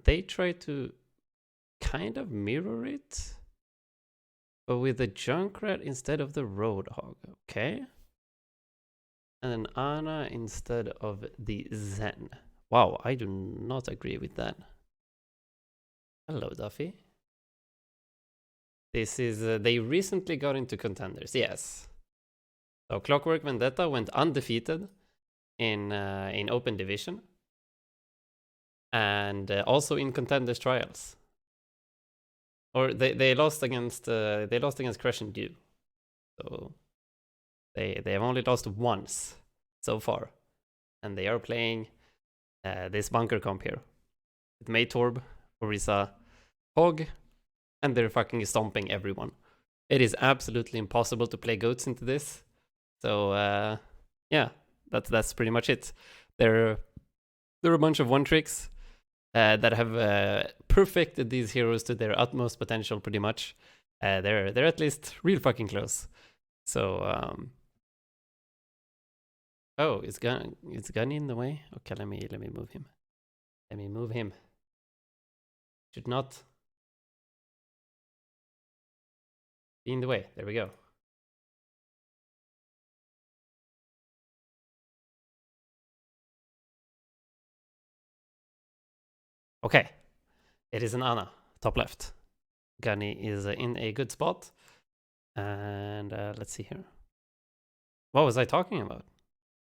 They try to kind of mirror it, but with the Junkrat instead of the Roadhog, okay? And an Ana instead of the Zen. Wow, I do not agree with that. Hello, Duffy. This is, they recently got into contenders, yes. So Clockwork Vendetta went undefeated in open division. And also in contenders trials. Or they lost against Crush and Dew. So they have only lost once so far. And they are playing this bunker comp here. With Maytorb, Orisa, Hog, and they're fucking stomping everyone. It is absolutely impossible to play goats into this. So yeah, that's pretty much it. There are a bunch of one tricks that have perfected these heroes to their utmost potential, pretty much. They're at least real fucking close. So oh, is Gunny in the way? Okay, let me move him. Let me move him. Should not be in the way. There we go. Okay, it is an Ana, top left. Gunny is in a good spot. And let's see here. What was I talking about?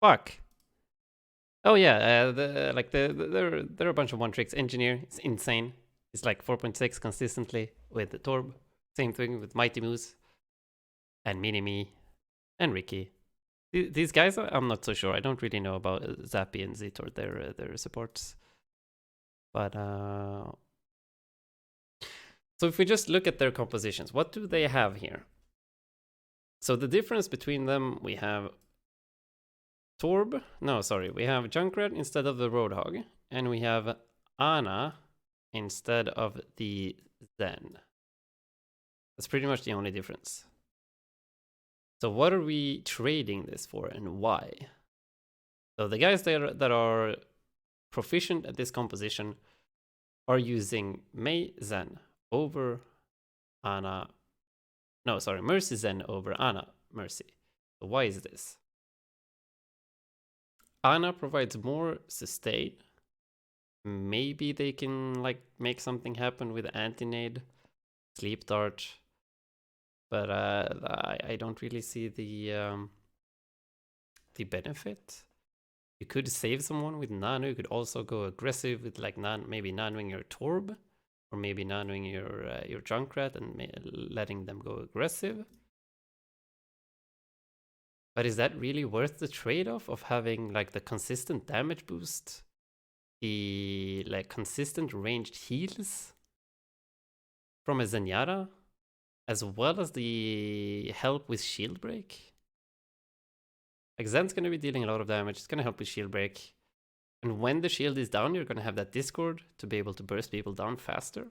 Fuck. Oh yeah, there are a bunch of one tricks. Engineer is insane. It's like 4.6 consistently with the Torb. Same thing with Mighty Moose and Mini-Me and Ricky. These guys, I'm not so sure. I don't really know about Zappy and Zitor, their supports. But so if we just look at their compositions, what do they have here? So the difference between them, we have Torb. No, sorry, we have Junkrat instead of the Roadhog, and we have Ana instead of the Zen. That's pretty much the only difference. So what are we trading this for and why? So the guys that are proficient at this composition are using Mei Zen over Ana. No, sorry, Mercy Zen over Ana Mercy. So why is this? Ana provides more sustain. Maybe they can like make something happen with Anti-Nade, Sleep Dart. But I don't really see the benefit. You could save someone with Nano. You could also go aggressive with like maybe nanoing your Torb, or maybe nanoing your Junkrat and letting them go aggressive. But is that really worth the trade-off of having like the consistent damage boost, the like consistent ranged heals from a Zenyatta, as well as the help with shield break? Like Zen's gonna be dealing a lot of damage. It's gonna help with shield break. And when the shield is down, you're gonna have that Discord to be able to burst people down faster.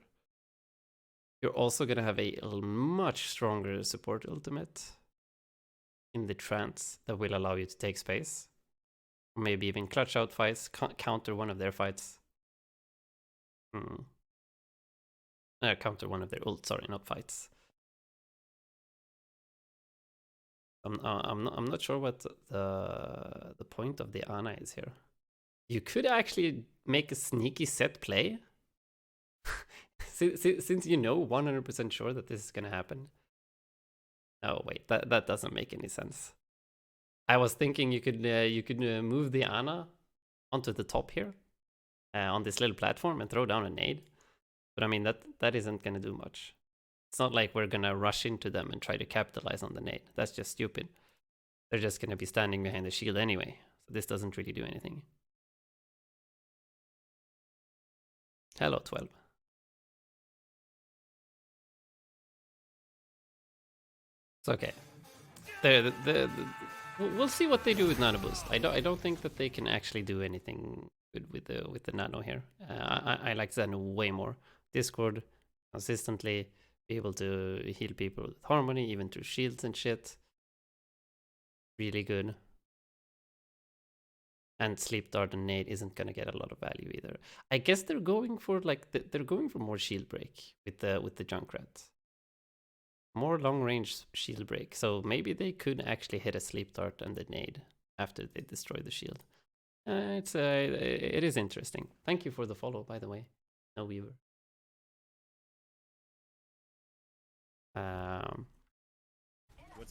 You're also gonna have a much stronger support ultimate in the trance that will allow you to take space. Or maybe even clutch out fights, counter one of their fights. Counter one of their ult, sorry, not fights. I'm not sure what the point of the Ana is here. You could actually make a sneaky set play. Since you know 100% sure that this is gonna happen. Oh wait, that doesn't make any sense. I was thinking you could move the Ana onto the top here on this little platform and throw down a nade. But I mean that isn't gonna do much. It's not like we're gonna rush into them and try to capitalize on the nade. That's just stupid. They're just gonna be standing behind the shield anyway. So this doesn't really do anything. Hello, 12. It's okay. We'll see what they do with Nano Boost. I don't think that they can actually do anything good with the Nano here. I like Zen way more. Discord, consistently be able to heal people with Harmony, even through shields and shit. Really good. And Sleep Dart and Nade isn't gonna get a lot of value either. I guess they're going for like they're going for more shield break with the Junkrat. More long range shield break. So maybe they could actually hit a Sleep Dart and the Nade after they destroy the shield. It is interesting. Thank you for the follow, by the way. No viewer.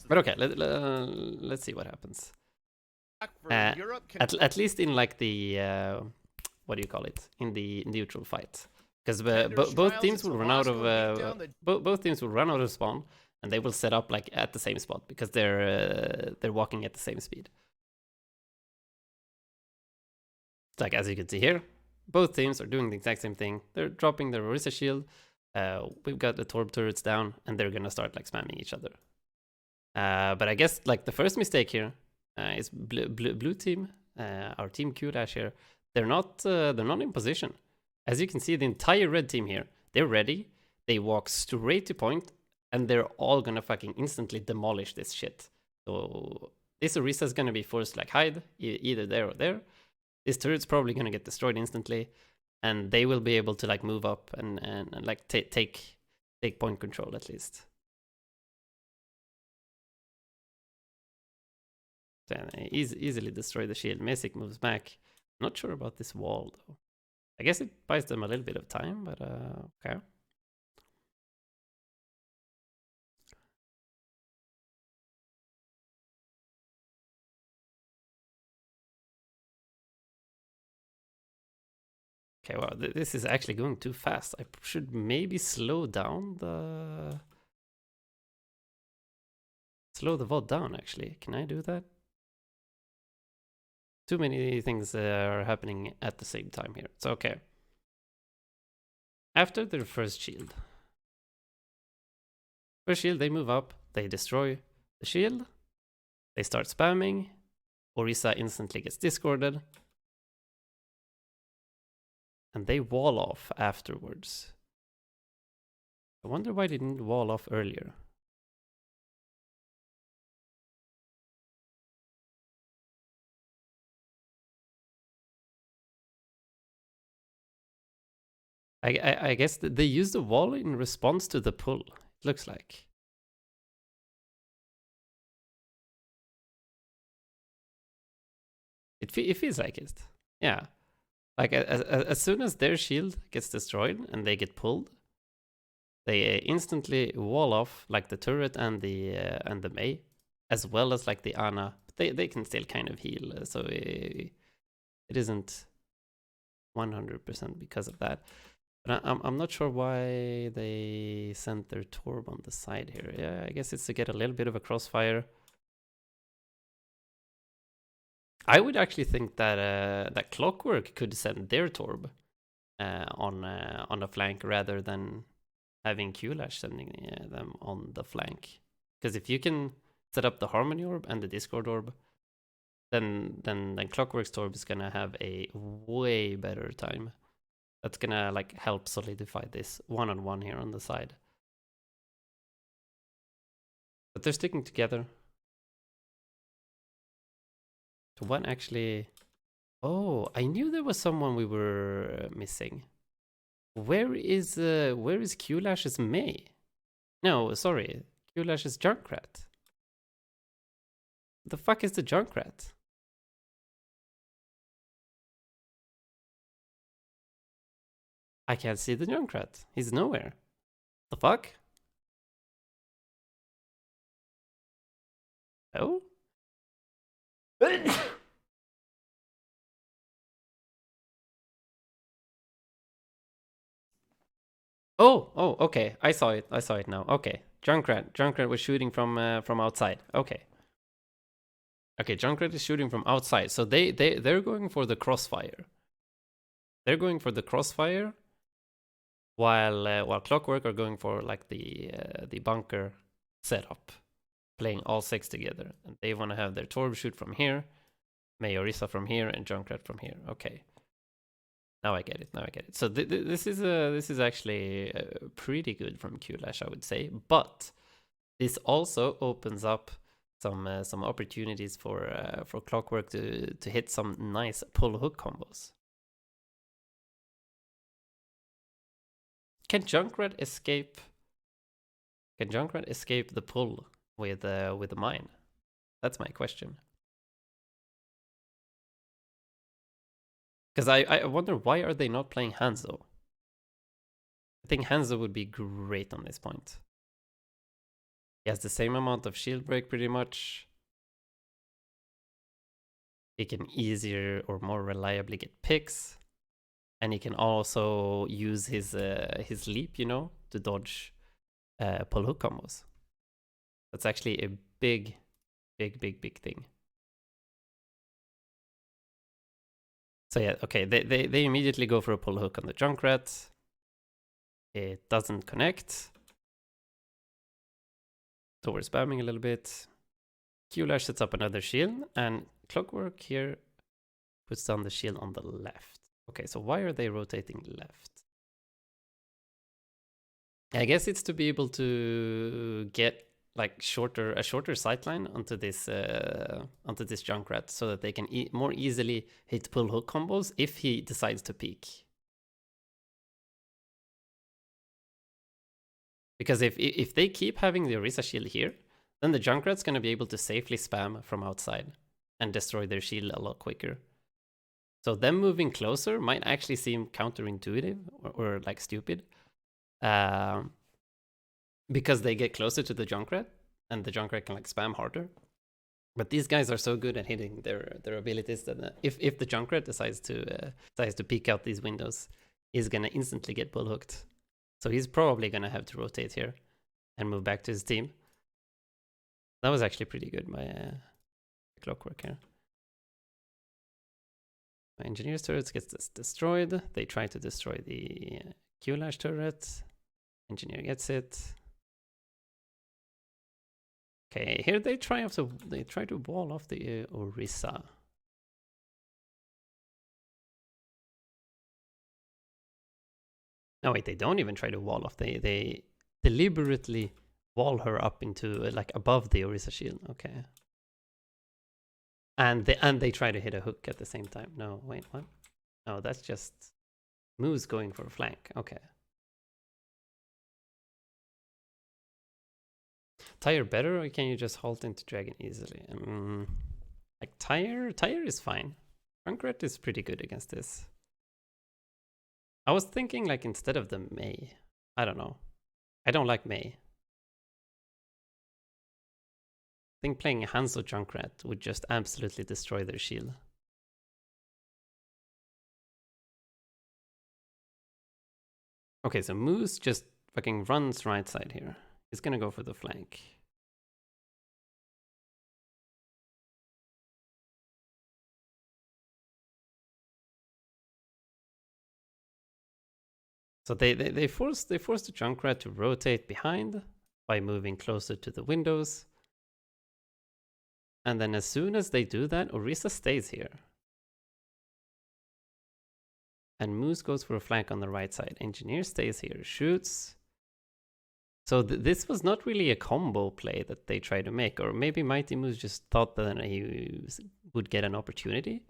But okay, let's see what happens. At least in like the what do you call it? In the neutral fight, because both teams will run out of both teams will run out of spawn, and they will set up like at the same spot because they're walking at the same speed. Like as you can see here, both teams are doing the exact same thing. They're dropping their Orisa shield. We've got the Torb turrets down, and they're gonna start like spamming each other. But I guess like the first mistake here is blue team, our team Qlash here. They're not in position. As you can see, the entire red team here, they're ready. They walk straight to point, and they're all gonna fucking instantly demolish this shit. So this Orisa is gonna be forced like hide either there or there. This turret's probably gonna get destroyed instantly, and they will be able to like move up and like take point control at least. Easily destroy the shield. Mesic moves back. Not sure about this wall though. I guess it buys them a little bit of time, but okay. Okay, wow, this is actually going too fast. I should maybe slow down the VOD down actually. Can I do that? Too many things are happening at the same time here. It's okay. After their first shield, they move up, they destroy the shield, they start spamming, Orisa instantly gets discorded, and they wall off afterwards. I wonder why they didn't wall off earlier. I guess they used the wall in response to the pull, it looks like. It feels like it. Yeah. Like as soon as their shield gets destroyed and they get pulled, they instantly wall off like the turret and the Mei, as well as like the Ana. They can still kind of heal, so it isn't 100% because of that. But I'm not sure why they sent their Torb on the side here. Yeah, I guess it's to get a little bit of a crossfire. I would actually think that that Clockwork could send their Torb on a flank rather than having Qlash sending them on the flank. Because if you can set up the Harmony Orb and the Discord Orb, then Clockwork's Torb is gonna have a way better time. That's gonna like help solidify this one-on-one here on the side. But they're sticking together. To one actually. Oh, I knew there was someone we were missing. Where is Qlash's Mei? No, sorry, Qlash's Junkrat. The fuck is the Junkrat? I can't see the Junkrat. He's nowhere. The fuck? Oh? Oh, okay. I saw it now. Okay. Junkrat was shooting from outside. Okay. Okay, Junkrat is shooting from outside. So they're going for the crossfire. They're going for the crossfire, while Clockwork are going for like the bunker setup, playing all 6 together, and they want to have their Torb shoot from here, Mei Orisa from here, and Junkrat from here. Okay, now I get it. So this is actually pretty good from Qlash, I would say, but this also opens up some opportunities for Clockwork to hit some nice pull hook combos. Can Junkrat escape? Can Junkrat escape the pull with the mine? That's my question. Because I wonder, why are they not playing Hanzo? I think Hanzo would be great on this point. He has the same amount of shield break pretty much. He can easier or more reliably get picks. And he can also use his leap, you know, to dodge pull hook combos. That's actually a big thing. So yeah, okay, they immediately go for a pull hook on the Junkrat. It doesn't connect. So we're spamming a little bit. Qlash sets up another shield, and Clockwork here puts down the shield on the left. Okay, so why are they rotating left? I guess it's to be able to get like a shorter sightline onto this Junkrat, so that they can more easily hit pull hook combos if he decides to peek. Because if they keep having the Orisa shield here, then the Junkrat's gonna be able to safely spam from outside and destroy their shield a lot quicker. So them moving closer might actually seem counterintuitive or like stupid. Because they get closer to the Junkrat, and the Junkrat can like spam harder. But these guys are so good at hitting their abilities that if the Junkrat decides to peek out these windows, he's gonna instantly get pull hooked. So he's probably gonna have to rotate here and move back to his team. That was actually pretty good by Clockwork here. My Engineer's turret gets destroyed. They try to destroy the Qlash turret. Engineer gets it. Okay, here they try to wall off the Orisa. No, wait, they don't even try to wall off. They deliberately wall her up into like above the Orisa shield. Okay. And they try to hit a hook at the same time. No, wait, what? No, that's just Moose going for a flank. Okay. Tire better, or can you just halt into Dragon easily? Like Tire is fine. Junkrat is pretty good against this. I was thinking like instead of the Mei. I don't know. I don't like Mei. I think playing Hanzo Junkrat would just absolutely destroy their shield. Okay, so Moose just fucking runs right side here. He's gonna go for the flank. So they force the Junkrat to rotate behind by moving closer to the windows. And then as soon as they do that, Orisa stays here. And Moose goes for a flank on the right side. Engineer stays here, shoots. So this was not really a combo play that they tried to make. Or maybe Mighty Moose just thought that he would get an opportunity.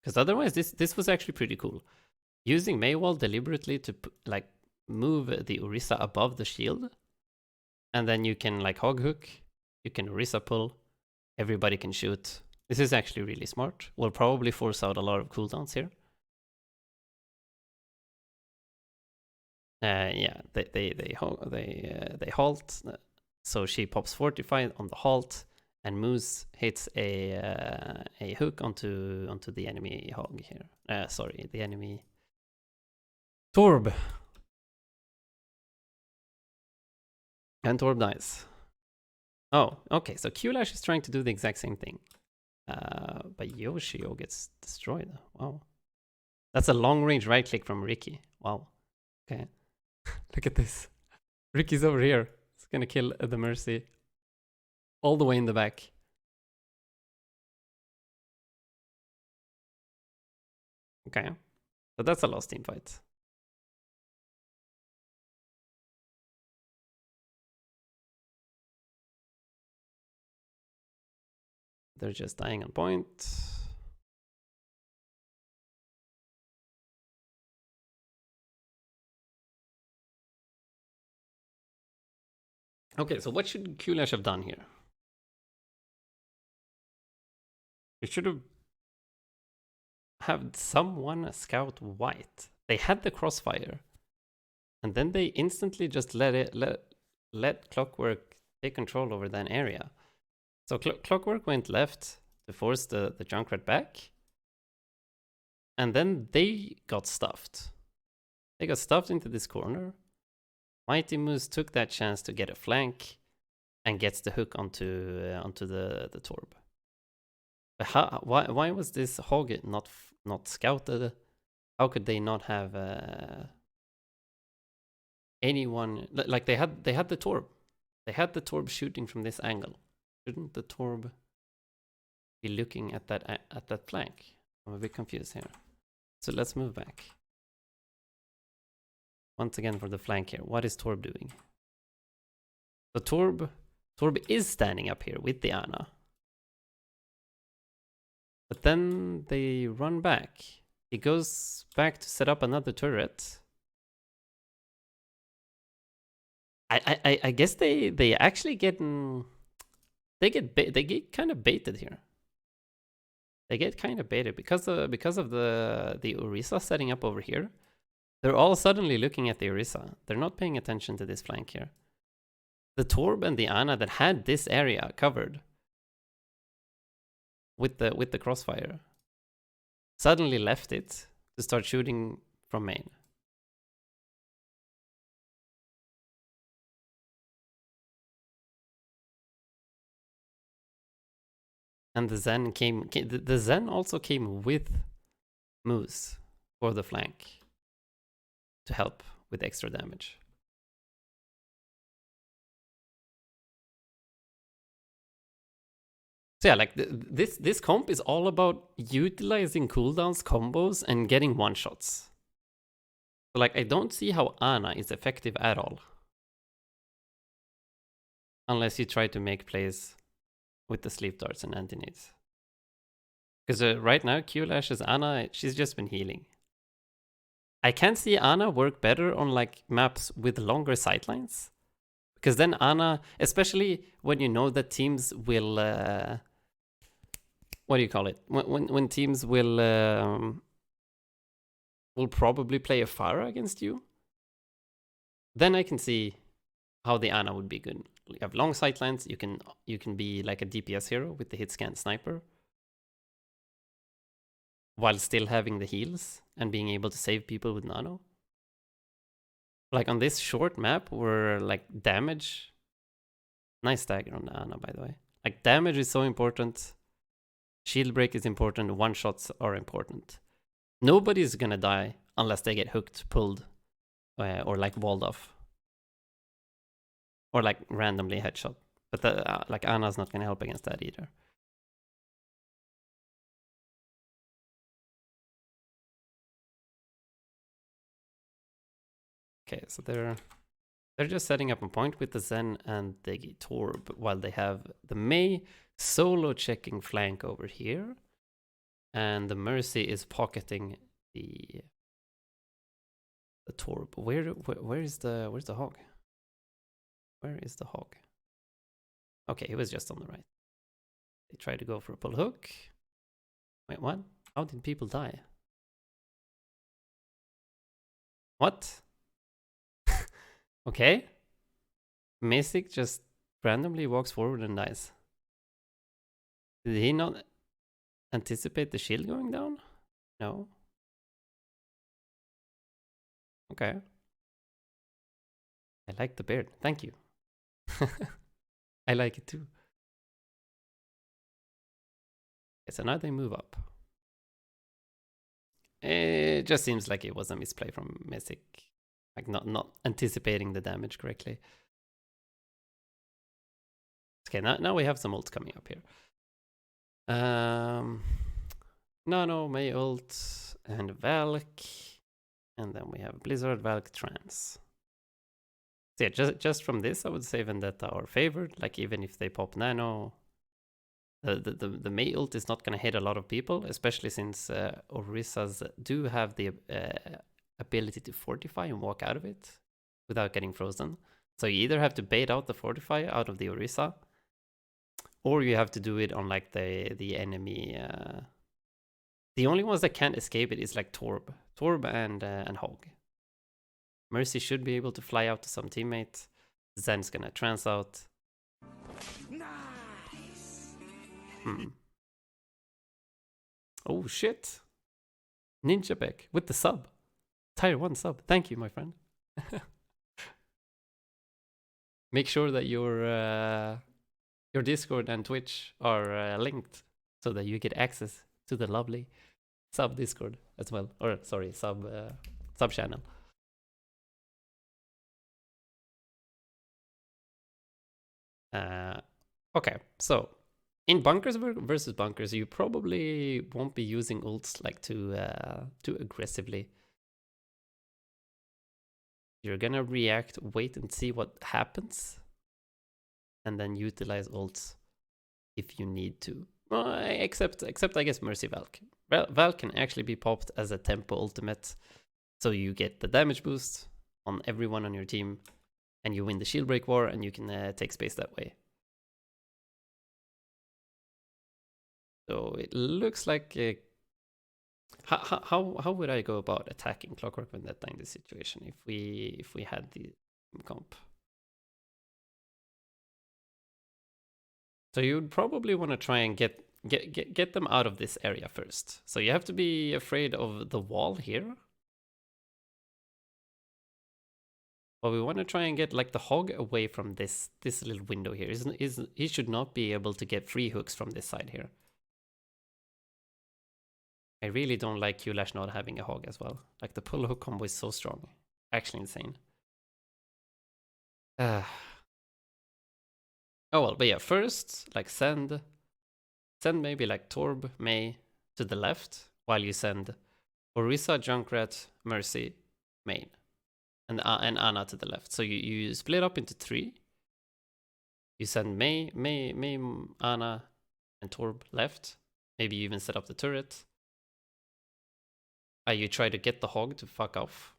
Because otherwise, this was actually pretty cool. Using Maywall deliberately to like move the Orisa above the shield. And then you can like hog hook. You can Orisa pull. Everybody can shoot. This is actually really smart. Will probably force out a lot of cooldowns here. Yeah, they halt. So she pops Fortify on the halt, and Moose hits a hook onto the enemy hog here. Sorry, the enemy Torb. And Torb dies. Oh, okay, so Qlash is trying to do the exact same thing. But Yoshio gets destroyed. Wow. That's a long-range right-click from Ricky. Wow. Okay. Look at this. Ricky's over here. He's gonna kill the Mercy. All the way in the back. Okay. So that's a lost team fight. They're just dying on point. Okay, so what should Qlash have done here? It should have had someone scout white. They had the crossfire, and then they instantly just let Clockwork take control over that area. So Clockwork went left to force the Junkrat back, and then they got stuffed. They got stuffed into this corner. Mighty Moose took that chance to get a flank and gets the hook onto the Torb. But why was this hog not scouted? How could they not have anyone? Like they had the Torb. They had the Torb shooting from this angle. Shouldn't the Torb be looking at that flank? I'm a bit confused here. So let's move back. Once again for the flank here. What is Torb doing? So Torb is standing up here with the Ana. But then they run back. He goes back to set up another turret. I guess they actually get kind of baited here. They get kind of baited because of the Orisa setting up over here. They're all suddenly looking at the Orisa. They're not paying attention to this flank here. The Torb and the Ana that had this area covered with the crossfire suddenly left it to start shooting from main. And the Zen also came with Moose for the flank to help with extra damage. So yeah, like this comp is all about utilizing cooldowns, combos, and getting one-shots. So like I don't see how Ana is effective at all. Unless you try to make plays with the sleep darts and anti-nades. Because right now, Qlash's Ana, she's just been healing. I can see Ana work better on like maps with longer sightlines. Because then Ana, especially when you know that teams will... what do you call it? When teams will probably play a Pharah against you, then I can see how the Ana would be good. You have long sightlines. You can be like a DPS hero with the hit scan sniper, while still having the heals and being able to save people with nano. Like on this short map where like damage, nice dagger on the Ana by the way. Like damage is so important. Shield break is important. One shots are important. Nobody's gonna die unless they get hooked, pulled, or like walled off. Or like randomly headshot. But like Ana's not gonna help against that either. Okay, so they're just setting up a point with the Zen and the Torb while they have the Mei solo checking flank over here. And the Mercy is pocketing the Torb. Where's the hog? Where is the hog? Okay, he was just on the right. They tried to go for a pull hook. Wait, what? How did people die? What? Okay. Mythic just randomly walks forward and dies. Did he not anticipate the shield going down? No. Okay. I like the beard. Thank you. I like it too. Okay, so now they move up. It just seems like it was a misplay from Mythic. Like not anticipating the damage correctly. Okay, now we have some ults coming up here. Nano, Mei ult, and Valk. And then we have Blizzard, Valk, Trance. So yeah, just from this, I would say Vendetta are favored. Like even if they pop Nano, The Mei ult is not gonna hit a lot of people, especially since Orisa do have the ability to fortify and walk out of it without getting frozen. So you either have to bait out the fortify out of the Orisa, or you have to do it on like the enemy. The only ones that can't escape it is like Torb and Hog. Mercy should be able to fly out to some teammate. Zen's gonna trance out. Nice. Oh shit! Ninja Beck with the sub. Tier 1 sub. Thank you, my friend. Make sure that your Discord and Twitch are linked so that you get access to the lovely sub Discord as well. Or sorry, sub channel. Okay, so in bunkers versus bunkers, you probably won't be using ults like too aggressively. You're gonna react, wait and see what happens, and then utilize ults if you need to. Except I guess Mercy Valk. Valk can actually be popped as a tempo ultimate, so you get the damage boost on everyone on your team, and you win the shield break war, and you can take space that way. So it looks like how would I go about attacking Clockwork Vendetta in this situation if we had the comp? So you'd probably want to try and get them out of this area first. So you have to be afraid of the wall here. But we want to try and get like the Hog away from this little window here. He should not be able to get free hooks from this side here. I really don't like Qlash not having a Hog as well. Like the pull hook combo is so strong. Actually insane. Oh well, but yeah, first like send maybe like Torb, Mei to the left while you send Orisa, Junkrat, Mercy, main. And Ana to the left. So you split up into 3. You send Mei, Ana, and Torb left. Maybe you even set up the turret. You try to get the Hog to fuck off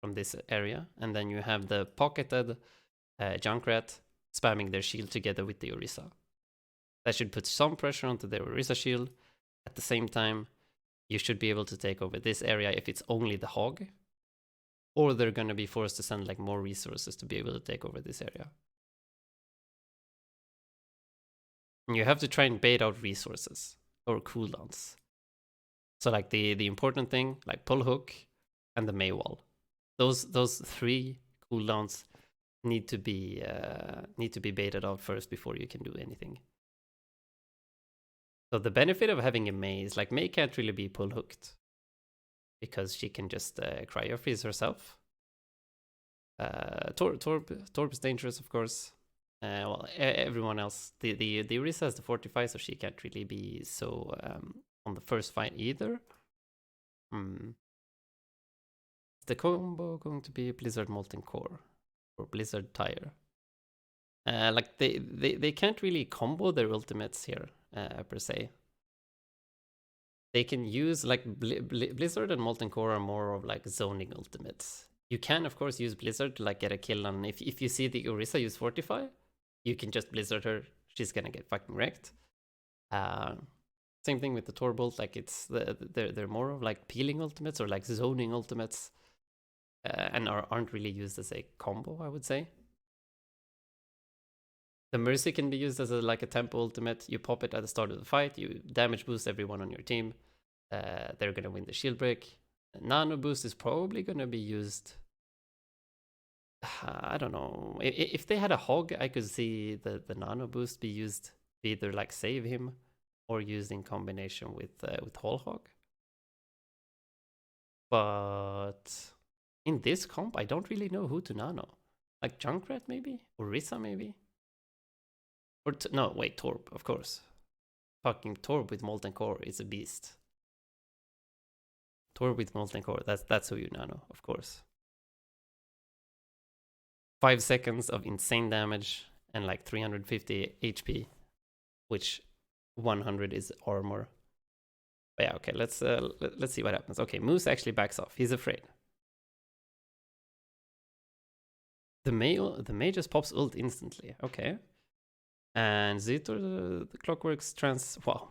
from this area, and then you have the pocketed Junkrat spamming their shield together with the Orisa. That should put some pressure onto their Orisa shield. At the same time, you should be able to take over this area if it's only the Hog, or they're going to be forced to send like more resources to be able to take over this area. And you have to try and bait out resources or cooldowns. So like the important thing, like pull hook and the Mei wall. Those 3 cooldowns need to be baited out first before you can do anything. So the benefit of having a Mei is like Mei can't really be pull hooked because she can just cryo freeze herself. Torb is dangerous, of course. Well, everyone else. The Orisa has the fortify, so she can't really be so on the first fight either. The combo going to be Blizzard Molten Core or Blizzard Tire. Like they can't really combo their ultimates here per se. They can use like Blizzard and Molten Core are more of like zoning ultimates. You can of course use Blizzard to like get a kill on if you see the Orisa use Fortify, you can just Blizzard her. She's gonna get fucking wrecked. Same thing with the Torbolt. Like it's they're more of like peeling ultimates or like zoning ultimates, and aren't really used as a combo, I would say. The Mercy can be used as like a tempo ultimate. You pop it at the start of the fight. You damage boost everyone on your team. They're gonna win the shield break. Nano boost is probably gonna be used. I don't know. If they had a Hog, I could see the nano boost be used to either like save him or used in combination with Whole Hog. But in this comp, I don't really know who to nano. Like Junkrat maybe? Orisa maybe? Or no, wait, Torb, of course. Fucking Torb with Molten Core is a beast. Torb with Molten Core, that's who you nano, of course. 5 seconds of insane damage and like 350 HP, which 100 is armor. But yeah, okay, let's see what happens. Okay, Moose actually backs off. He's afraid. The May just pops ult instantly. Okay. And Zitor, the Clockwork's trans. Wow.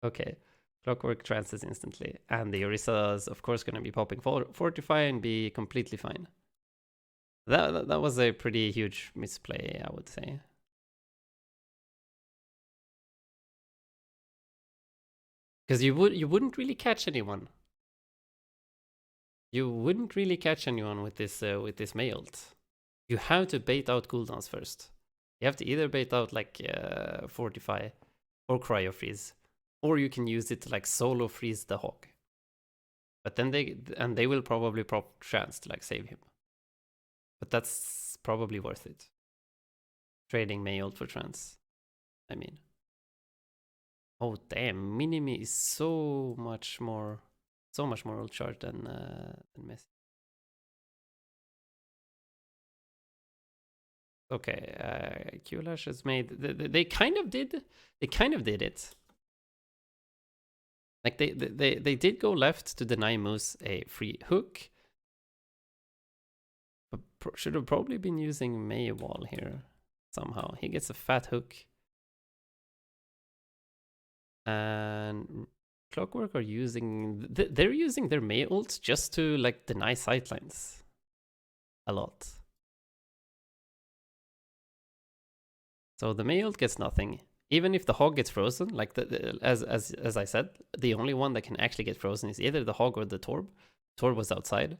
Okay. Clockwork trances instantly. And the Orisa is, of course, going to be popping Fortify and be completely fine. That was a pretty huge misplay, I would say. Because you wouldn't really catch anyone. You wouldn't really catch anyone with this May ult. You have to bait out cooldowns first. You have to either bait out like Fortify or Cryo Freeze, or you can use it to like solo freeze the Hog. But then they will probably prop chance to like save him. But that's probably worth it. Trading May ult for trance. I mean. Oh damn, Minimi is so much more ult charged than Messi. Okay, Qlash has made. They kind of did it. Like they did go left to deny Moose a free hook, but should have probably been using May wall here somehow. He gets a fat hook, and Clockwork are using. They're using their May ult just to like deny sightlines a lot. So the May ult gets nothing. Even if the Hog gets frozen, like as I said, the only one that can actually get frozen is either the Hog or the Torb. Torb was outside.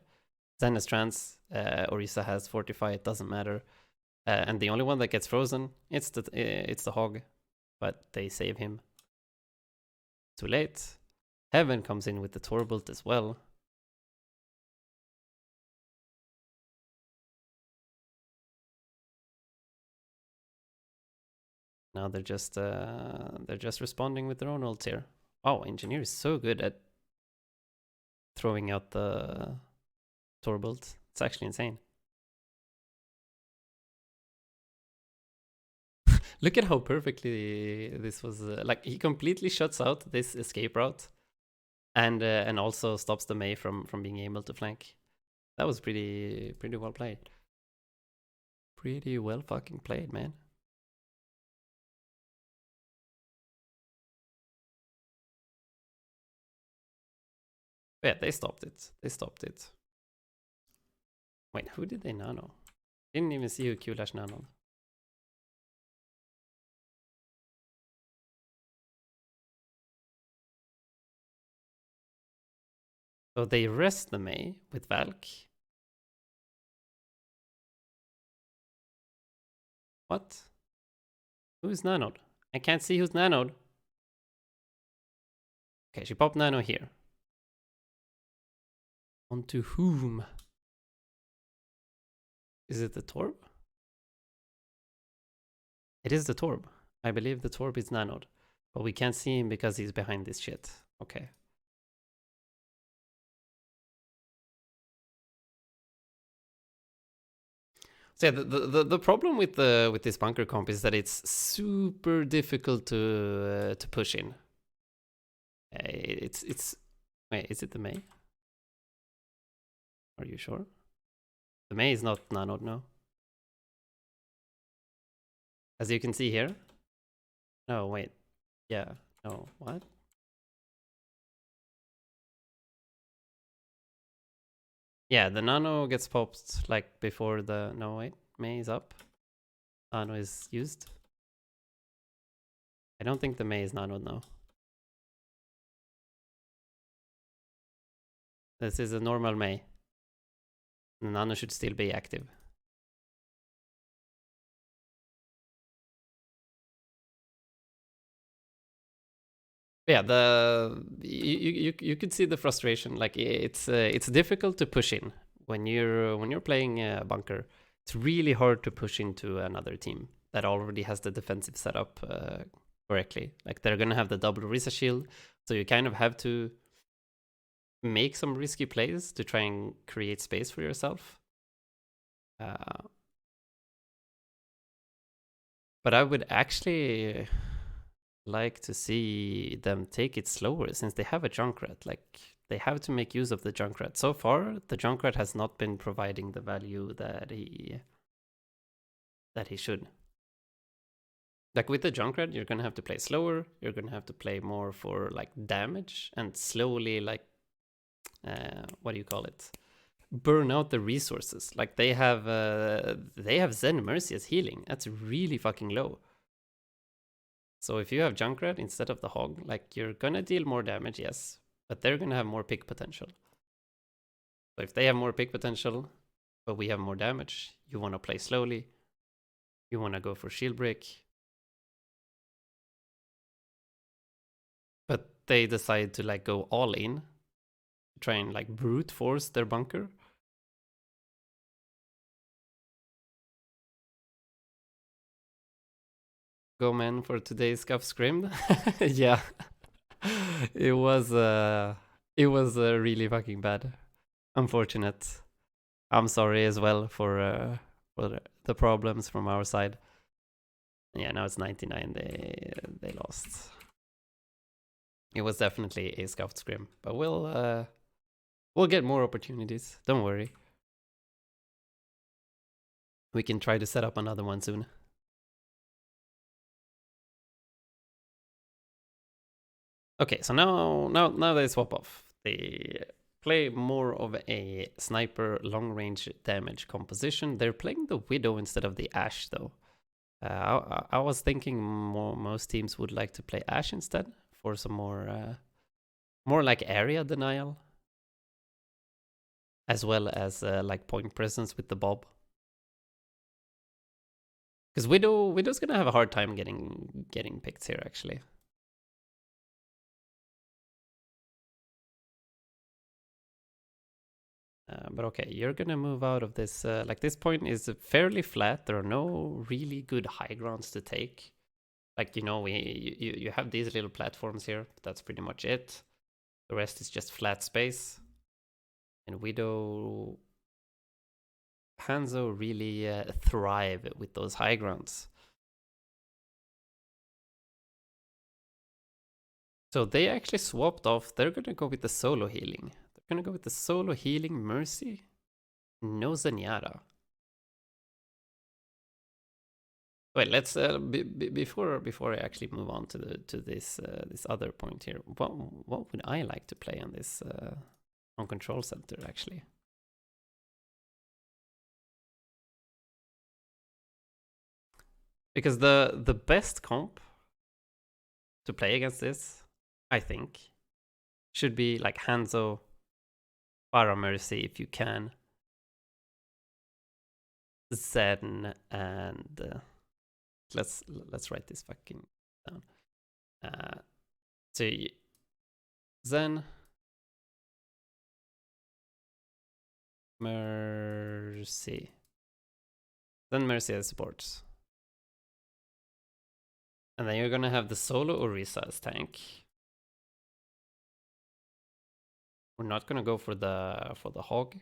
Zen has trance, Orisa has Fortify, it doesn't matter. And the only one that gets frozen, it's the Hog, but they save him. Too late. Heaven comes in with the Torb ult as well. Now they're just responding with their own ults here. Oh, Engineer is so good at throwing out the Torbolt. It's actually insane. Look at how perfectly this was. Like he completely shuts out this escape route, and also stops the May from being able to flank. That was pretty well played. Pretty well fucking played, man. Yeah, they stopped it. Wait, who did they nano? Didn't even see who Qlash nanoed. So they rest the May with Valk. What? Who's nanoed? I can't see who's nanoed. Okay, she popped nano here. Onto whom? Is it the Torb? It is the Torb. I believe the Torb is nanoed. But we can't see him because he's behind this shit. Okay. So yeah, the problem with this bunker comp is that it's super difficult to push in. It's wait, is it the May? Are you sure? The May is not nanoed, no. As you can see here. No, wait. Yeah. No, what? Yeah, the nano gets popped like before the... No, wait. May is up. Nano is used. I don't think the May is nanoed now. This is a normal May. The nano should still be active. Yeah, you could see the frustration. Like it's difficult to push in when you're playing a bunker. It's really hard to push into another team that already has the defensive setup correctly. Like they're gonna have the double Orisa shield, so you kind of have to make some risky plays to try and create space for yourself. But I would actually like to see them take it slower since they have a Junkrat. Like, they have to make use of the Junkrat. So far, the Junkrat has not been providing the value that he should. Like with the Junkrat, you're gonna have to play slower. You're gonna have to play more for like damage and slowly like what do you call it? Burn out the resources. Like they have Zen Mercy as healing. That's really fucking low. So if you have Junkrat instead of the Hog, like you're gonna deal more damage, yes, but they're gonna have more pick potential. So if they have more pick potential, but we have more damage, you wanna play slowly. You wanna go for shield break. But they decide to like go all in, try and like brute force their bunker. Go men for today's Scuff Scrimmed. Yeah. It was really fucking bad. Unfortunate. I'm sorry as well for the problems from our side. Yeah, now it's 99. They lost. It was definitely a scuffed scrim, but we'll get more opportunities. Don't worry. We can try to set up another one soon. Okay, so now they swap off. They play more of a sniper long range damage composition. They're playing the Widow instead of the Ashe though. I was thinking most teams would like to play Ashe instead for some more like area denial, as well as like point presence with the Bob. Because Widow's gonna have a hard time getting picked here actually. But okay, you're gonna move out of this. Like this point is fairly flat. There are no really good high grounds to take. Like, you know, you have these little platforms here. But that's pretty much it. The rest is just flat space. And Widow, Hanzo really thrive with those high grounds. So they actually swapped off. They're gonna go with the solo healing. They're gonna go with the solo healing Mercy. No Zenyatta. Wait, let's before I actually move on to this other point here. What would I like to play on this on Control Center actually? Because the best comp to play against this, I think, should be like Hanzo, Pharah Mercy if you can, Zen, and let's write this fucking down. So Zen, Mercy, then Mercy as supports. And then you're gonna have the solo Orisa as tank. We're not gonna go for the Hog.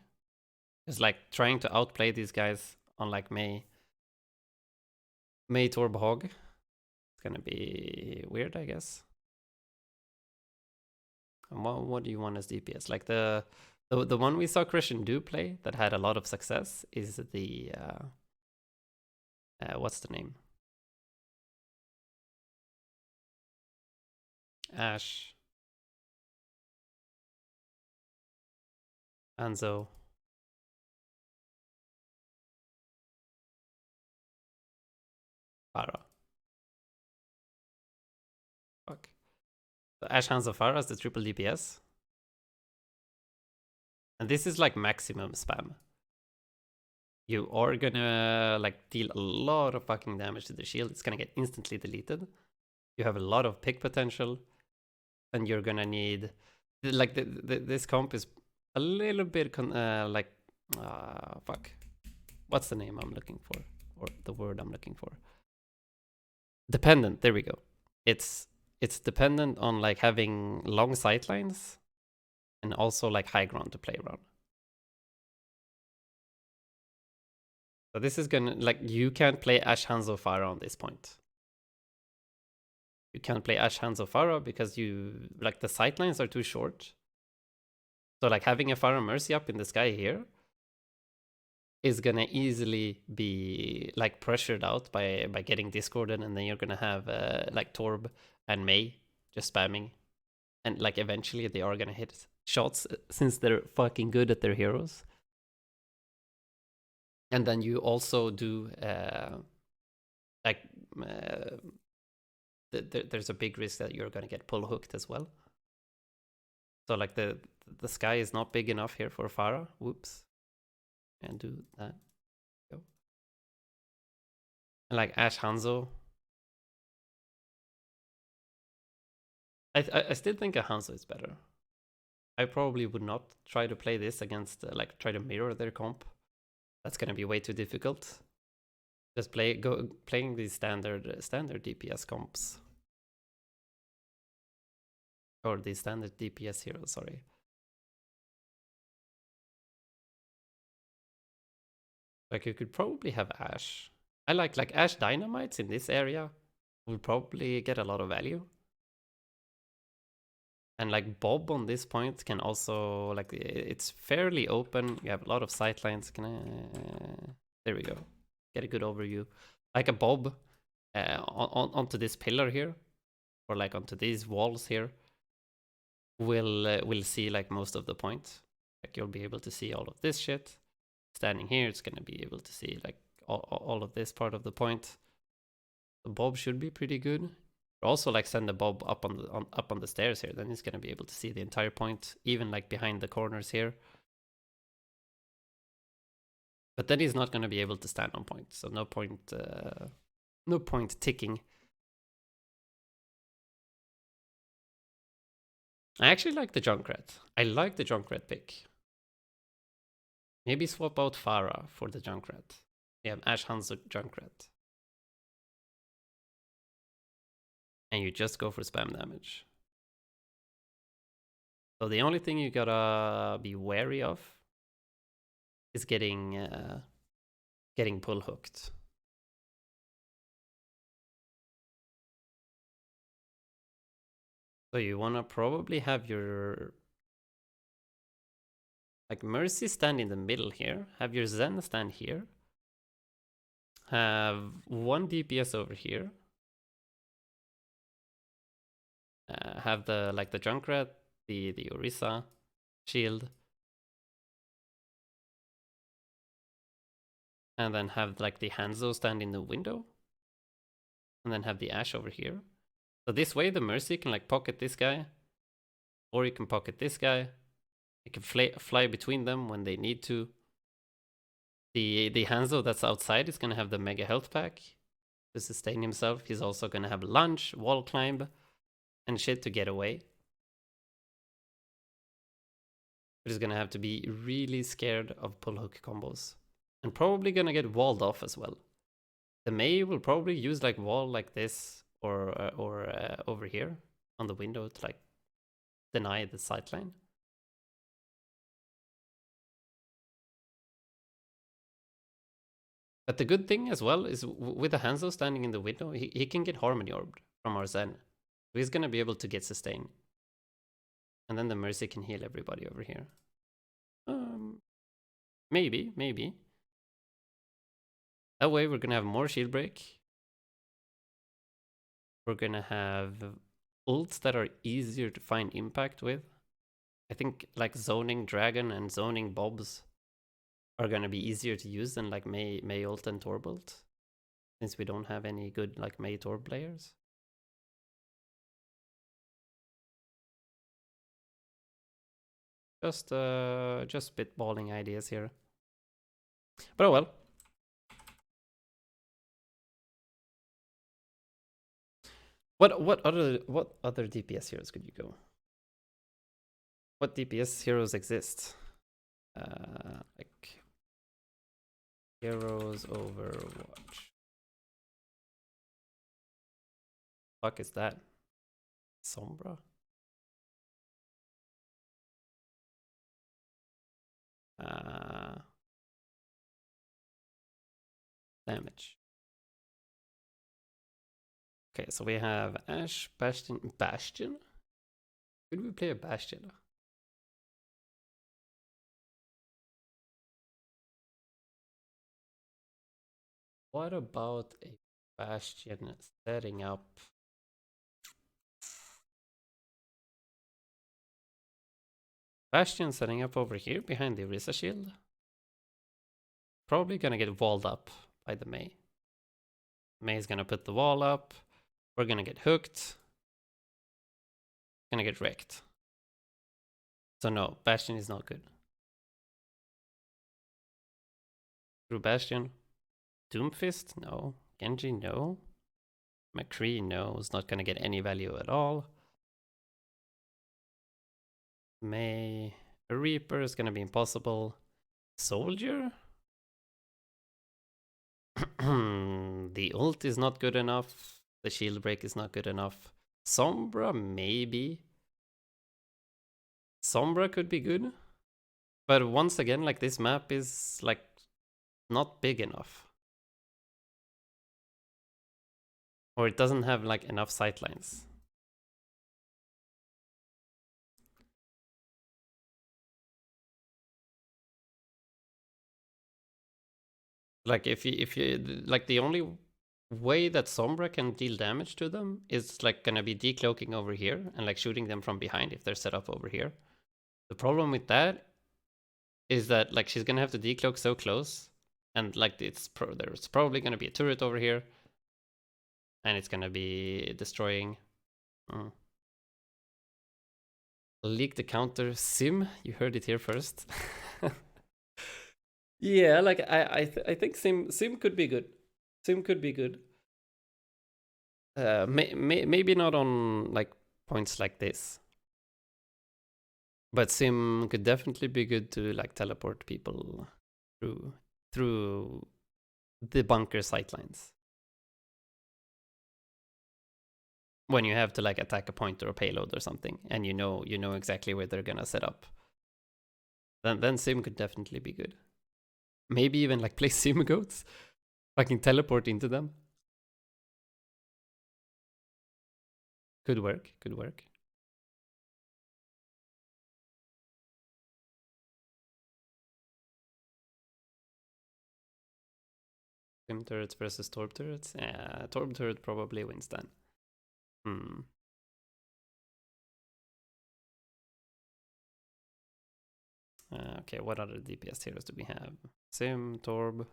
It's like trying to outplay these guys on like May Torb Hog. It's gonna be weird, I guess. And what do you want as DPS? Like the one we saw Christian do play that had a lot of success is the what's the name? Ashe, Hanzo, Pharah. Fuck. So Ashe, Hanzo, Pharah is the triple DPS. And this is like maximum spam. You are gonna like deal a lot of fucking damage to the shield. It's gonna get instantly deleted. You have a lot of pick potential, and you're gonna need like this comp is a little bit like fuck. What's the name I'm looking for, or the word I'm looking for? Dependent. There we go. It's dependent on like having long sightlines and also like high ground to play around. So this is gonna like you can't play Ashe, Hanzo, Pharah on this point. you can't play Ash Hands of Pharah because you like the sightlines are too short. So like having a Pharah Mercy up in the sky here is gonna easily be like pressured out by getting discorded, and then you're gonna have like Torb and Mei just spamming, and like eventually they are gonna hit shots since they're fucking good at their heroes. And then you also do like there's a big risk that you're gonna get pull hooked as well. So like the sky is not big enough here for Pharah. Whoops. And do that. Go. And like Ash Hanzo. I still think a Hanzo is better. I probably would not try to play this against like try to mirror their comp. That's gonna be way too difficult. Just playing these standard DPS comps. Or the standard DPS heroes, sorry. Like you could probably have Ash. I like Ash Dynamites in this area will probably get a lot of value. And like Bob on this point can also, like, it's fairly open. You have a lot of sightlines. There we go. Get a good overview. Like a Bob onto this pillar here, or like onto these walls here, will see like most of the point. Like you'll be able to see all of this shit. Standing here, it's gonna be able to see like all of this part of the point. The Bob should be pretty good. Also, like send the Bob up on the stairs here, then he's gonna be able to see the entire point, even like behind the corners here. But then he's not gonna be able to stand on point, so no point ticking. I actually like the Junkrat. I like the Junkrat pick. Maybe swap out Pharah for the Junkrat. You have Ash Hanzo Junkrat. And you just go for spam damage. So the only thing you gotta be wary of is getting pull hooked. So you wanna probably have your like Mercy stand in the middle here. Have your Zen stand here. Have one DPS over here. Have the Junkrat, the Orisa shield, and then have like the Hanzo stand in the window, and then have the Ash over here. So this way the Mercy can like pocket this guy, or you can pocket this guy. You can fly between them when they need to. The Hanzo that's outside is gonna have the mega health pack to sustain himself. He's also gonna have lunge, wall climb, and shit to get away. But he's gonna have to be really scared of pull hook combos. And probably gonna get walled off as well. The Mei will probably use like wall like this or over here on the window to like deny the sightline. But the good thing as well is with the Hanzo standing in the window, he can get Harmony Orbed from our Zen. So he's gonna be able to get sustain. And then the Mercy can heal everybody over here. Maybe. That way we're gonna have more shield break. We're gonna have ults that are easier to find impact with. I think like zoning Dragon and zoning Bobs are gonna be easier to use than like Mei ult and Torb ult, since we don't have any good like Mei Torb players. Just spitballing ideas here. But oh well. What other DPS heroes could you go? What DPS heroes exist? Like heroes Overwatch. Fuck is that? Sombra? Damage. Okay, so we have Ash, Bastion. Bastion? Could we play a Bastion? What about a Bastion setting up? Bastion setting up over here behind the Orisa shield. Probably gonna get walled up by the Mei. Mei's gonna put the wall up. We're gonna get hooked. Gonna get wrecked. So no, Bastion is not good. Through Bastion. Doomfist? No. Genji? No. McCree? No. Is not gonna get any value at all. Mei. A Reaper is gonna be impossible. Soldier? The ult is not good enough. The shield break is not good enough. Sombra, maybe. Sombra could be good. But once again, like, this map is like not big enough. Or it doesn't have like enough sightlines. Like if you like, the only way that Sombra can deal damage to them is like gonna be decloaking over here and like shooting them from behind if they're set up over here. The problem with that is that like she's gonna have to decloak so close, and like there's probably gonna be a turret over here, and it's gonna be destroying. Leak the counter. Sim, you heard it here first. Yeah, like I think Sim could be good. Sim could be good. Maybe not on like points like this, but Sim could definitely be good to like teleport people through the bunker sightlines. When you have to like attack a point or a payload or something, and you know exactly where they're gonna set up, then Sim could definitely be good. Maybe even like play Sim goats, fucking teleport into them. Could work. Could work. Sim turrets versus Torb turrets. Yeah, Torb turret probably wins then. Okay, what other DPS heroes do we have? Sim, Torb,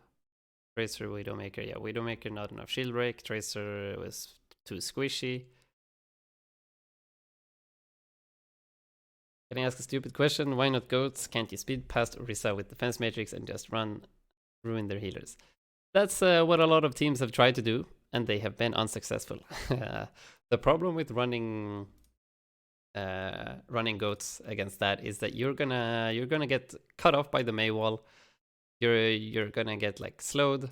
Tracer, Widowmaker. Yeah, Widowmaker not enough shield break. Tracer was too squishy. Can I ask a stupid question? Why not goats? Can't you speed past Orisa with defense matrix and just ruin their healers? That's what a lot of teams have tried to do, and they have been unsuccessful. The problem with running goats against that is that you're gonna get cut off by the Mei wall. You're gonna get like slowed.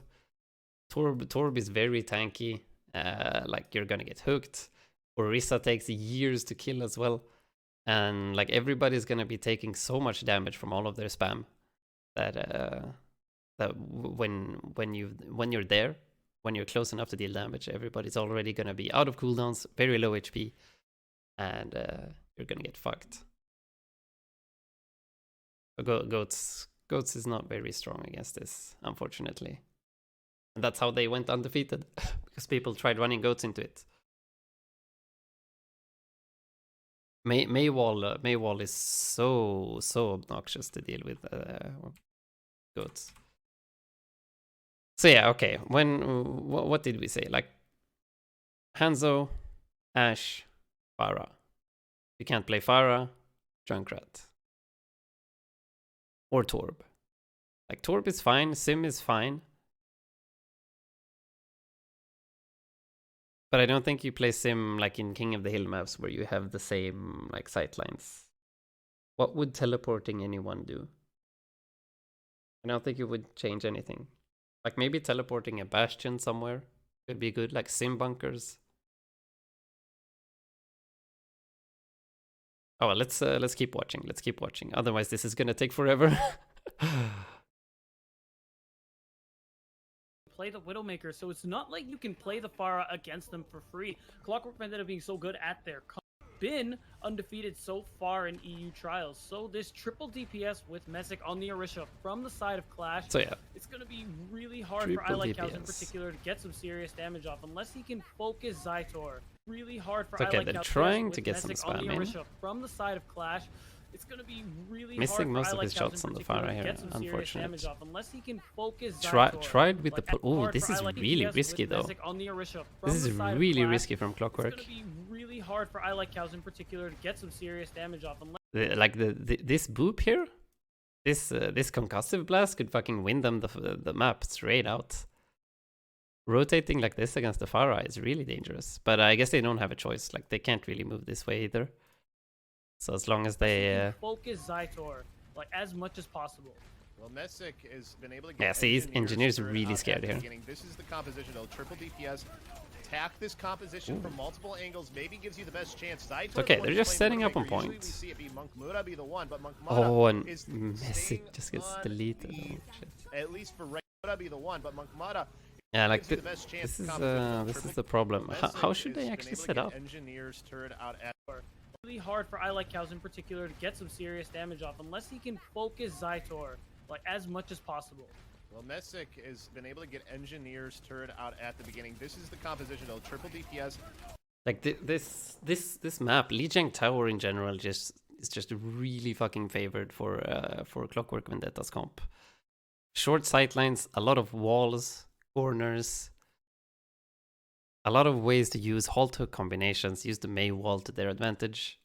Torb is very tanky. Like you're gonna get hooked. Orisa takes years to kill as well, and like everybody's gonna be taking so much damage from all of their spam that when you're there, when you're close enough to deal damage, everybody's already gonna be out of cooldowns, very low HP, and you're gonna get fucked. So goats is not very strong against this, unfortunately. And that's how they went undefeated, because people tried running goats into it. Mei wall is so obnoxious to deal with goats. So yeah, okay. What did we say? Like Hanzo, Ashe, Pharah. You can't play Pharah, Junkrat, or Torb. Like Torb is fine, Sim is fine. But I don't think you play Sim like in King of the Hill maps where you have the same like sightlines. What would teleporting anyone do? I don't think it would change anything. Like maybe teleporting a Bastion somewhere could be good, like Sim bunkers. Oh, well, let's keep watching. Let's keep watching. Otherwise, this is gonna take forever. play the Widowmaker, so it's not like you can play the Pharah against them for free. Clockwork Vendetta being so good at their been undefeated so far in EU trials. So this triple DPS with Messick on the Orisha from the side of Qlash, so yeah, it's going to be really hard triple for ILikeCows in DPS. particular to get some serious damage off unless he can focus Zytor. Really hard for okay, they're trying to get some Messick on the spam in. Orisha from the side of Qlash. It's going to be really Missing hard most for of his ILikeCows shots in on the particular Pharah to here, get some serious unfortunate. damage off unless he can focus Zytor. Tried with the pull. Oh, hard this for is ILikeCows really with risky though. Messick on the Orisha from This the is side of really Qlash. risky from Clockwork. It's going to be really hard for ILikeCows in particular to get some serious damage off unless Like this boop here, this concussive blast could fucking win them the map straight out. Rotating like this against the Pharah is really dangerous, but I guess they don't have a choice. Like they can't really move this way either. So as long as they focus Zytor like as much as possible. Well, Messick has been able to get yeah, see, engineers really scared here. This is the composition though. Triple DPS. Attack this composition from multiple angles. Maybe gives you the best chance. Zytor, okay, they're just setting up on Usually point. we see it be Monk Muda be the one, but Monk Oh, and is Messick just gets deleted. Oh, shit. At least for Muda be the one, but Monk Muda. Yeah, like this is the problem. How should they actually set up? Engineers turret out at Really hard for ILikeCows in particular to get some serious damage off unless he can focus Zytor like as much as possible. Well, Messick has been able to get engineers turret out at the beginning. This is the composition though. Triple DPS. Like this map, Lijiang Tower in general is just really fucking favored for Clockwork Vendetta's comp. Short sightlines, a lot of walls, corners, a lot of ways to use halt hook combinations, use the Mei wall to their advantage.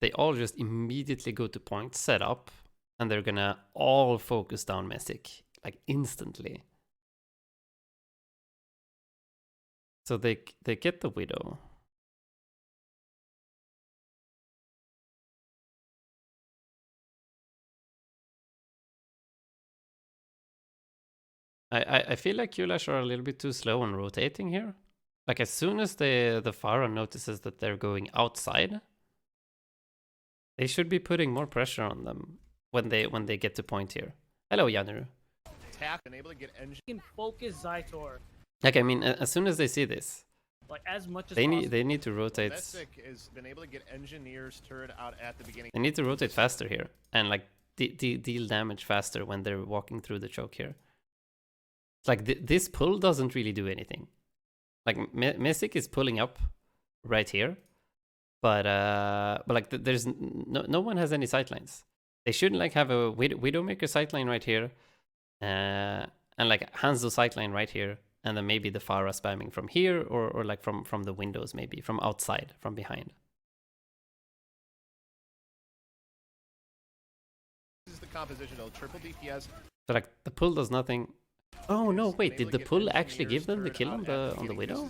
They all just immediately go to point, set up, and they're gonna all focus down Messick, like instantly. So they get the Widow. I feel like Qlash are a little bit too slow on rotating here. Like as soon as the Pharah notices that they're going outside, they should be putting more pressure on them when they get to point here. Hello, Yanuru. Attack and able to get engine. He can focus Zytor Like I mean, as soon as they see this, like as much as they possible. need to rotate. Messick has been able to get engineers turret out at the beginning. They need to rotate faster here and like deal damage faster when they're walking through the choke here. Like this pull doesn't really do anything. Like Messick is pulling up right here, but like there's no one has any sightlines. They shouldn't like have a Widowmaker sightline right here, and like Hanzo sightline right here, and then maybe the Pharah spamming from here or like from the windows, maybe from outside, from behind. This is the composition though. Triple DPS. So like the pull does nothing. Oh no, wait, did the pull actually give them the kill on the Widow?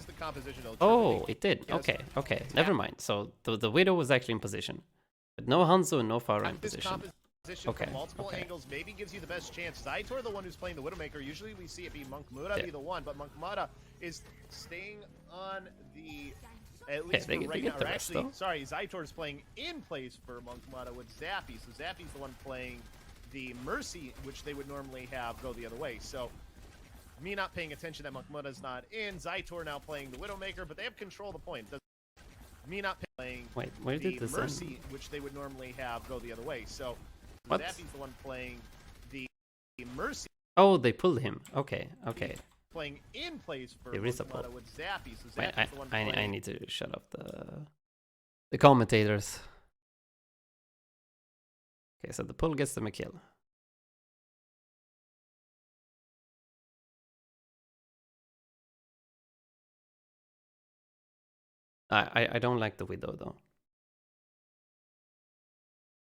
Oh, it did. Okay, never mind. So the Widow was actually in position. But no Hanzo and no Pharah in position. Okay, multiple angles maybe gives you the best chance. Zytor, the one who's playing the Widowmaker. Usually we see it be Monk Muda be the one, but Monk Muda is staying on the at least they for right get now. the Or rest, actually, though. sorry, Zytor is playing in place for Monk Muda with Zappy. So Zappy's the one playing the Mercy, which they would normally have go the other way. So me not paying attention that Monk Muda's not in. Zytor now playing the Widowmaker, but they have control of the point. Me not playing Wait, where did this Mercy, which they would normally have go the other way. So What? Zappy's the one playing the Mercy. Oh, they pulled him. Okay. Playing in place for There is a Monk Muda pull. with Zappy. So Wait, Zappy's the one playing. I need to shut up the commentators. Okay, so the pull gets them a kill. I don't like the Widow though.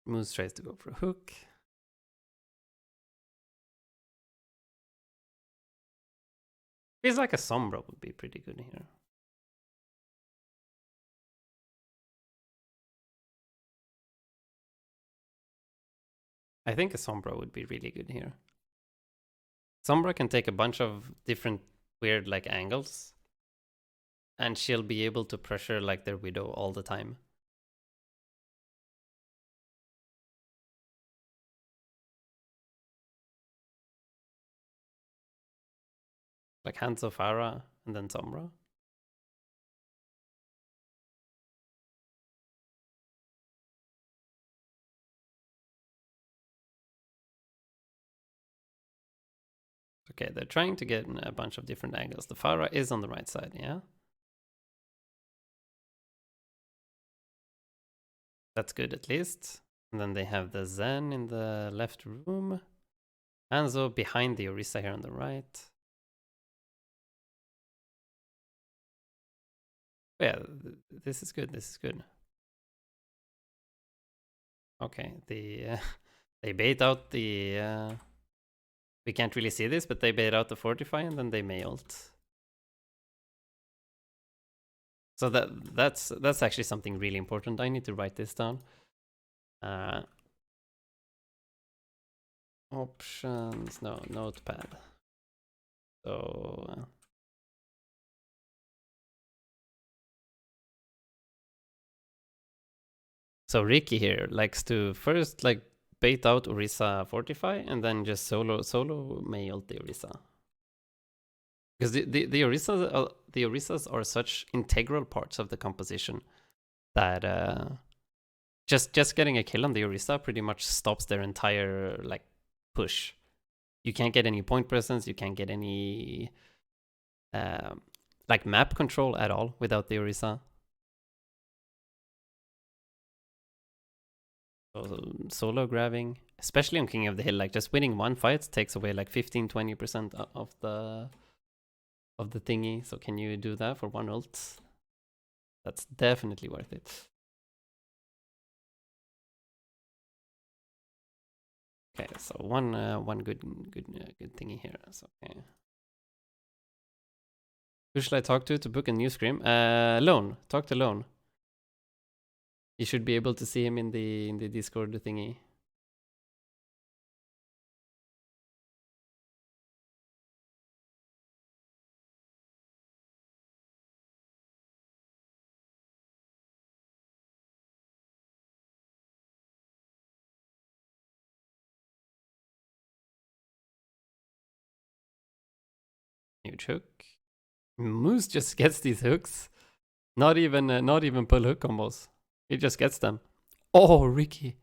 Moose tries to go for a hook. Feels like a Sombra would be pretty good here. I think a Sombra would be really good here. Sombra can take a bunch of different weird like angles, and she'll be able to pressure like their Widow all the time. Like Hanzo, Pharah, and then Sombra. Okay, they're trying to get a bunch of different angles. The Pharah is on the right side, yeah? That's good at least. And then they have the Zen in the left room. Hanzo behind the Orisa here on the right. Yeah, this is good, this is good. Okay, they bait out the... we can't really see this, but they bait out the Fortify and then they may ult. So that's actually something really important. I need to write this down. Options, no, notepad. So Ricky here likes to first like bait out Orisa Fortify and then just solo may ult the Orisa. Because the Orisas are such integral parts of the composition that just getting a kill on the Orisa pretty much stops their entire like push. You can't get any point presence, you can't get any like map control at all without the Orisa. So solo grabbing, especially on King of the Hill, like just winning one fight takes away like 15-20% of the thingy. So can you do that for one ult? That's definitely worth it. Okay, so one good thingy here. So okay. Who should I talk to book a new scrim? Lone. Talk to Lone. You should be able to see him in the Discord thingy. Huge hook. Moose just gets these hooks. Not even pull hook combos. He just gets them. Oh, Ricky.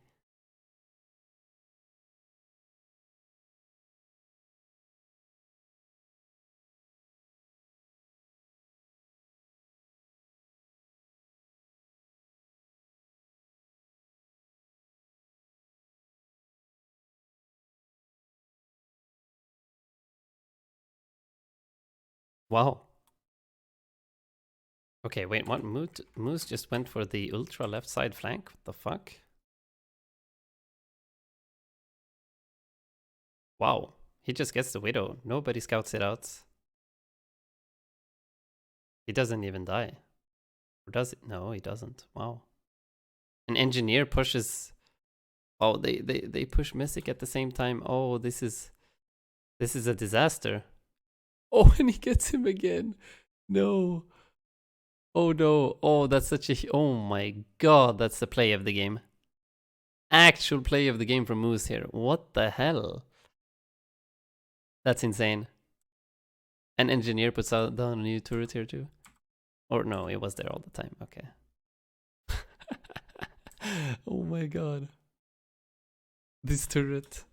Wow. Okay, wait, what? Moose just went for the ultra left side flank? What the fuck? Wow. He just gets the Widow. Nobody scouts it out. He doesn't even die. Or does it? No, he doesn't. Wow. An engineer pushes... Oh, they push Mythic at the same time. Oh, this is a disaster. Oh, and he gets him again. No. Oh no. Oh, that's such a... Oh my god, that's the play of the game. Actual play of the game from Moose here. What the hell? That's insane. An engineer puts down a new turret here too. Or no, it was there all the time. Okay. Oh my god. This turret.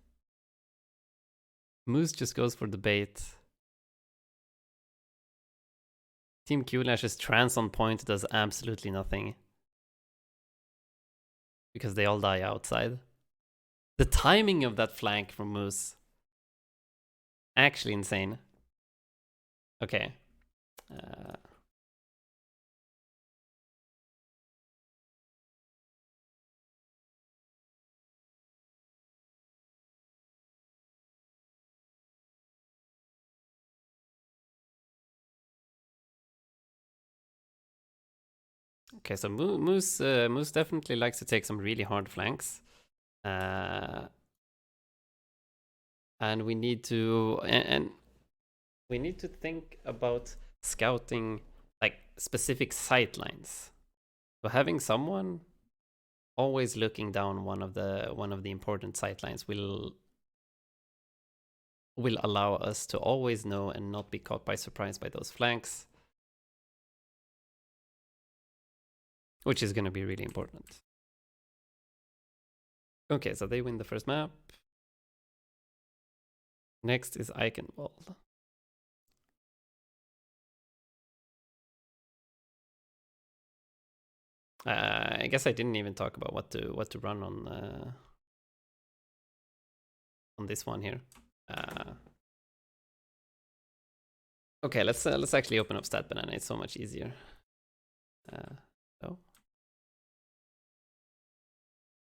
Moose just goes for the bait. Team Qlash's trance on point does absolutely nothing. Because they all die outside. The timing of that flank from Moose. Actually insane. Okay. Okay, so Moose definitely likes to take some really hard flanks. And we need to we need to think about scouting like specific sight lines. So having someone always looking down one of the important sight lines will will allow us to always know and not be caught by surprise by those flanks, which is going to be really important. Okay, so they win the first map. Next is Eichenwald. I guess I didn't even talk about what to run on this one here. Okay, let's actually open up Stat Banana. It's so much easier. Oh,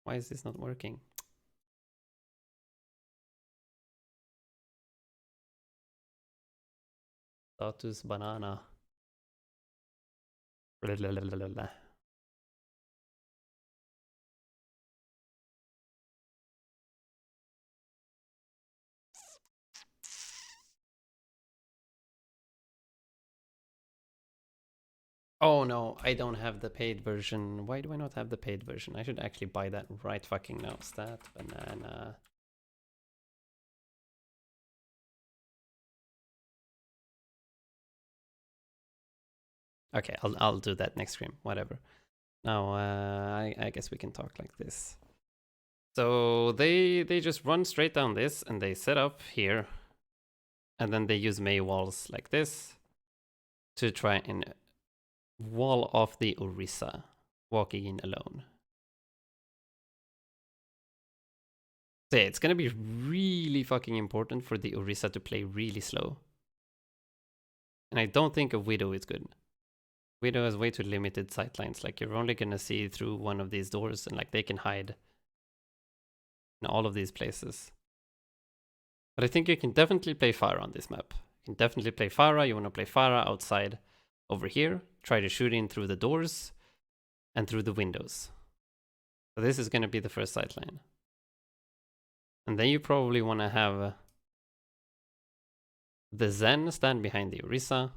why is this not working? Status banana. Oh no, I don't have the paid version. Why do I not have the paid version? I should actually buy that right fucking now. Stat Banana. Okay, I'll do that next stream. Whatever. Now I guess we can talk like this. So they just run straight down this and they set up here, and then they use May walls like this to try and wall off the Orisa walking in alone. So yeah, it's gonna be really fucking important for the Orisa to play really slow. And I don't think a Widow is good. Widow has way too limited sightlines. Like, you're only gonna see through one of these doors, and like they can hide in all of these places. But I think you can definitely play Pharah on this map. You can definitely play Pharah. You wanna play Pharah outside over here. Try to shoot in through the doors and through the windows. So this is gonna be the first sightline. And then you probably wanna have the Zen stand behind the Orisa.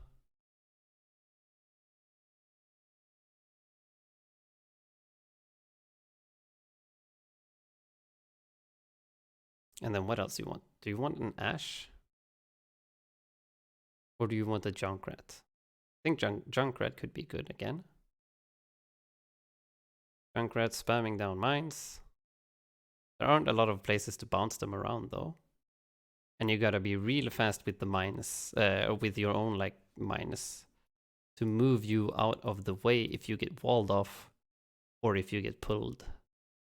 And then what else do you want? Do you want an Ashe? Or do you want a Junkrat? I think Junkrat could be good again. Junkrat spamming down mines. There aren't a lot of places to bounce them around though. And you gotta be real fast with the mines, with your own like mines, to move you out of the way if you get walled off, or if you get pulled,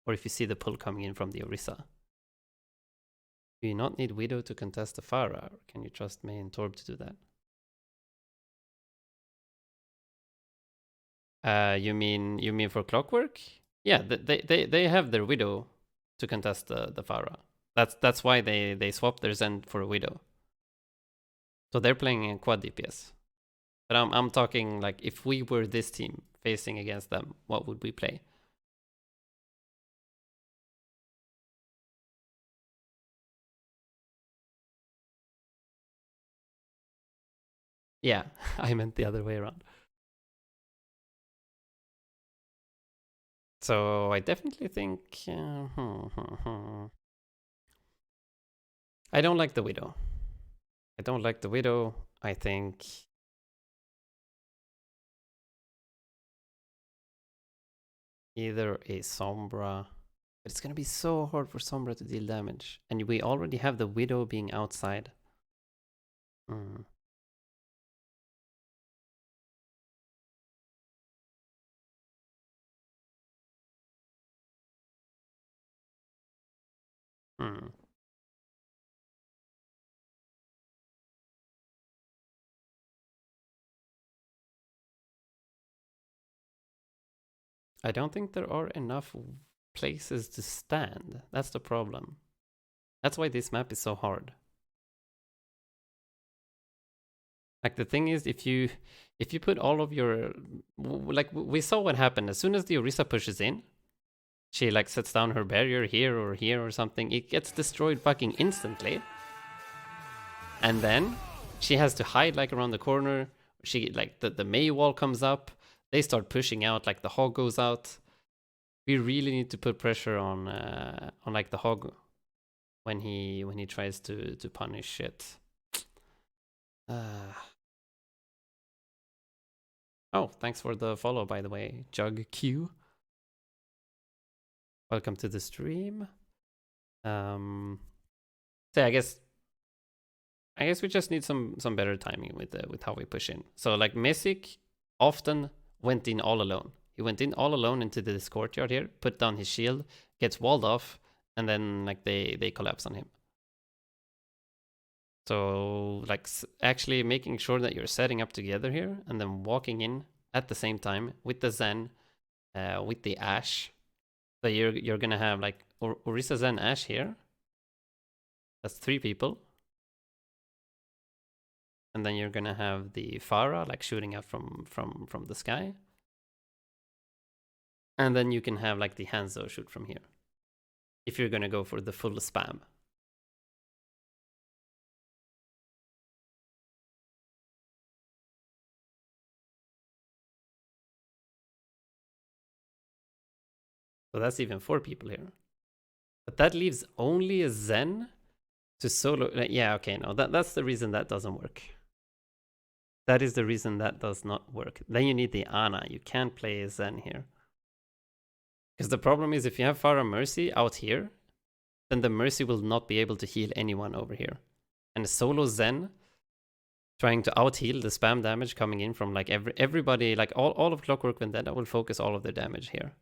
or if you see the pull coming in from the Orisa. Do you not need Widow to contest the Pharah, or can you trust May and Torb to do that? You mean for Clockwork? Yeah, they have their Widow to contest the Pharah. That's why they swapped their Zen for a Widow. So they're playing a quad DPS. But I'm talking like, if we were this team facing against them, what would we play? Yeah, I meant the other way around. So I definitely think I don't like the Widow. I don't like the Widow. I think either a Sombra, but it's gonna be so hard for Sombra to deal damage, and we already have the Widow being outside. I don't think there are enough places to stand. That's the problem. That's why this map is so hard. Like, the thing is, if you put all of your, like, we saw what happened as soon as the Orisa pushes in, she like sets down her barrier here or something, it gets destroyed fucking instantly. And then she has to hide like around the corner. She like the May wall comes up. They start pushing out, like the Hog goes out. We really need to put pressure on like the Hog. when he tries to punish it. Oh, thanks for the follow, by the way, Jug Q. Welcome to the stream. So I guess we just need some better timing with how we push in. So like Mesic often went in all alone. He went in all alone into this courtyard here, put down his shield, gets walled off, and then like they collapse on him. So like actually making sure that you're setting up together here and then walking in at the same time with the Zen, with the Ashe. So you're gonna have like Orisa, Zen, Ashe here. That's 3 people. And then you're gonna have the Pharah like shooting out from the sky. And then you can have like the Hanzo shoot from here. If you're gonna go for the full spam. So that's even 4 people here. But that leaves only a Zen to solo. Yeah, okay, no, that's the reason that doesn't work. That is the reason that does not work. Then you need the Ana. You can't play a Zen here. Because the problem is if you have Pharah Mercy out here, then the Mercy will not be able to heal anyone over here. And a solo Zen trying to out-heal the spam damage coming in from like everybody, like all of Clockwork Vendetta will focus all of their damage here.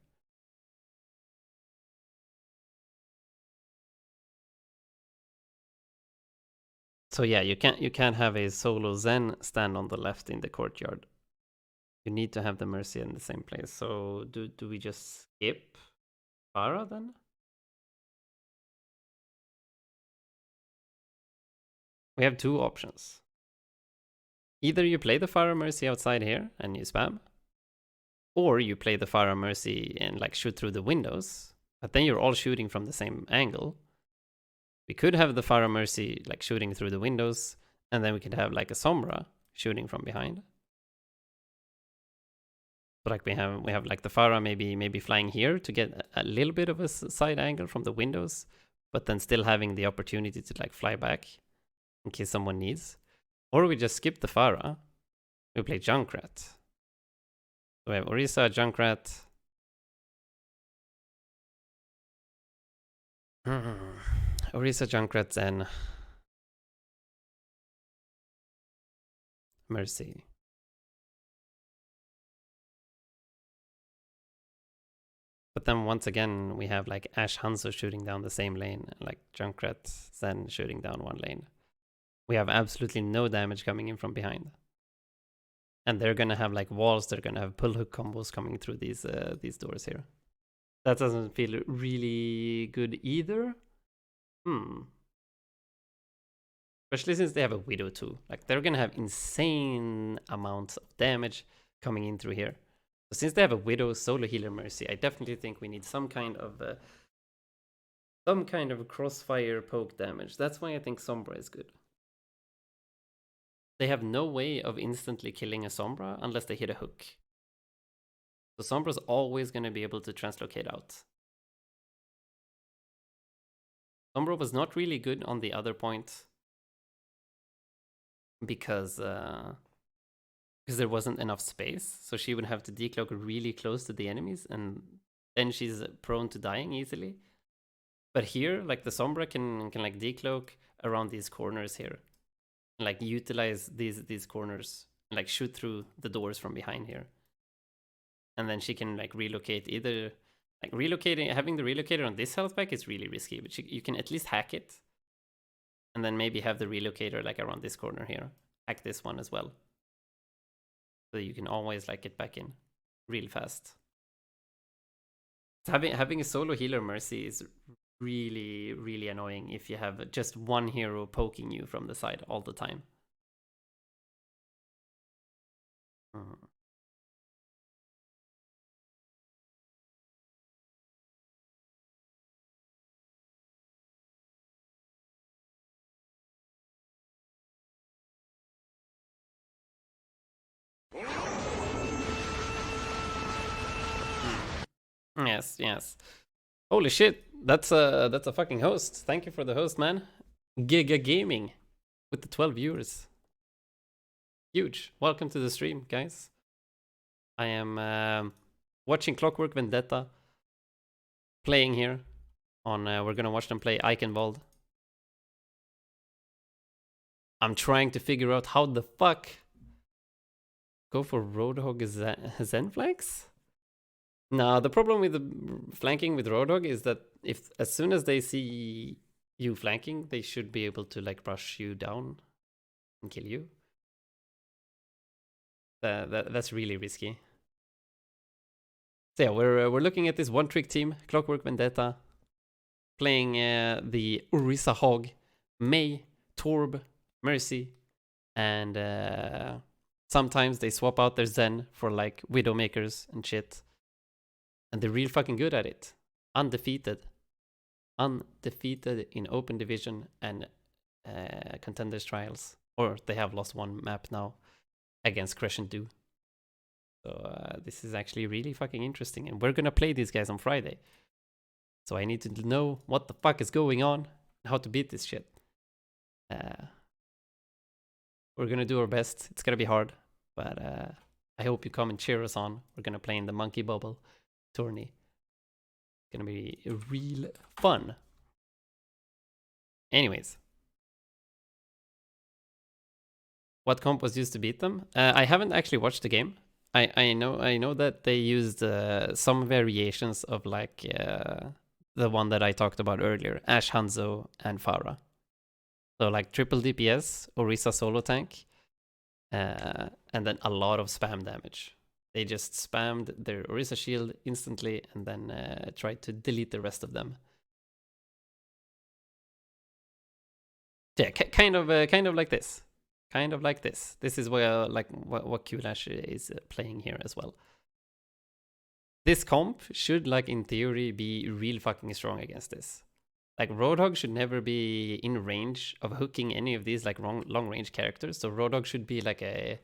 So yeah, you can't have a solo Zen stand on the left in the courtyard. You need to have the Mercy in the same place. So do we just skip Pharah then? We have 2 options. Either you play the Pharah Mercy outside here and you spam, or you play the Pharah Mercy and like shoot through the windows, but then you're all shooting from the same angle. We could have the Pharah Mercy like shooting through the windows, and then we could have like a Sombra shooting from behind. So like we have like the Pharah maybe flying here to get a little bit of a side angle from the windows, but then still having the opportunity to like fly back in case someone needs. Or we just skip the Pharah. We play Junkrat. So we have Orisa, Junkrat. Orisa, Junkrat, Zen, Mercy. But then once again, we have like Ashe Hanzo shooting down the same lane, like Junkrat, Zen shooting down one lane. We have absolutely no damage coming in from behind. And they're gonna have like walls, they're gonna have pull hook combos coming through these doors here. That doesn't feel really good either. Especially since they have a Widow too. Like they're gonna have insane amounts of damage coming in through here. So since they have a Widow, solo healer, Mercy, I definitely think we need some kind of crossfire poke damage. That's why I think Sombra is good. They have no way of instantly killing a Sombra unless they hit a hook. So Sombra's always going to be able to translocate out. Sombra was not really good on the other point because there wasn't enough space. So she would have to decloak really close to the enemies, and then she's prone to dying easily. But here, like the Sombra can like decloak around these corners here, and like utilize these corners, and like shoot through the doors from behind here. And then she can like relocate either, like having the relocator on this health pack is really risky, but you can at least hack it. And then maybe have the relocator like around this corner here. Hack this one as well. So you can always like get back in real fast. Having a solo healer Mercy is really, really annoying if you have just one hero poking you from the side all the time. Yes. Holy shit. That's a fucking host. Thank you for the host, man. Giga Gaming with the 12 viewers. Huge. Welcome to the stream, guys. I am watching Clockwork Vendetta playing here on we're gonna watch them play Eichenwald. I'm trying to figure out how the fuck go for Roadhog Zen flanks? No, the problem with the flanking with Roadhog is that if as soon as they see you flanking, they should be able to like brush you down and kill you. That's really risky. So yeah, we're looking at this one-trick team, Clockwork Vendetta, playing the Orisa Hog, Mei, Torb, Mercy, and sometimes they swap out their Zen for like Widowmakers and shit. And they're real fucking good at it. Undefeated. Undefeated in open division and contenders trials. Or they have lost one map now against Crescent Do. So this is actually really fucking interesting. And we're gonna play these guys on Friday. So I need to know what the fuck is going on and how to beat this shit. We're gonna do our best. It's gonna be hard. But I hope you come and cheer us on. We're gonna play in the Monkey Bubble tourney. It's gonna be real fun. Anyways. What comp was used to beat them? I haven't actually watched the game. I know that they used some variations of like the one that I talked about earlier, Ash, Hanzo, and Pharah. So like triple DPS, Orisa solo tank, and then a lot of spam damage. They just spammed their Orisa shield instantly and then tried to delete the rest of them. Yeah, kind of like this. Kind of like this. This is where like what Qlash is playing here as well. This comp should like in theory be real fucking strong against this. Like Roadhog should never be in range of hooking any of these like long range characters. So Roadhog should be like a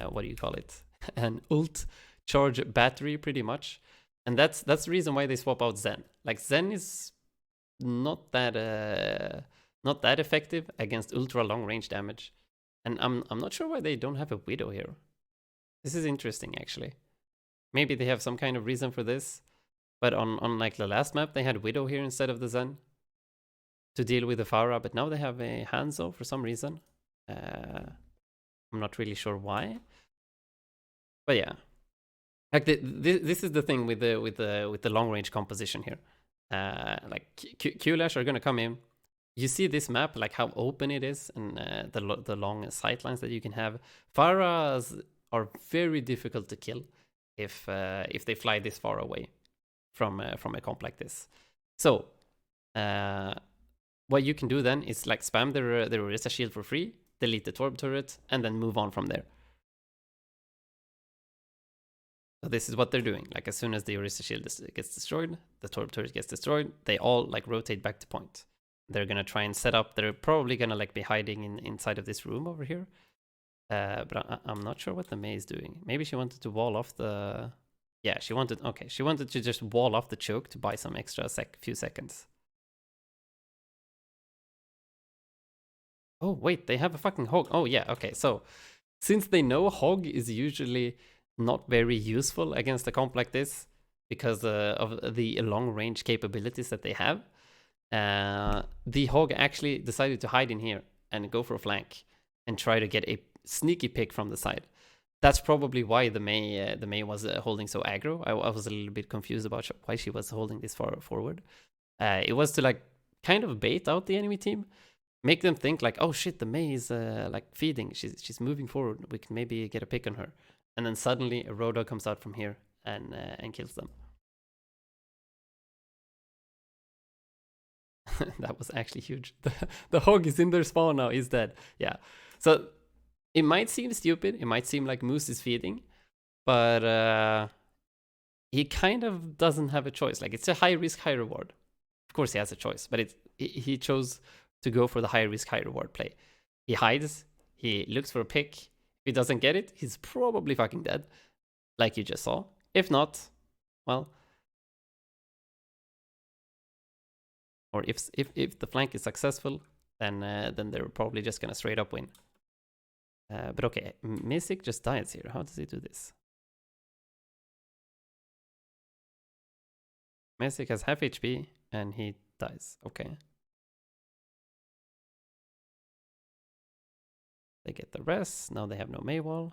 what do you call it? An ult charge battery pretty much. And that's the reason why they swap out Zen. Like Zen is not that effective against ultra long range damage. And I'm not sure why they don't have a Widow here. This is interesting actually. Maybe they have some kind of reason for this. But on like the last map they had Widow here instead of the Zen to deal with the Pharah, but now they have a Hanzo for some reason. I'm not really sure why. But yeah. Like this is the thing with the long range composition here. Like Qlash are gonna come in. You see this map, like how open it is, and the long sightlines that you can have. Pharahs are very difficult to kill if they fly this far away from a comp like this. So what you can do then is like spam their Orisa shield for free, delete the Torb turret, and then move on from there. So this is what they're doing. Like as soon as the Orisa shield gets destroyed, the Torb turret gets destroyed, they all like rotate back to point. They're gonna try and set up. They're probably gonna like be hiding inside of this room over here. But I'm not sure what the Mei is doing. Maybe she wanted to wall off the. Yeah, she wanted to just wall off the choke to buy some extra few seconds. Oh wait, they have a fucking hog. Oh yeah, okay. So since they know hog is usually not very useful against a comp like this because of the long range capabilities that they have. The hog actually decided to hide in here and go for a flank and try to get a sneaky pick from the side. That's probably why the Mei was holding so aggro. I was a little bit confused about why she was holding this far forward. It was to like kind of bait out the enemy team, make them think like, oh shit, the Mei is like feeding. She's moving forward. We can maybe get a pick on her. And then suddenly a Roadhog comes out from here and kills them. That was actually huge. The hog is in their spawn now. He's dead. Yeah. So it might seem stupid. It might seem like Moose is feeding. But he kind of doesn't have a choice. Like it's a high risk, high reward. Of course he has a choice. But he chose to go for the high risk, high reward play. He hides. He looks for a pick. If he doesn't get it, he's probably fucking dead. Like you just saw. If not, well... Or if the flank is successful, then they're probably just gonna straight up win. But okay, Mysic just dies here. How does he do this? Mysic has half HP and he dies. Okay. They get the rest. Now they have no Maywall.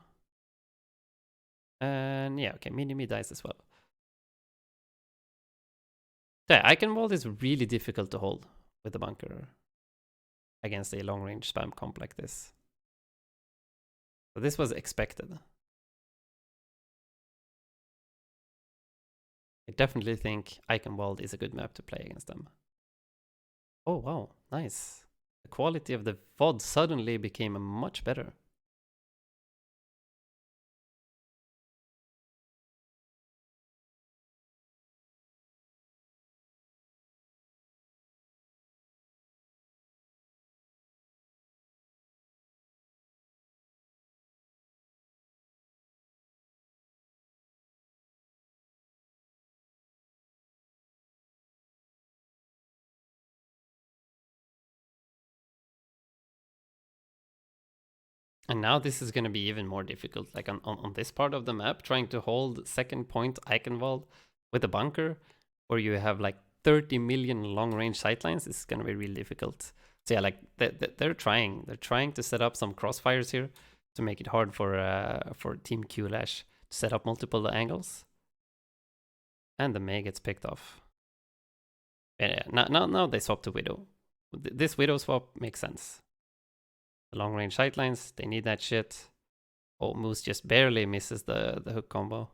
And yeah, okay, Minimi dies as well. Yeah, Eichenwald is really difficult to hold with the bunker against a long-range spam comp like this. So this was expected. I definitely think Eichenwald is a good map to play against them. Oh wow, nice. The quality of the VOD suddenly became much better. And now this is going to be even more difficult, like on this part of the map, trying to hold second point Eichenwald with a bunker, where you have like 30 million long-range sightlines, is going to be really difficult. So yeah, like they're trying to set up some crossfires here to make it hard for Team Qlash to set up multiple angles. And the May gets picked off. Yeah, now they swap to Widow. This Widow swap makes sense. The long range sightlines, they need that shit. Oh, Moose just barely misses the hook combo.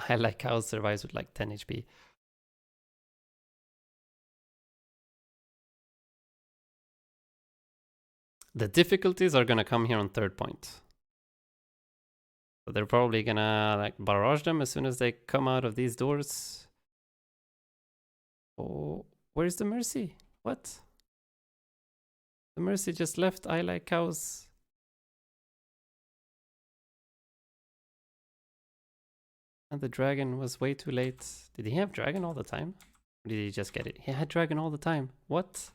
I like how it survives with like 10 HP. The difficulties are gonna come here on third point. So they're probably gonna like barrage them as soon as they come out of these doors. Oh, where's the Mercy? What? The Mercy just left I like cows. And the dragon was way too late. Did he have dragon all the time? Or did he just get it? He had dragon all the time. What?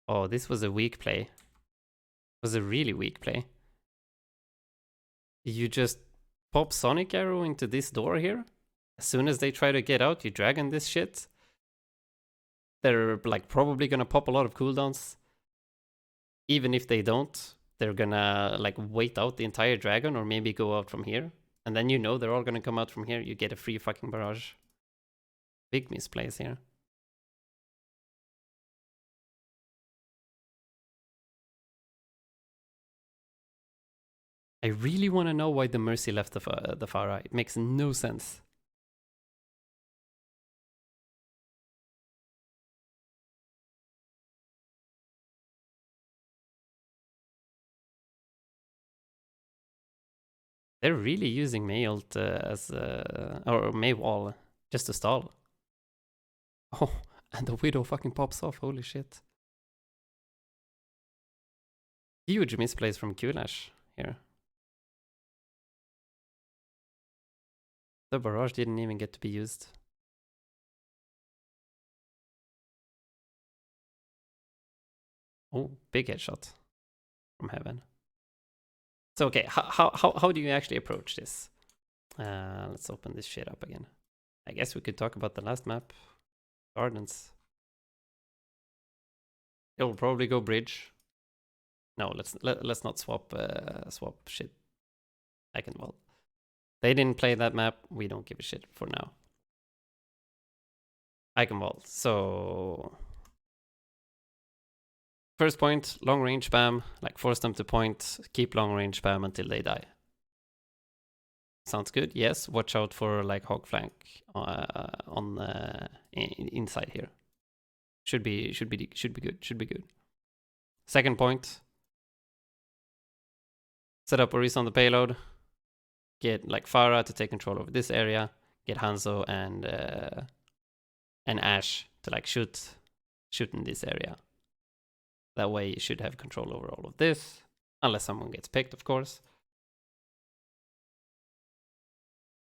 Oh, this was a weak play. It was a really weak play. You just pop Sonic Arrow into this door here. As soon as they try to get out, you dragon this shit. They're like probably gonna pop a lot of cooldowns. Even if they don't, they're gonna like wait out the entire dragon or maybe go out from here. And then you know they're all gonna come out from here. You get a free fucking barrage. Big misplays here. I really want to know why the Mercy left the Pharah. It makes no sense. They're really using May ult as or May wall just to stall. Oh, and the Widow fucking pops off. Holy shit! Huge misplays from Qlash here. The barrage didn't even get to be used. Oh, big headshot from heaven. So okay, how do you actually approach this? Let's open this shit up again. I guess we could talk about the last map, Gardens. It'll probably go bridge. No, let's not swap swap shit. Eichenwald. They didn't play that map. We don't give a shit for now. Eichenwald. So first point, long range spam, like force them to point, keep long range spam until they die. Sounds good. Yes, watch out for like hog flank on inside here. Should be good. Second point. Set up Orisa on the payload. Get like Pharah to take control over this area. Get Hanzo and Ash to like shoot in this area. That way you should have control over all of this. Unless someone gets picked, of course.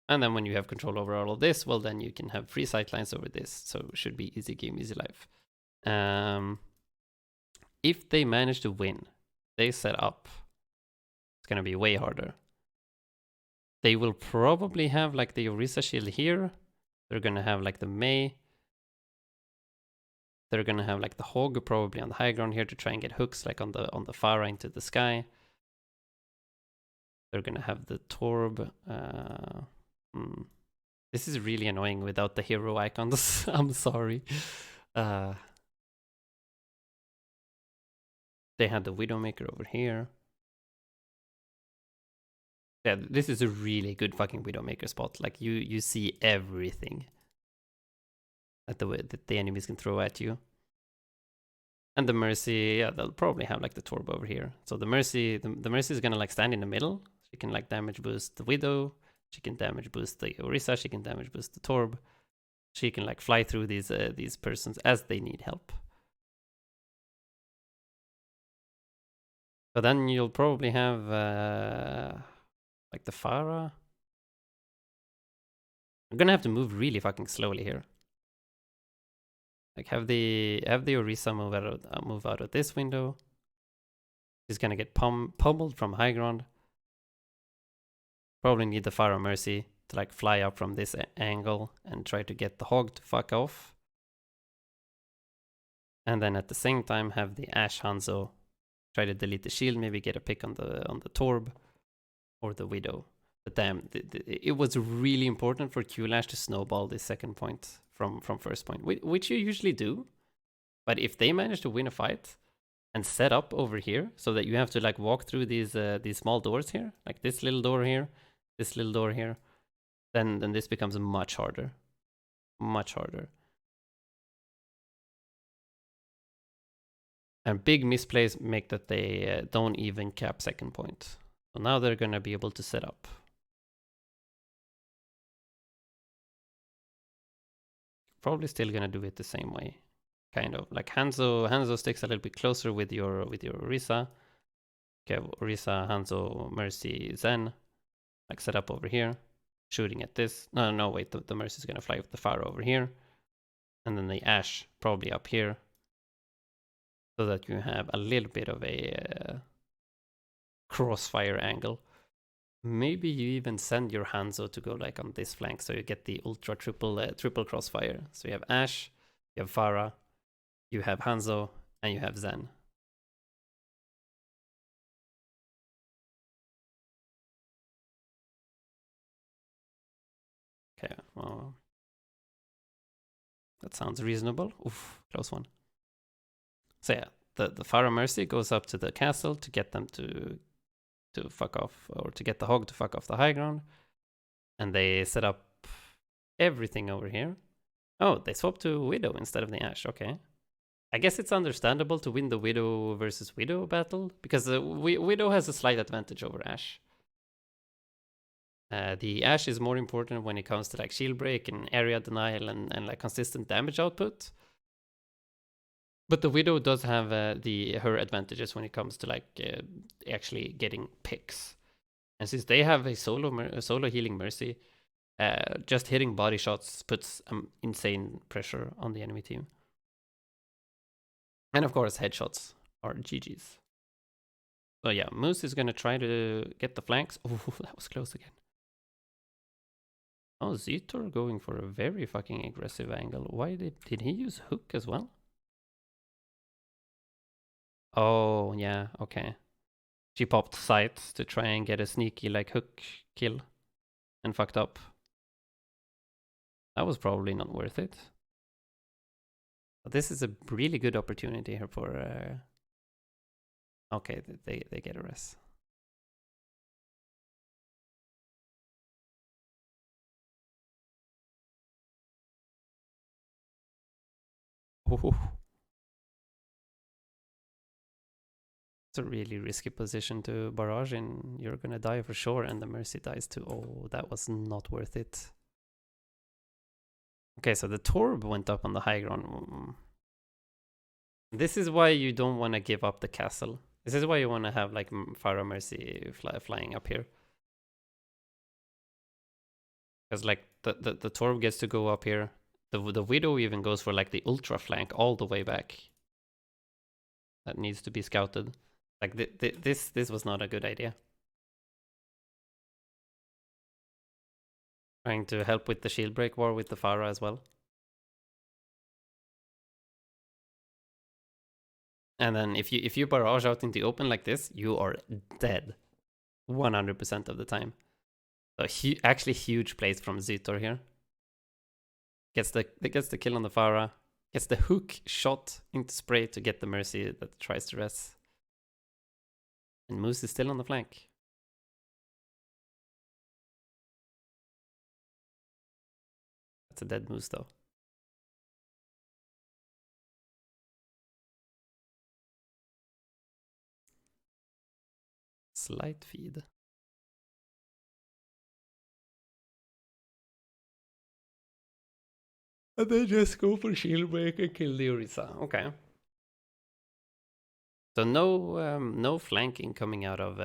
And then when you have control over all of this, well, then you can have free sightlines over this. So it should be easy game, easy life. If they manage to win, they set up. It's going to be way harder. They will probably have like the Orisa shield here. They're going to have like the Mei. They're going to have like the Hog probably on the high ground here to try and get hooks like on the Pharah into the sky. They're going to have the Torb. This is really annoying without the hero icons. I'm sorry. They had the Widowmaker over here. Yeah, this is a really good fucking Widowmaker spot. Like you see everything that the enemies can throw at you. And the Mercy, yeah, they'll probably have like the Torb over here. So the Mercy is gonna like stand in the middle. She can like damage boost the Widow. She can damage boost the Orisa. She can damage boost the Torb. She can like fly through these persons as they need help. But then you'll probably have like the Pharah. I'm gonna have to move really fucking slowly here. Like have the Orisa move out of this window. She's gonna get pummeled from high ground. Probably need the Pharah Mercy to like fly up from this angle and try to get the Hog to fuck off. And then at the same time have the Ashe Hanzo try to delete the shield, maybe get a pick on the Torb or the Widow. But damn, it was really important for Qlash to snowball this second point from first point, which you usually do. But if they manage to win a fight and set up over here so that you have to like walk through these small doors here, like this little door here, this little door here, then this becomes much harder. Much harder. And big misplays make that they don't even cap second point. So now they're going to be able to set up. Probably still going to do it the same way. Kind of. Like Hanzo sticks a little bit closer with your Orisa. Okay, Orisa, Hanzo, Mercy, Zen. Like set up over here. Shooting at this. No, wait. The Mercy is going to fly with the Pharah over here. And then the Ashe probably up here. So that you have a little bit of a crossfire angle. Maybe you even send your Hanzo to go like on this flank, so you get the ultra triple crossfire. So you have Ashe, you have Pharah, you have Hanzo, and you have Zen. Okay, well, that sounds reasonable. Oof, close one. So yeah, the Pharah Mercy goes up to the castle to get them to fuck off, or to get the Hog to fuck off the high ground. And they set up everything over here. Oh, they swapped to Widow instead of the Ashe, okay. I guess it's understandable to win the Widow versus Widow battle, because Widow has a slight advantage over Ashe. The Ashe is more important when it comes to like shield break and area denial and like consistent damage output. But the Widow does have her advantages when it comes to like actually getting picks. And since they have a solo healing Mercy, just hitting body shots puts insane pressure on the enemy team. And of course, headshots are GG's. So yeah, Moose is going to try to get the flanks. Oh, that was close again. Oh, Zitor going for a very fucking aggressive angle. Why did he use hook as well? Oh, yeah, okay. She popped sights to try and get a sneaky like hook kill and fucked up. That was probably not worth it. But this is a really good opportunity here for... Okay, they get a res. Ooh. It's a really risky position to barrage in. You're gonna die for sure, and the Mercy dies too. Oh, that was not worth it. Okay, so the Torb went up on the high ground. This is why you don't want to give up the castle. This is why you want to have like Pharah Mercy flying up here. Because like the Torb gets to go up here. The Widow even goes for like the ultra flank all the way back. That needs to be scouted. Like this was not a good idea. Trying to help with the shield break war with the Pharah as well. And then if you barrage out in the open like this, you are dead 100% of the time. So actually huge plays from Zitor here. Gets the kill on the Pharah. Gets the hook shot into spray to get the Mercy that tries to res. And Moose is still on the flank. That's a dead Moose though. Slight feed. And they just go for shield break and kill the Orisa. Okay. So no flanking coming out of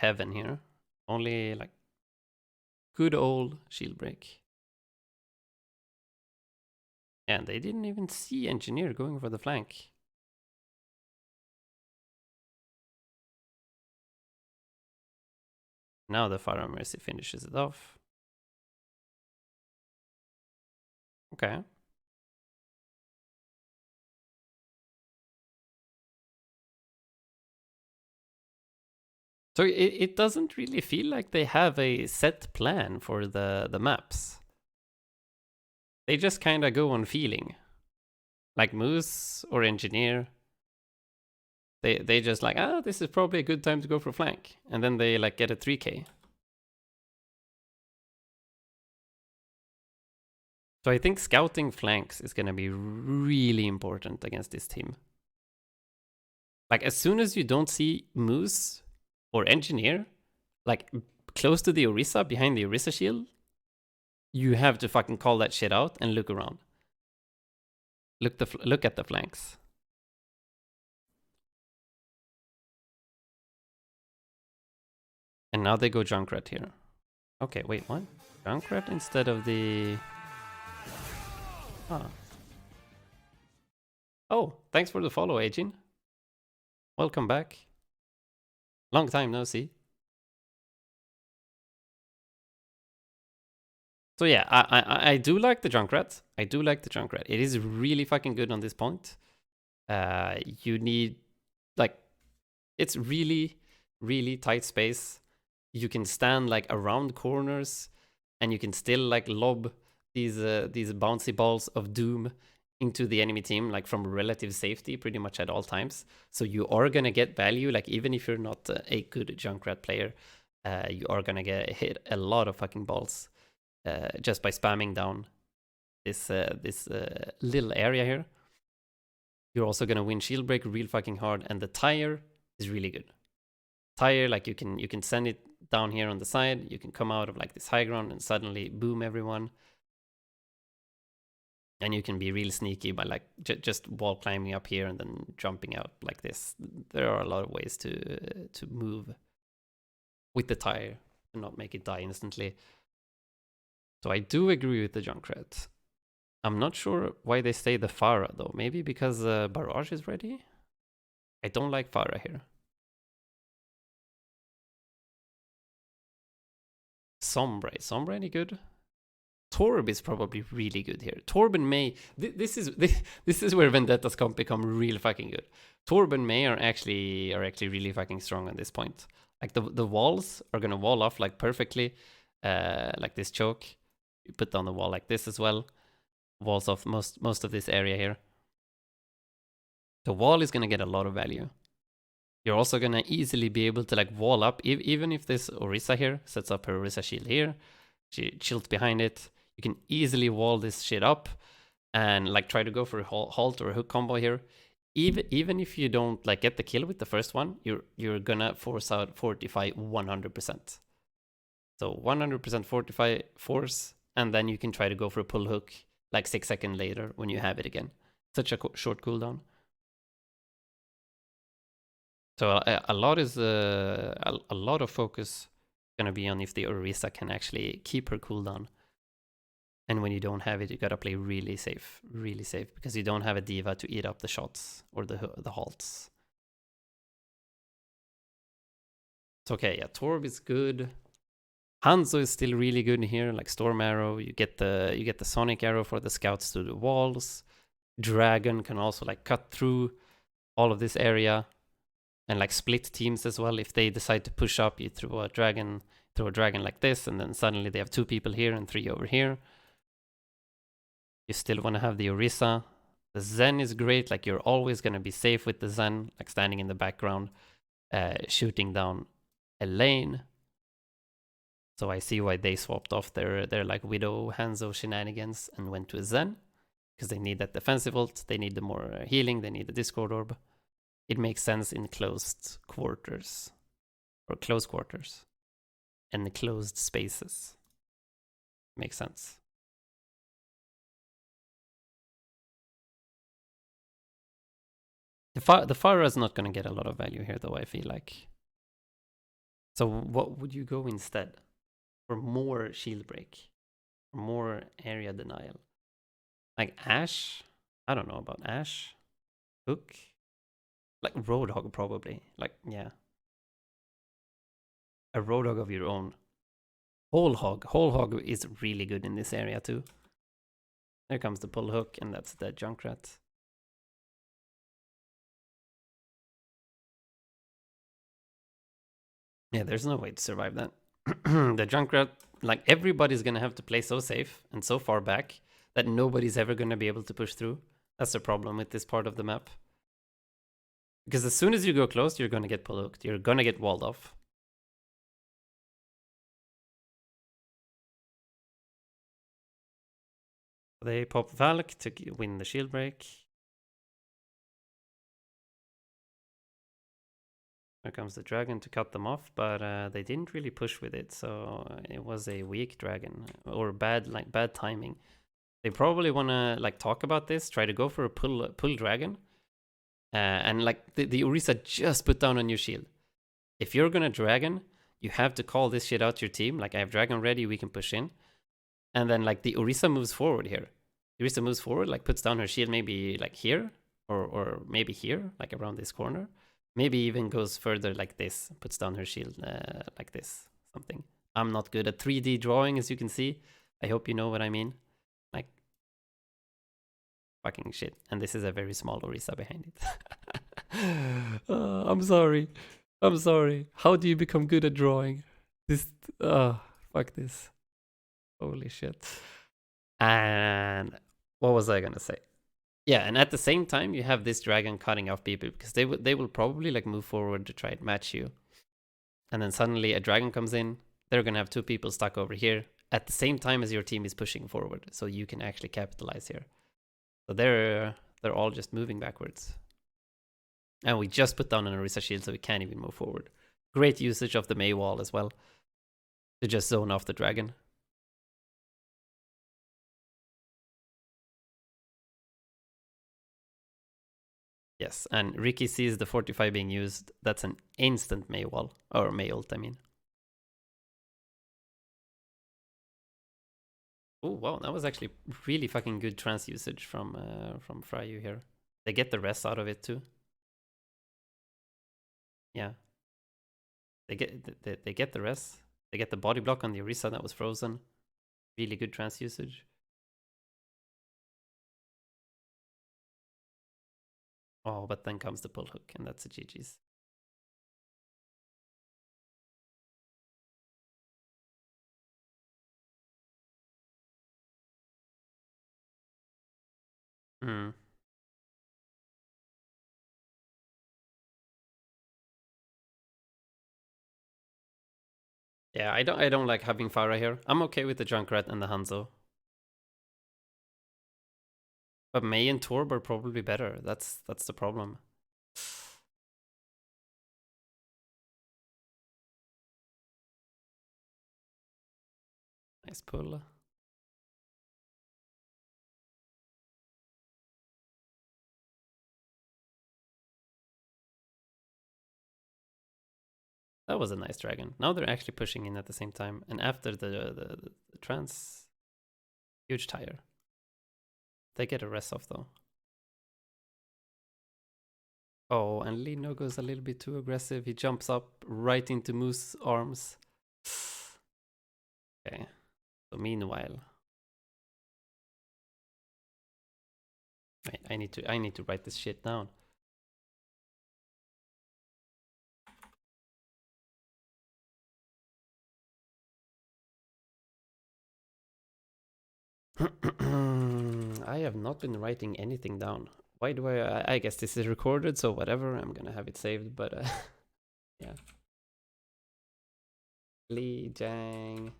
heaven here. Only like good old shield break. And they didn't even see Engineer going for the flank. Now the Pharah Mercy finishes it off. Okay. So it doesn't really feel like they have a set plan for the maps. They just kind of go on feeling. Like Moose or Engineer. They just like, this is probably a good time to go for flank. And then they like get a 3k. So I think scouting flanks is going to be really important against this team. Like as soon as you don't see Moose or Engineer, like close to the Orisa, behind the Orisa shield, you have to fucking call that shit out and look around. Look at the flanks. And now they go Junkrat here. Okay, wait, what? Junkrat instead of the... Ah. Oh, thanks for the follow, Agin. Welcome back. Long time no see. So yeah, I do like the Junkrat. I do like the Junkrat. It is really fucking good on this point. You need, like, it's really, really tight space. You can stand like around corners, and you can still like lob these bouncy balls of doom into the enemy team, like from relative safety pretty much at all times. So you are gonna get value, like even if you're not a good Junkrat player, you are gonna get hit a lot of fucking balls just by spamming down this little area here. You're also gonna win shield break real fucking hard, and the tire is really good. Tire, like you can send it down here on the side, you can come out of like this high ground and suddenly boom everyone. And you can be real sneaky by like just wall climbing up here and then jumping out like this. There are a lot of ways to move with the tire and not make it die instantly. So I do agree with the Junkrat. I'm not sure why they stay the Pharah though. Maybe because Barrage is ready? I don't like Pharah here. Sombra. Is Sombra any good? Torb is probably really good here. Torb and May, this is where Vendettas can become real fucking good. Torb and May are actually really fucking strong on this point. Like the walls are gonna wall off like perfectly, like this choke. You put down the wall like this as well. Walls off most of this area here. The wall is gonna get a lot of value. You're also gonna easily be able to like wall up, even if this Orisa here sets up her Orisa shield here, she shields behind it. You can easily wall this shit up and like try to go for a halt or a hook combo here. Even if you don't like get the kill with the first one, you're gonna force out Fortify 100%. So 100% Fortify force, and then you can try to go for a pull hook like 6 seconds later when you have it again. Such a short cooldown. So a lot of focus gonna be on if the Orisa can actually keep her cooldown. And when you don't have it, you gotta play really safe, because you don't have a diva to eat up the shots or the halts. It's okay, yeah, Torb is good. Hanzo is still really good in here, like Storm Arrow. You get the Sonic Arrow for the scouts to the walls. Dragon can also like cut through all of this area and like split teams as well. If they decide to push up, you throw a dragon like this, and then suddenly they have 2 people here and 3 over here. You still want to have the Orisa. The Zen is great, like you're always going to be safe with the Zen, like standing in the background, shooting down a lane. So I see why they swapped off their like Widow Hanzo shenanigans and went to a Zen, because they need that defensive ult, they need the more healing, they need the Discord Orb. It makes sense in closed quarters, or close quarters, and closed spaces. Makes sense. The Pharah is not going to get a lot of value here, though, I feel like. So what would you go instead? For more shield break, for more area denial? Like Ashe? I don't know about Ashe. Hook? Like Roadhog, probably. Like, yeah. A Roadhog of your own. Whole Hog is really good in this area, too. There comes the pull hook, and that's the Junkrat. Yeah, there's no way to survive that. The Junkrat, like, everybody's gonna have to play so safe and so far back that nobody's ever gonna be able to push through. That's the problem with this part of the map. Because as soon as you go close, you're gonna get pull hooked. You're gonna get walled off. They pop Valk to win the shield break. Here comes the dragon to cut them off, but they didn't really push with it, so it was a weak dragon, or bad timing. They probably want to like talk about this, try to go for a pull dragon, and like the Orisa just put down a new shield. If you're gonna dragon, you have to call this shit out to your team. Like, I have dragon ready, we can push in, and then like the Orisa moves forward here. Orisa moves forward, like puts down her shield maybe like here, or maybe here, like around this corner. Maybe even goes further like this, puts down her shield like this, something. I'm not good at 3D drawing, as you can see. I hope you know what I mean. Like, fucking shit. And this is a very small Orisa behind it. I'm sorry. How do you become good at drawing? Fuck this. Holy shit. And what was I gonna say? Yeah, and at the same time, you have this dragon cutting off people, because they will probably like move forward to try and match you. And then suddenly a dragon comes in. They're gonna have 2 people stuck over here at the same time as your team is pushing forward, so you can actually capitalize here. So they're all just moving backwards. And we just put down an Orisa shield, so we can't even move forward. Great usage of the Mei wall as well, to just zone off the dragon. Yes, and Ricky sees the 45 being used. That's an instant Mei wall, or Mei ult, I mean. Oh wow, that was actually really fucking good trans usage from Fryu here. They get the rest out of it too. Yeah, they get the rest. They get the body block on the Orisa that was frozen. Really good trans usage. Oh, but then comes the pull hook, and that's a GG's. Hmm. Yeah, I don't like having Pharah here. I'm okay with the Junkrat and the Hanzo. But Mei and Torb are probably better. That's the problem. Nice pull. That That was a nice dragon. Now they're actually pushing in at the same time. And after the trans, huge tire. They get a rest off though. Oh, and Lino goes a little bit too aggressive. He jumps up right into Moose's arms. Okay. So meanwhile, wait, I need to write this shit down. I have not been writing anything down. Why do I guess this is recorded, so whatever, I'm gonna have it saved, but yeah. Li Jiang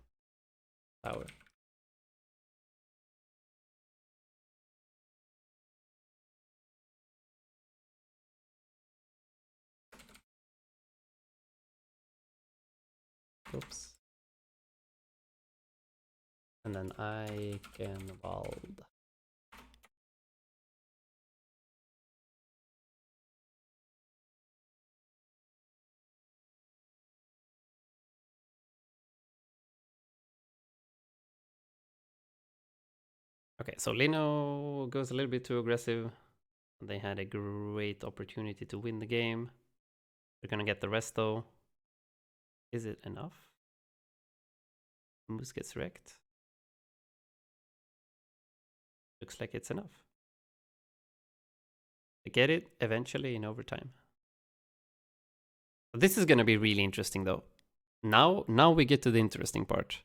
Power. Oops. And then I can Wald. Okay, so Lino goes a little bit too aggressive. They had a great opportunity to win the game. They're gonna get the rest though. Is it enough? Moose gets wrecked. Looks like it's enough. They get it eventually in overtime. This is gonna be really interesting though. Now we get to the interesting part.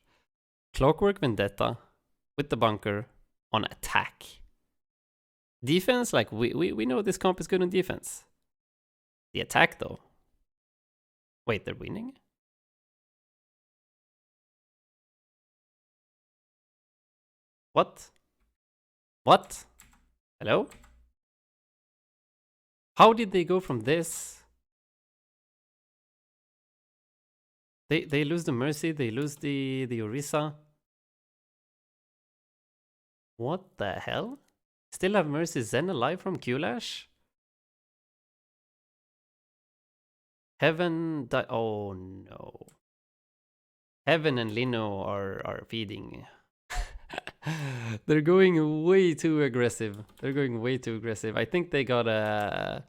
Clockwork Vendetta with the bunker on attack. Defense, like we know this comp is good on defense. The attack though. Wait, they're winning? What? What? Hello? How did they go from this? They lose the Mercy, they lose the Orisa. What the hell? Still have Mercy Zen alive from Qlash? Heaven died. Oh no. Heaven and Lino are feeding. They're going way too aggressive. They're going way too aggressive. I think they got a...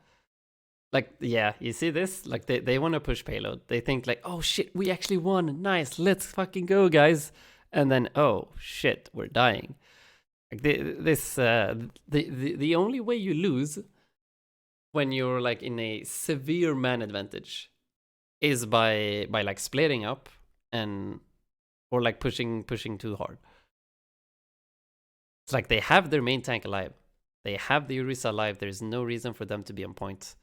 Like, yeah, you see this? Like, they want to push Payload. They think like, oh shit, we actually won. Nice, let's fucking go, guys. And then, oh shit, we're dying. Like, the only way you lose when you're like in a severe man advantage is by like splitting up and or like pushing too hard. It's like they have their main tank alive. They have the Orisa alive. There's no reason for them to be on point.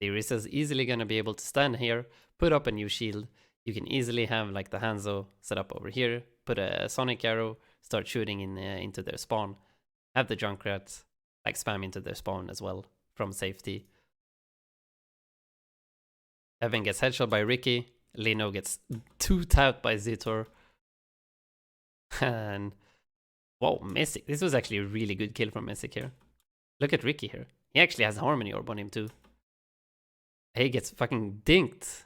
The Orisa is easily going to be able to stand here, put up a new shield. You can easily have like the Hanzo set up over here, put a Sonic Arrow, start shooting into their spawn. Have the Junkrat like spam into their spawn as well from safety. Evan gets headshot by Ricky. Lino gets 2-tapped by Zitor. And whoa, Messick. This was actually a really good kill from Messick here. Look at Ricky here. He actually has Harmony Orb on him too. He gets fucking dinked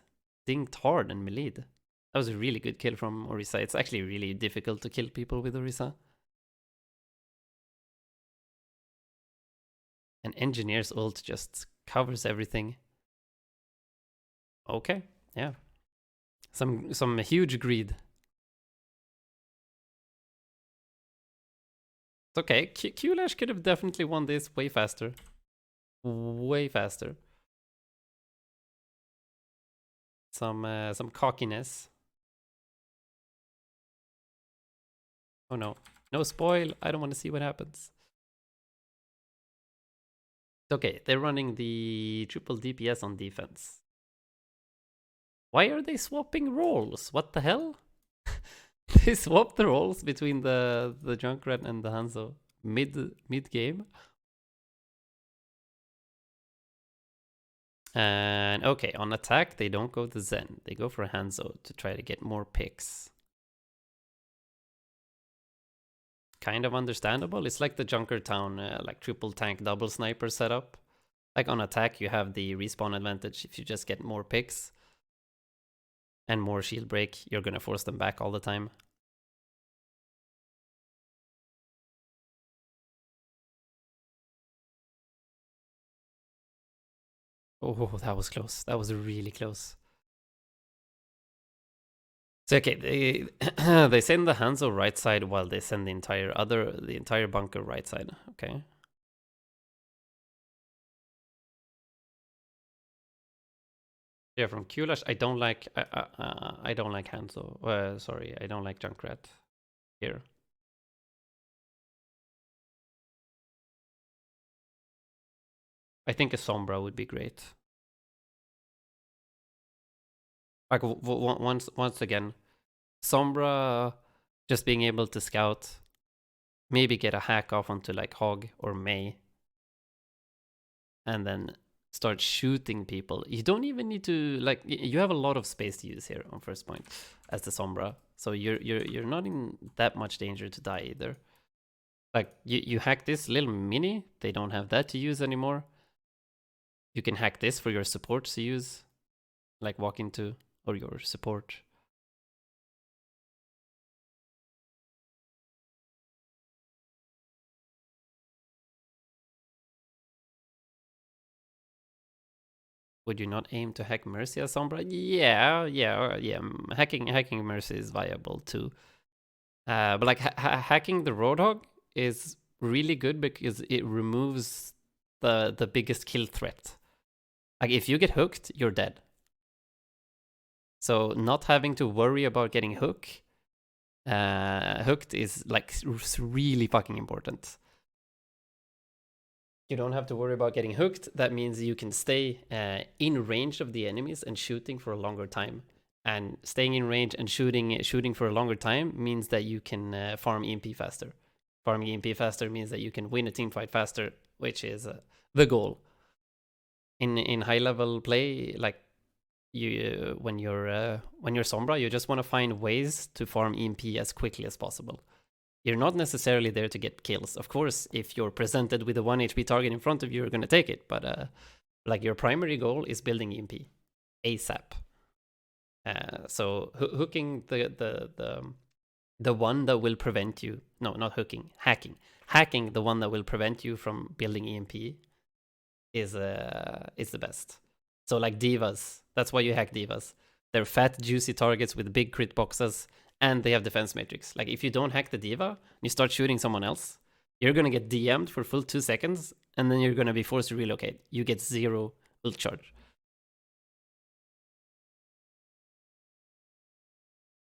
hard and melee. That was a really good kill from Orisa. It's actually really difficult to kill people with Orisa. And Engineer's ult just covers everything. Okay, yeah. Some huge greed. It's okay. Qlash could have definitely won this way faster. Way faster. Some cockiness. Oh no. No spoil. I don't want to see what happens. Okay, they're running the triple DPS on defense. Why are they swapping roles? What the hell? They swapped the roles between the Junkrat and the Hanzo mid game. And okay, on attack they don't go to Zen. They go for Hanzo to try to get more picks. Kind of understandable. It's like the Junkertown like triple tank double sniper setup. Like on attack you have the respawn advantage if you just get more picks. and more shield break, you're gonna force them back all the time. Oh, that was close. That was really close. So okay, they send the Hanzo right side while they send the entire bunker right side. Okay. Yeah, from Qlash, I don't like Hanzo. Sorry, I don't like Junkrat here. I think a Sombra would be great. Like once again, Sombra just being able to scout, maybe get a hack off onto like Hog or Mei, and then start shooting people. You don't even need to, like, you have a lot of space to use here on first point as the Sombra, so you're not in that much danger to die either. Like you hack this little mini, they don't have that to use anymore. You can hack this for your support to use, like walk into, or your support. Would you not aim to hack Mercy as Sombra? Yeah. Hacking Mercy is viable too. But like hacking the Roadhog is really good because it removes the biggest kill threat. Like if you get hooked, you're dead. So not having to worry about getting hooked is like really fucking important. You don't have to worry about getting hooked. That means you can stay in range of the enemies and shooting for a longer time. And staying in range and shooting for a longer time means that you can farm EMP faster. Farming EMP faster means that you can win a team fight faster, which is the goal. In high level play, like when you're Sombra, you just want to find ways to farm EMP as quickly as possible. You're not necessarily there to get kills. Of course, if you're presented with a 1 HP target in front of you, you're going to take it. But like your primary goal is building EMP ASAP. So hooking the one that will prevent you, no, not hooking, hacking the one that will prevent you from building EMP is the best. So like divas, that's why you hack divas. They're fat, juicy targets with big crit boxes, and they have defense matrix. Like if you don't hack the diva, and you start shooting someone else, you're gonna get DM'd for full 2 seconds, and then you're gonna be forced to relocate. You get 0 ult charge.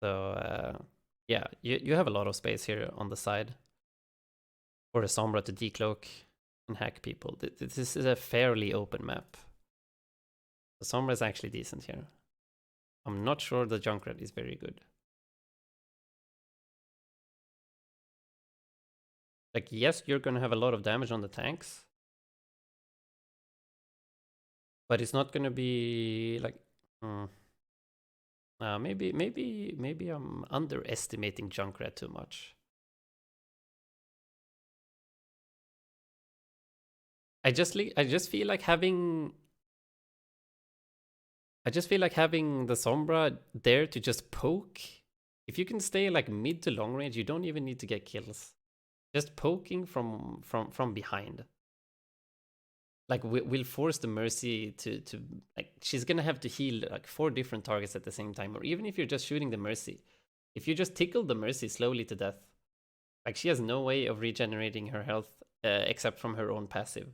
So yeah, you have a lot of space here on the side for a Sombra to decloak and hack people. This is a fairly open map. The Sombra is actually decent here. I'm not sure the Junkrat is very good. Like, yes, you're gonna have a lot of damage on the tanks, but it's not gonna be like. Maybe I'm underestimating Junkrat too much. I just feel like having the Sombra there to just poke. If you can stay like mid to long range, you don't even need to get kills. Just poking from behind. Like we'll force the Mercy to like, she's gonna have to heal like 4 different targets at the same time. Or even if you're just shooting the Mercy, if you just tickle the Mercy slowly to death, like she has no way of regenerating her health except from her own passive,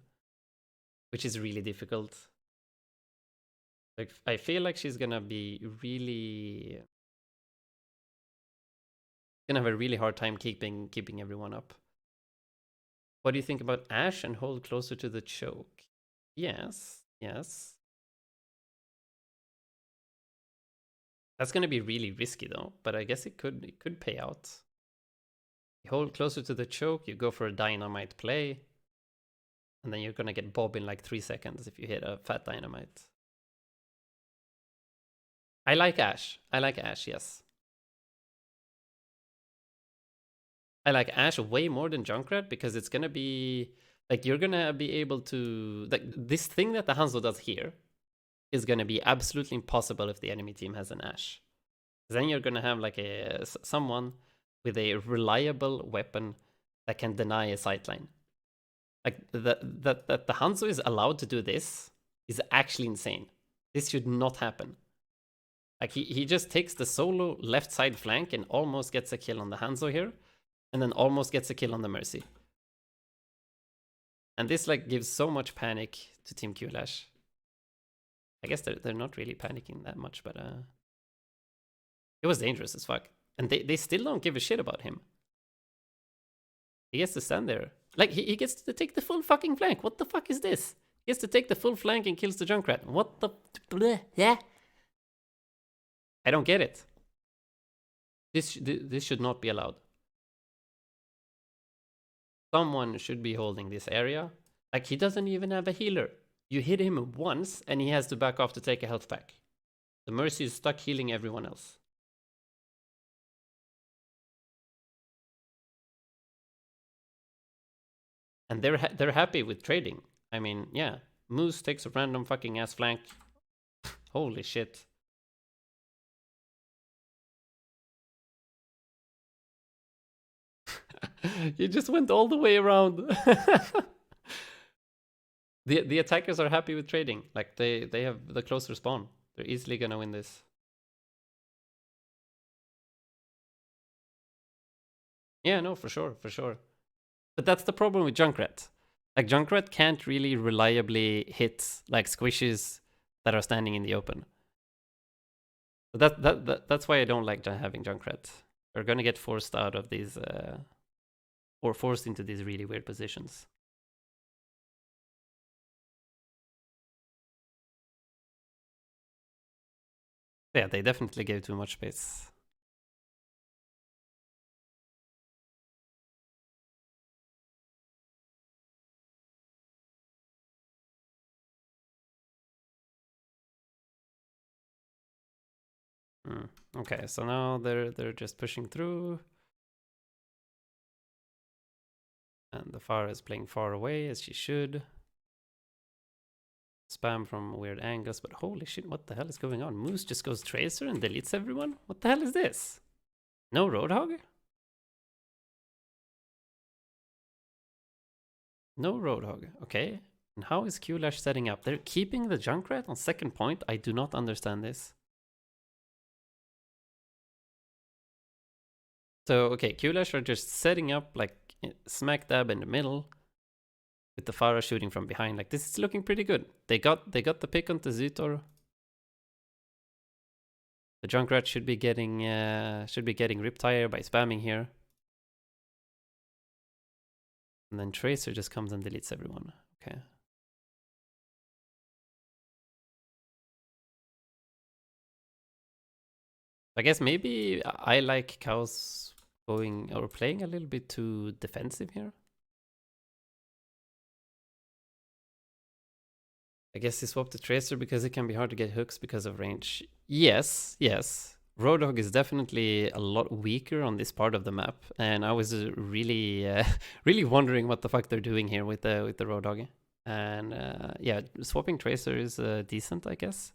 which is really difficult. Like I feel like she's gonna be really gonna have a really hard time keeping everyone up. What do you think about Ashe and hold closer to the choke? Yes. That's gonna be really risky though, but I guess it could pay out. You hold closer to the choke, you go for a dynamite play, and then you're gonna get bob in like 3 seconds if you hit a fat dynamite. I like Ashe, yes. I like Ashe way more than Junkrat because it's gonna be like you're gonna be able to like this thing that the Hanzo does here is gonna be absolutely impossible if the enemy team has an Ashe. Then you're gonna have like someone with a reliable weapon that can deny a sightline. Like that the Hanzo is allowed to do this is actually insane. This should not happen. Like he just takes the solo left side flank and almost gets a kill on the Hanzo here, and then almost gets a kill on the Mercy. And this like gives so much panic to Team Qlash. I guess they're not really panicking that much, but it was dangerous as fuck. And they still don't give a shit about him. He gets to stand there. Like, he gets to take the full fucking flank. What the fuck is this? He gets to take the full flank and kills the Junkrat. What the... Yeah. I don't get it. This should not be allowed. Someone should be holding this area. Like, he doesn't even have a healer. You hit him once, and he has to back off to take a health pack. The Mercy is stuck healing everyone else. And they're happy with trading. I mean, yeah. Moose takes a random fucking ass flank. Holy shit. You just went all the way around. The attackers are happy with trading. Like they have the closer spawn. They're easily gonna win this. Yeah, no, for sure, for sure. But that's the problem with Junkrat. Like Junkrat can't really reliably hit like squishes that are standing in the open. But that's why I don't like having Junkrat. They're gonna get forced out of these or forced into these really weird positions. Yeah, they definitely gave too much space. Okay, so now they're just pushing through. And the Pharah is playing far away, as she should. Spam from weird angles, but holy shit, what the hell is going on? Moose just goes Tracer and deletes everyone? What the hell is this? No Roadhog? No Roadhog, okay. And how is Qlash setting up? They're keeping the Junkrat on second point? I do not understand this. So, okay, Qlash are just setting up like smack dab in the middle with the Pharah shooting from behind. Like, this is looking pretty good. They got the pick onto Zutor. The Junkrat should be getting Riptire by spamming here. And then Tracer just comes and deletes everyone. Okay. I guess maybe I like Chaos going or playing a little bit too defensive here. I guess he swapped the Tracer because it can be hard to get hooks because of range. Yes, yes. Roadhog is definitely a lot weaker on this part of the map, and I was really, really wondering what the fuck they're doing here with the Roadhog. And yeah, swapping Tracer is decent, I guess.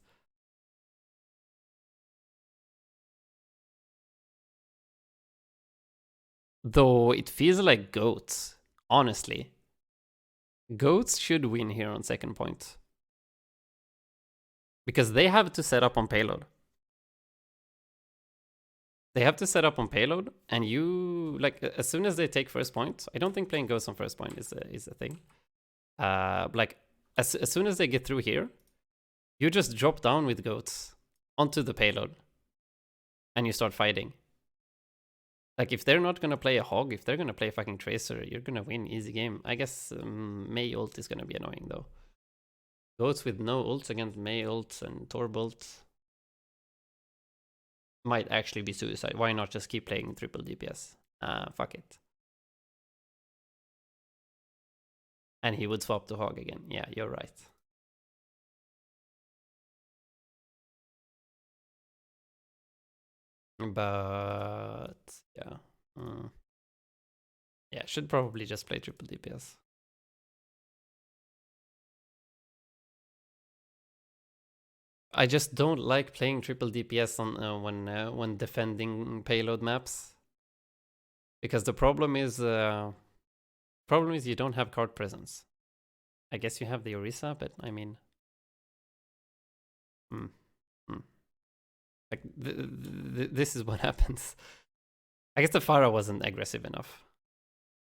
Though it feels like Goats, honestly. Goats should win here on second point. Because they have to set up on Payload. They have to set up on Payload, and you, like, as soon as they take first point, I don't think playing Ghost on first point is a thing. Like, as soon as they get through here, you just drop down with Goats onto the Payload, and you start fighting. Like, if they're not gonna play a Hog, if they're gonna play a fucking Tracer, you're gonna win, easy game. I guess Mei ult is gonna be annoying, though. Goats with no ults against Mei ults and Torbolt might actually be suicide. Why not just keep playing triple DPS? Fuck it. And he would swap to Hog again. Yeah, you're right. But yeah. Yeah, should probably just play triple DPS. I just don't like playing triple DPS on when defending payload maps, because the problem is you don't have card presence. I guess you have the Orisa, but I mean, like this is what happens. I guess the Pharah wasn't aggressive enough.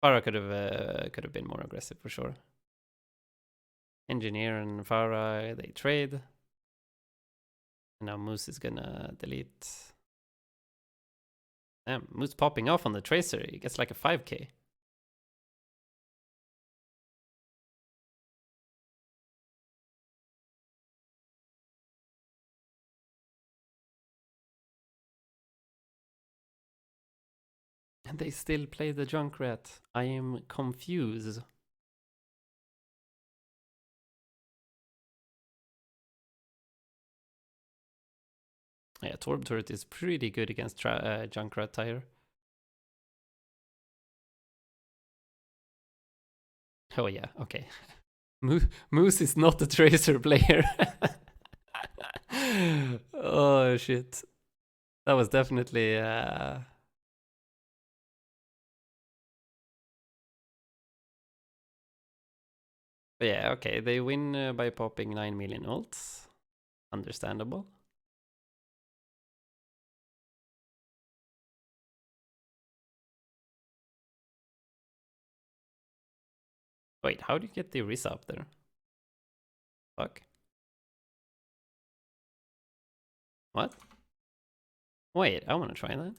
Pharah could have been more aggressive for sure. Engineer and Pharah, they trade. And now Moose is gonna delete. Damn, Moose popping off on the Tracer. He gets like a 5k. And they still play the Junkrat. I am confused. Yeah, Torb Turret is pretty good against Junkrat Tire. Oh yeah, okay. Moose is not a Tracer player. Oh shit. That was definitely... But yeah, okay, they win by popping 9 million ults. Understandable. Wait, how do you get the Orisa up there? Fuck. What? Wait, I want to try that.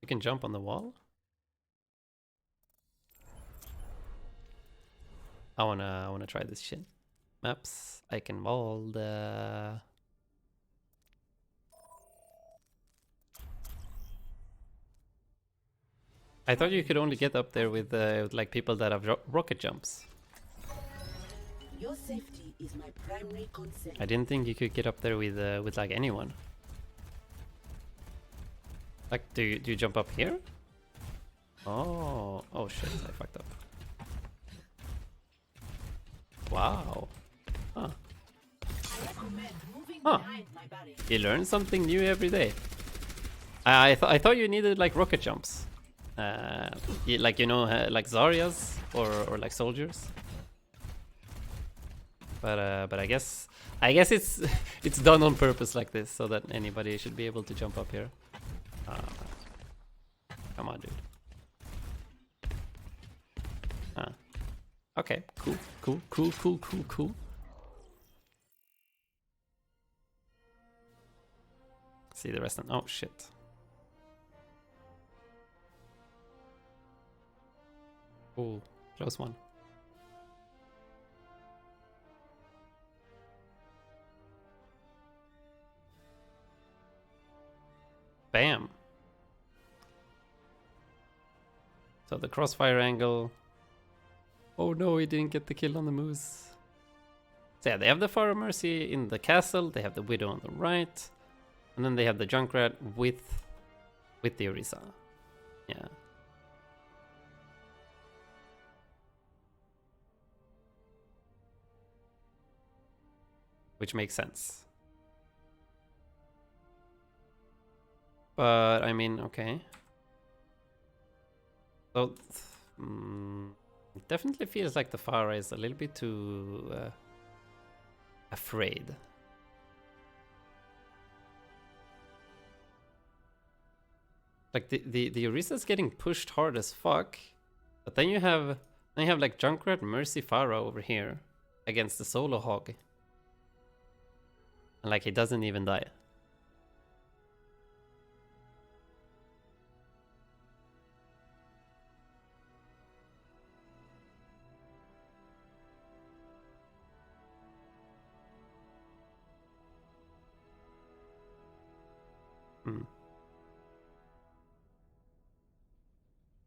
You can jump on the wall? I wanna try this shit. Maps, I can mold. I thought you could only get up there with like people that have rocket jumps. Your safety is my primary concern. I didn't think you could get up there with like anyone. Like, do you jump up here? Oh shit! I fucked up. Wow. Huh. Huh. You learn something new every day. I thought you needed like rocket jumps, like like Zaryas or like soldiers. But I guess it's it's done on purpose like this so that anybody should be able to jump up here. Come on, dude. Okay, cool. See the rest. Oh shit. Oh, close one. Bam. So the crossfire angle. Oh no, he didn't get the kill on the moose. So yeah, they have the Pharah Mercy in the castle, they have the Widow on the right, and then they have the Junkrat with the Orisa. Yeah. Which makes sense. But I mean, okay. So it definitely feels like the Pharah is a little bit too afraid. Like the Orisa's getting pushed hard as fuck, but then you have like Junkrat, Mercy, Pharah over here against the solo hog, and like he doesn't even die.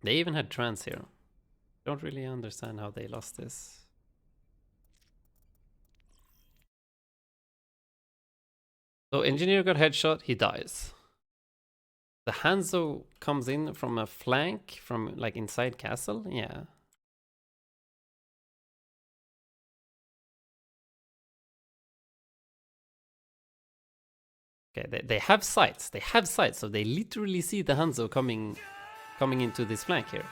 They even had trance here. Don't really understand how they lost this. So engineer got headshot, he dies. The Hanzo comes in from a flank from like inside castle, yeah. Okay, they have sights. They have sights, so they literally see the Hanzo coming into this flank here.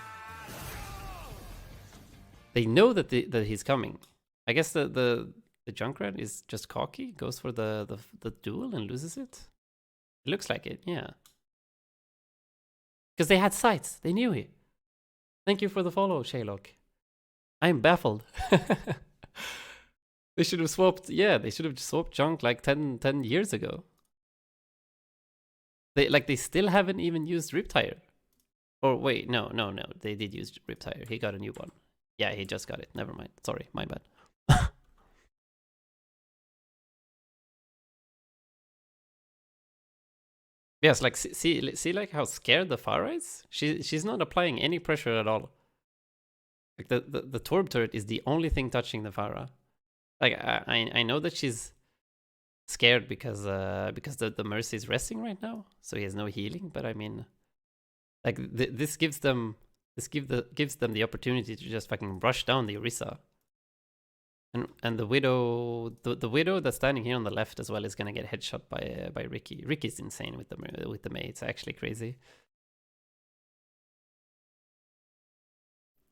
They know that that he's coming. I guess the Junkrat is just cocky, goes for the duel and loses it. It looks like it, yeah. Because they had sights. They knew it. Thank you for the follow, Shaylock. I'm baffled. They should have swapped, yeah, they should have swapped Junk like 10 years ago. They still haven't even used Riptire. Or wait, no, they did use Riptire. He got a new one. Yeah, he just got it. Never mind. Sorry, my bad. Yes, like see like how scared the Pharah is? She's not applying any pressure at all. Like the Torb turret is the only thing touching the Pharah. Like I know that she's scared because the Mercy is resting right now, so he has no healing, but I mean like this gives them the opportunity to just fucking rush down the Orisa. And the Widow, the Widow that's standing here on the left as well is gonna get headshot by Ricky. Ricky's insane with the Mei. It's actually crazy.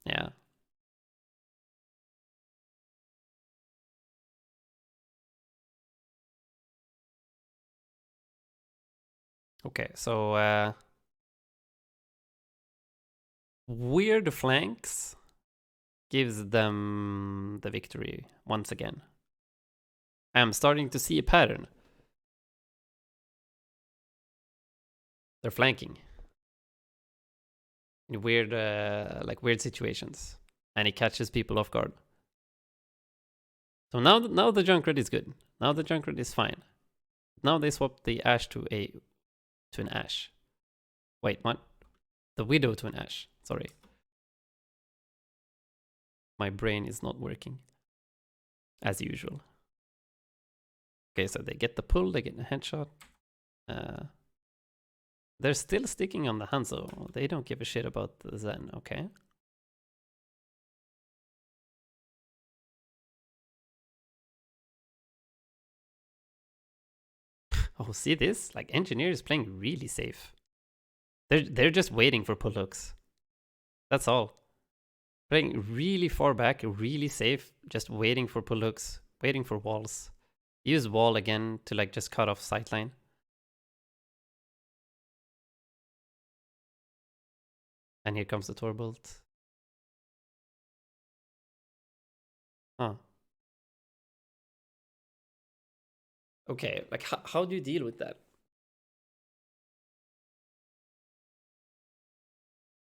Yeah. Okay, so weird flanks gives them the victory once again. I'm starting to see a pattern. They're flanking in weird, like weird situations, and it catches people off guard. So now the Junkrat is good. Now the Junkrat is fine. Now they swap the Ashe to an Ashe. Wait, what? The Widow to an Ashe. Sorry. My brain is not working as usual. Okay, so they get the pull, they get a headshot. They're still sticking on the Hanzo. They don't give a shit about the Zen, okay? Oh, see this? Like Engineer is playing really safe. They're just waiting for pull hooks. That's all. Playing really far back, really safe, just waiting for pull hooks, waiting for walls. Use wall again to like just cut off sightline. And here comes the Torbolt. Huh. Okay, like how do you deal with that?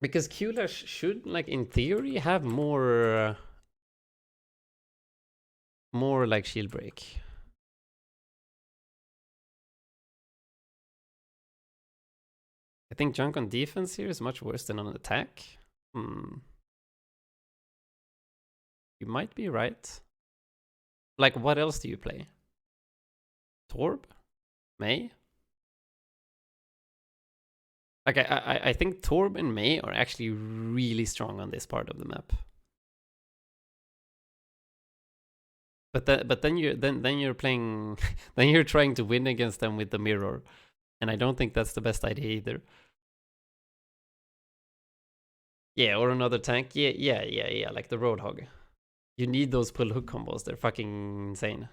Because Qlash should, like in theory, have more like shield break. I think Junk on defense here is much worse than on attack. You might be right. Like, what else do you play? Torb? Mei? Like, I think Torb and Mei are actually really strong on this part of the map. But then you're playing then you're trying to win against them with the mirror. And I don't think that's the best idea either. Yeah, or another tank. Yeah, like the Roadhog. You need those pull hook combos. They're fucking insane.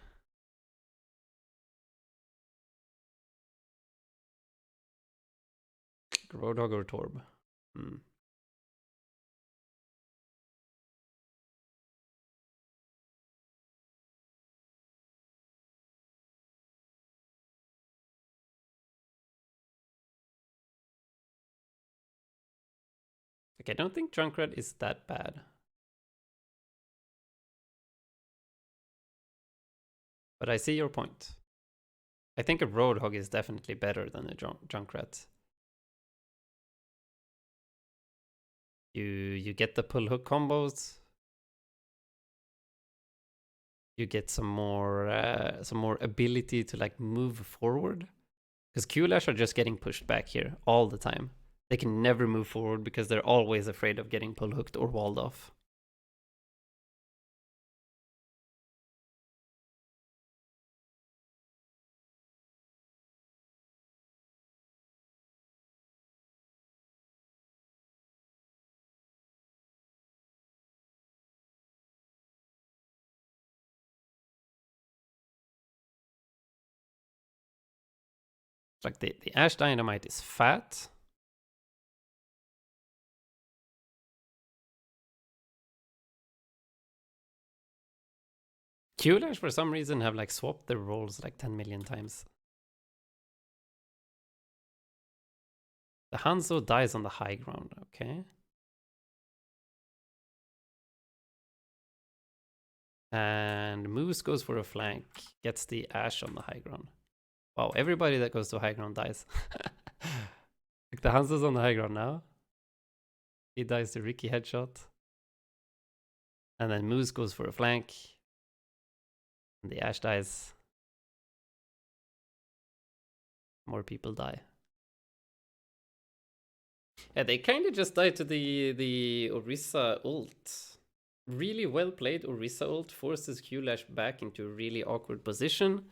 Roadhog or Torb. Okay, I don't think Junkrat is that bad. But I see your point. I think a Roadhog is definitely better than a Junkrat. You get the pull hook combos. You get some more ability to like move forward. Because Qlash are just getting pushed back here all the time. They can never move forward because they're always afraid of getting pull hooked or walled off. Like the Ash Dynamite is fat. Qlash for some reason have like swapped their roles like 10 million times. The Hanzo dies on the high ground, okay. And Moose goes for a flank, gets the Ash on the high ground. Wow, everybody that goes to high ground dies. Like the Hanzo's on the high ground now. He dies to Ricky headshot. And then Moose goes for a flank. And the Ash dies. More people die. Yeah, they kind of just died to the Orisa ult. Really well played Orisa ult forces Qlash back into a really awkward position.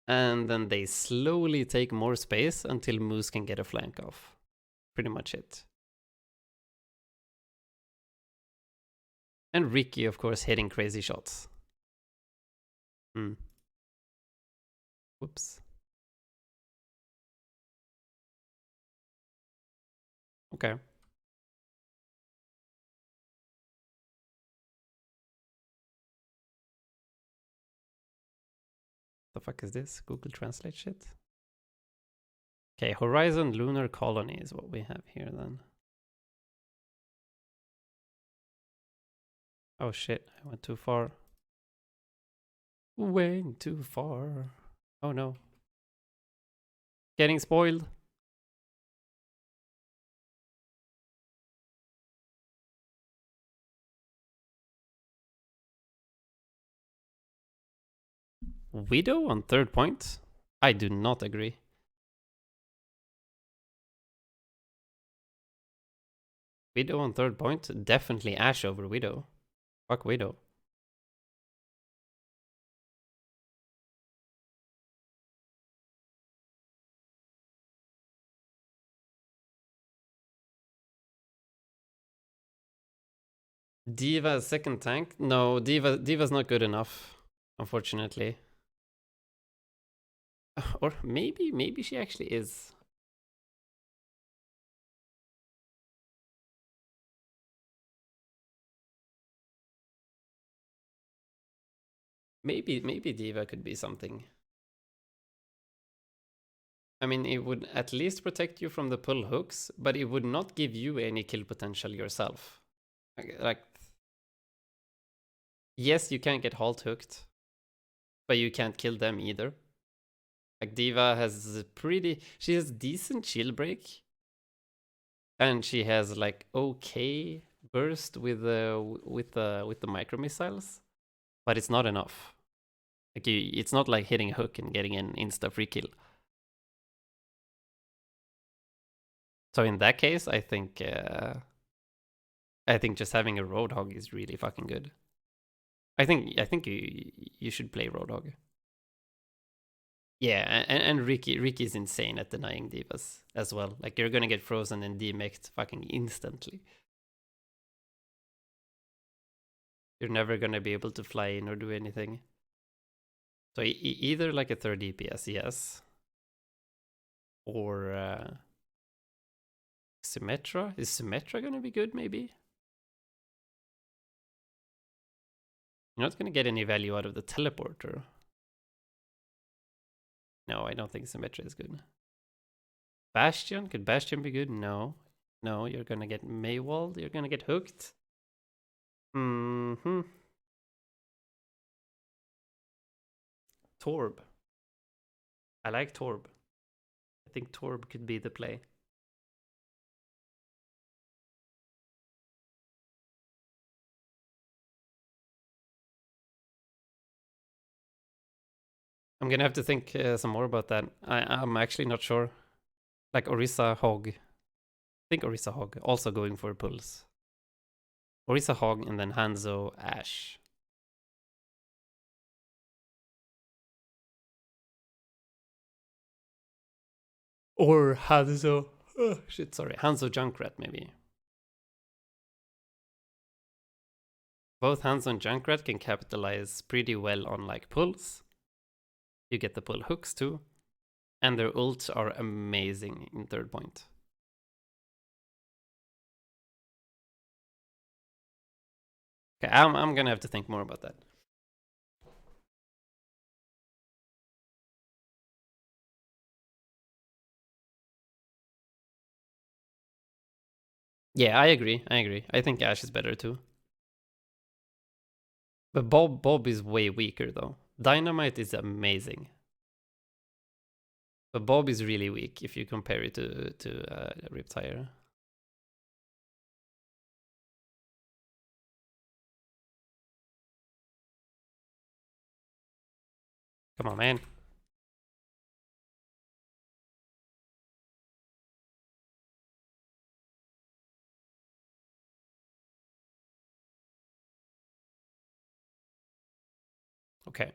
And then they slowly take more space until Moose can get a flank off. Pretty much it. And Ricky, of course, hitting crazy shots. Whoops. Okay. The fuck is this? Google Translate shit? Okay, Horizon Lunar Colony is what we have here then. Oh shit, I went too far. Went too far. Oh no. Getting spoiled. Widow on third point? I do not agree. Widow on third point? Definitely Ashe over Widow. Fuck Widow. D.Va second tank? No, D.Va's not good enough, unfortunately. Or maybe she actually is. Maybe D.Va could be something. I mean, it would at least protect you from the pull hooks, but it would not give you any kill potential yourself. Like yes, you can get halt hooked, but you can't kill them either. Like D.Va has she has decent shield break, and she has like okay burst with the micro missiles, but it's not enough. Like it's not like hitting a hook and getting an insta free kill. So in that case, I think just having a Roadhog is really fucking good. I think you should play Roadhog. Yeah, and Ricky's insane at denying divas as well. Like you're gonna get frozen and demeched fucking instantly. You're never gonna be able to fly in or do anything. So either like a third DPS, yes, or Symmetra. Is Symmetra gonna be good? Maybe. You're not gonna get any value out of the teleporter. No, I don't think Symmetra is good. Bastion? Could Bastion be good? No. No, you're gonna get Maywalled. You're gonna get hooked. Torb. I like Torb. I think Torb could be the play. I'm gonna have to think some more about that. I'm actually not sure. Like Orisa Hog. I think Orisa Hog also going for pulls. Orisa Hog and then Hanzo Ash. Or Hanzo. Oh, shit, sorry. Hanzo Junkrat, maybe. Both Hanzo and Junkrat can capitalize pretty well on like pulls. You get the pull hooks too. And their ults are amazing in third point. Okay, I'm gonna have to think more about that. Yeah, I agree. I think Ash is better too. But Bob is way weaker though. Dynamite is amazing. But Bob is really weak if you compare it to Riptire. Come on, man. Okay.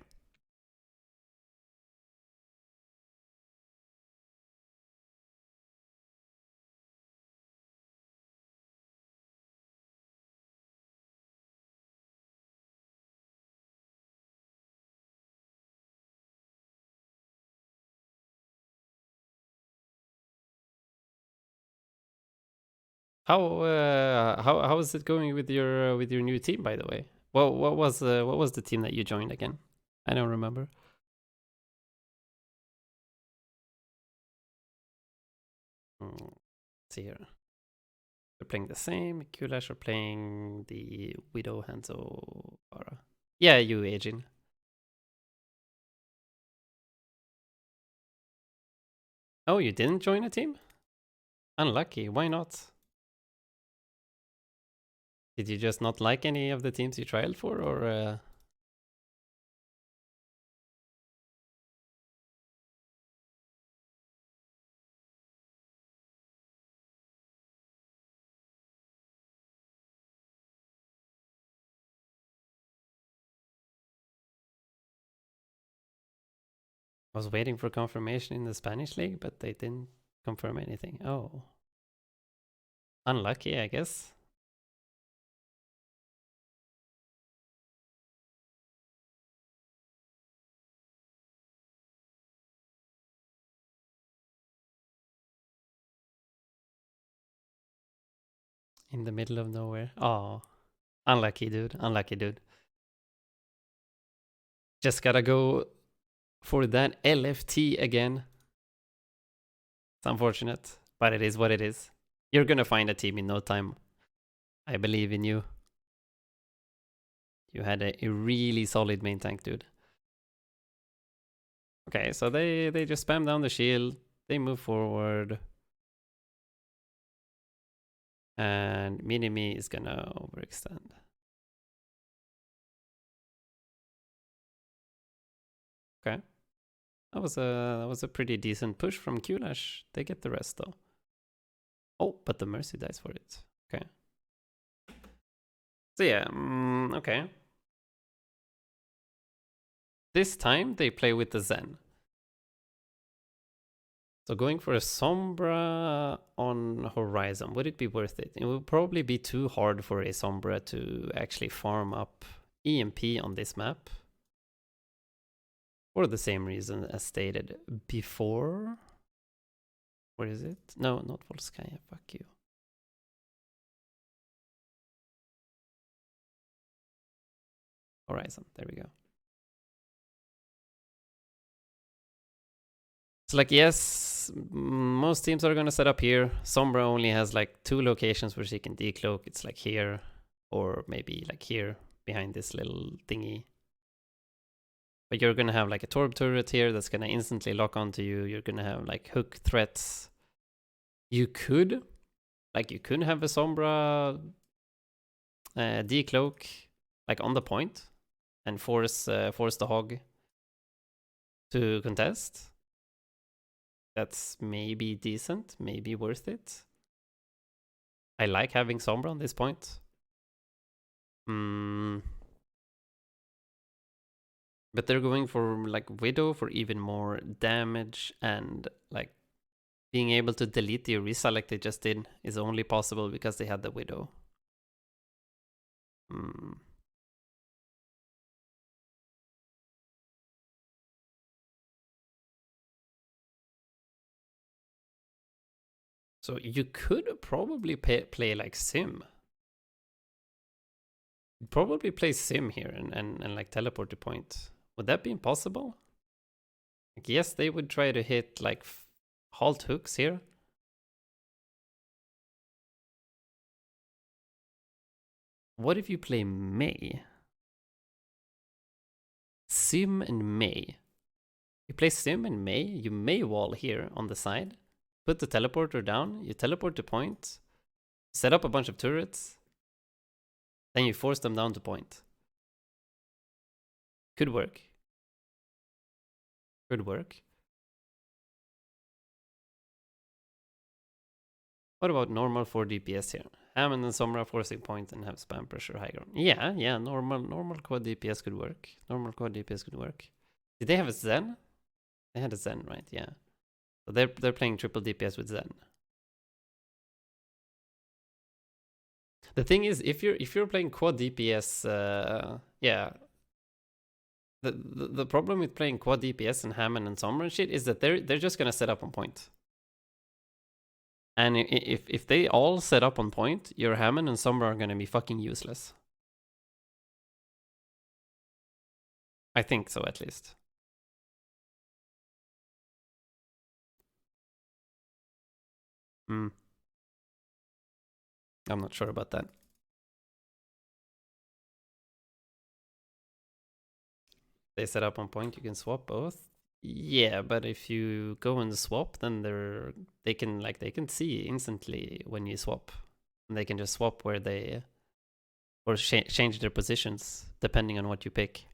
How is it going with your new team, by the way? What was the team that you joined again? I don't remember. Let's see here. They're playing the same. Qlash are playing the Widow Hanzo Bara. Yeah, you Ajin. Oh, you didn't join a team? Unlucky. Why not? Did you just not like any of the teams you trialed for, or? I was waiting for confirmation in the Spanish league, but they didn't confirm anything. Oh. Unlucky, I guess. In the middle of nowhere. Oh. Unlucky, dude. Unlucky, dude. Just gotta go for that LFT again. It's unfortunate, but it is what it is. You're gonna find a team in no time. I believe in you. You had a really solid main tank, dude. Okay, so they just spam down the shield. They move forward. And Minimi is gonna overextend. Okay. That was a pretty decent push from Qlash. They get the rest though. Oh, but the Mercy dies for it. Okay. So yeah, okay. This time they play with the Zen. So going for a Sombra on Horizon, would it be worth it? It would probably be too hard for a Sombra to actually farm up EMP on this map. For the same reason as stated before. Where is it? No, not Volskaya, fuck you. Horizon, there we go. It's like, yes, most teams are gonna set up here. Sombra only has like 2 locations where she can decloak. It's like here, or maybe like here, behind this little thingy. But you're gonna have like a Torb turret here that's gonna instantly lock onto you. You're gonna have like hook threats. You could have a Sombra decloak like on the point and force the hog. to contest. That's maybe decent, maybe worth it. I like having Sombra on this point. But they're going for like Widow for even more damage, and like being able to delete the Orisa like they just did is only possible because they had the Widow. So you could probably play like Sim. Probably play Sim here and like teleport to point. Would that be impossible? Like, yes, they would try to hit like halt hooks here. What if you play Mei? Sim and Mei. You play Sim and Mei, you Mei wall here on the side. Put the teleporter down, you teleport to point. Set up a bunch of turrets. Then you force them down to point. Could work. Could work. What about normal 4 DPS here? Hammond and Sombra forcing point and have spam pressure high ground. Yeah, normal quad DPS could work. Normal quad DPS could work. Did they have a Zen? They had a Zen, right? Yeah. So they're playing triple DPS with Zen. The thing is, if you're playing quad DPS, yeah. The problem with playing quad DPS and Hammond and Sombra and shit is that they're just gonna set up on point. And if they all set up on point, your Hammond and Sombra are gonna be fucking useless. I think so, at least. I'm not sure about that. They set up on point, you can swap both. Yeah, but if you go and swap, then they can see instantly when you swap. And they can just swap where they or change their positions depending on what you pick.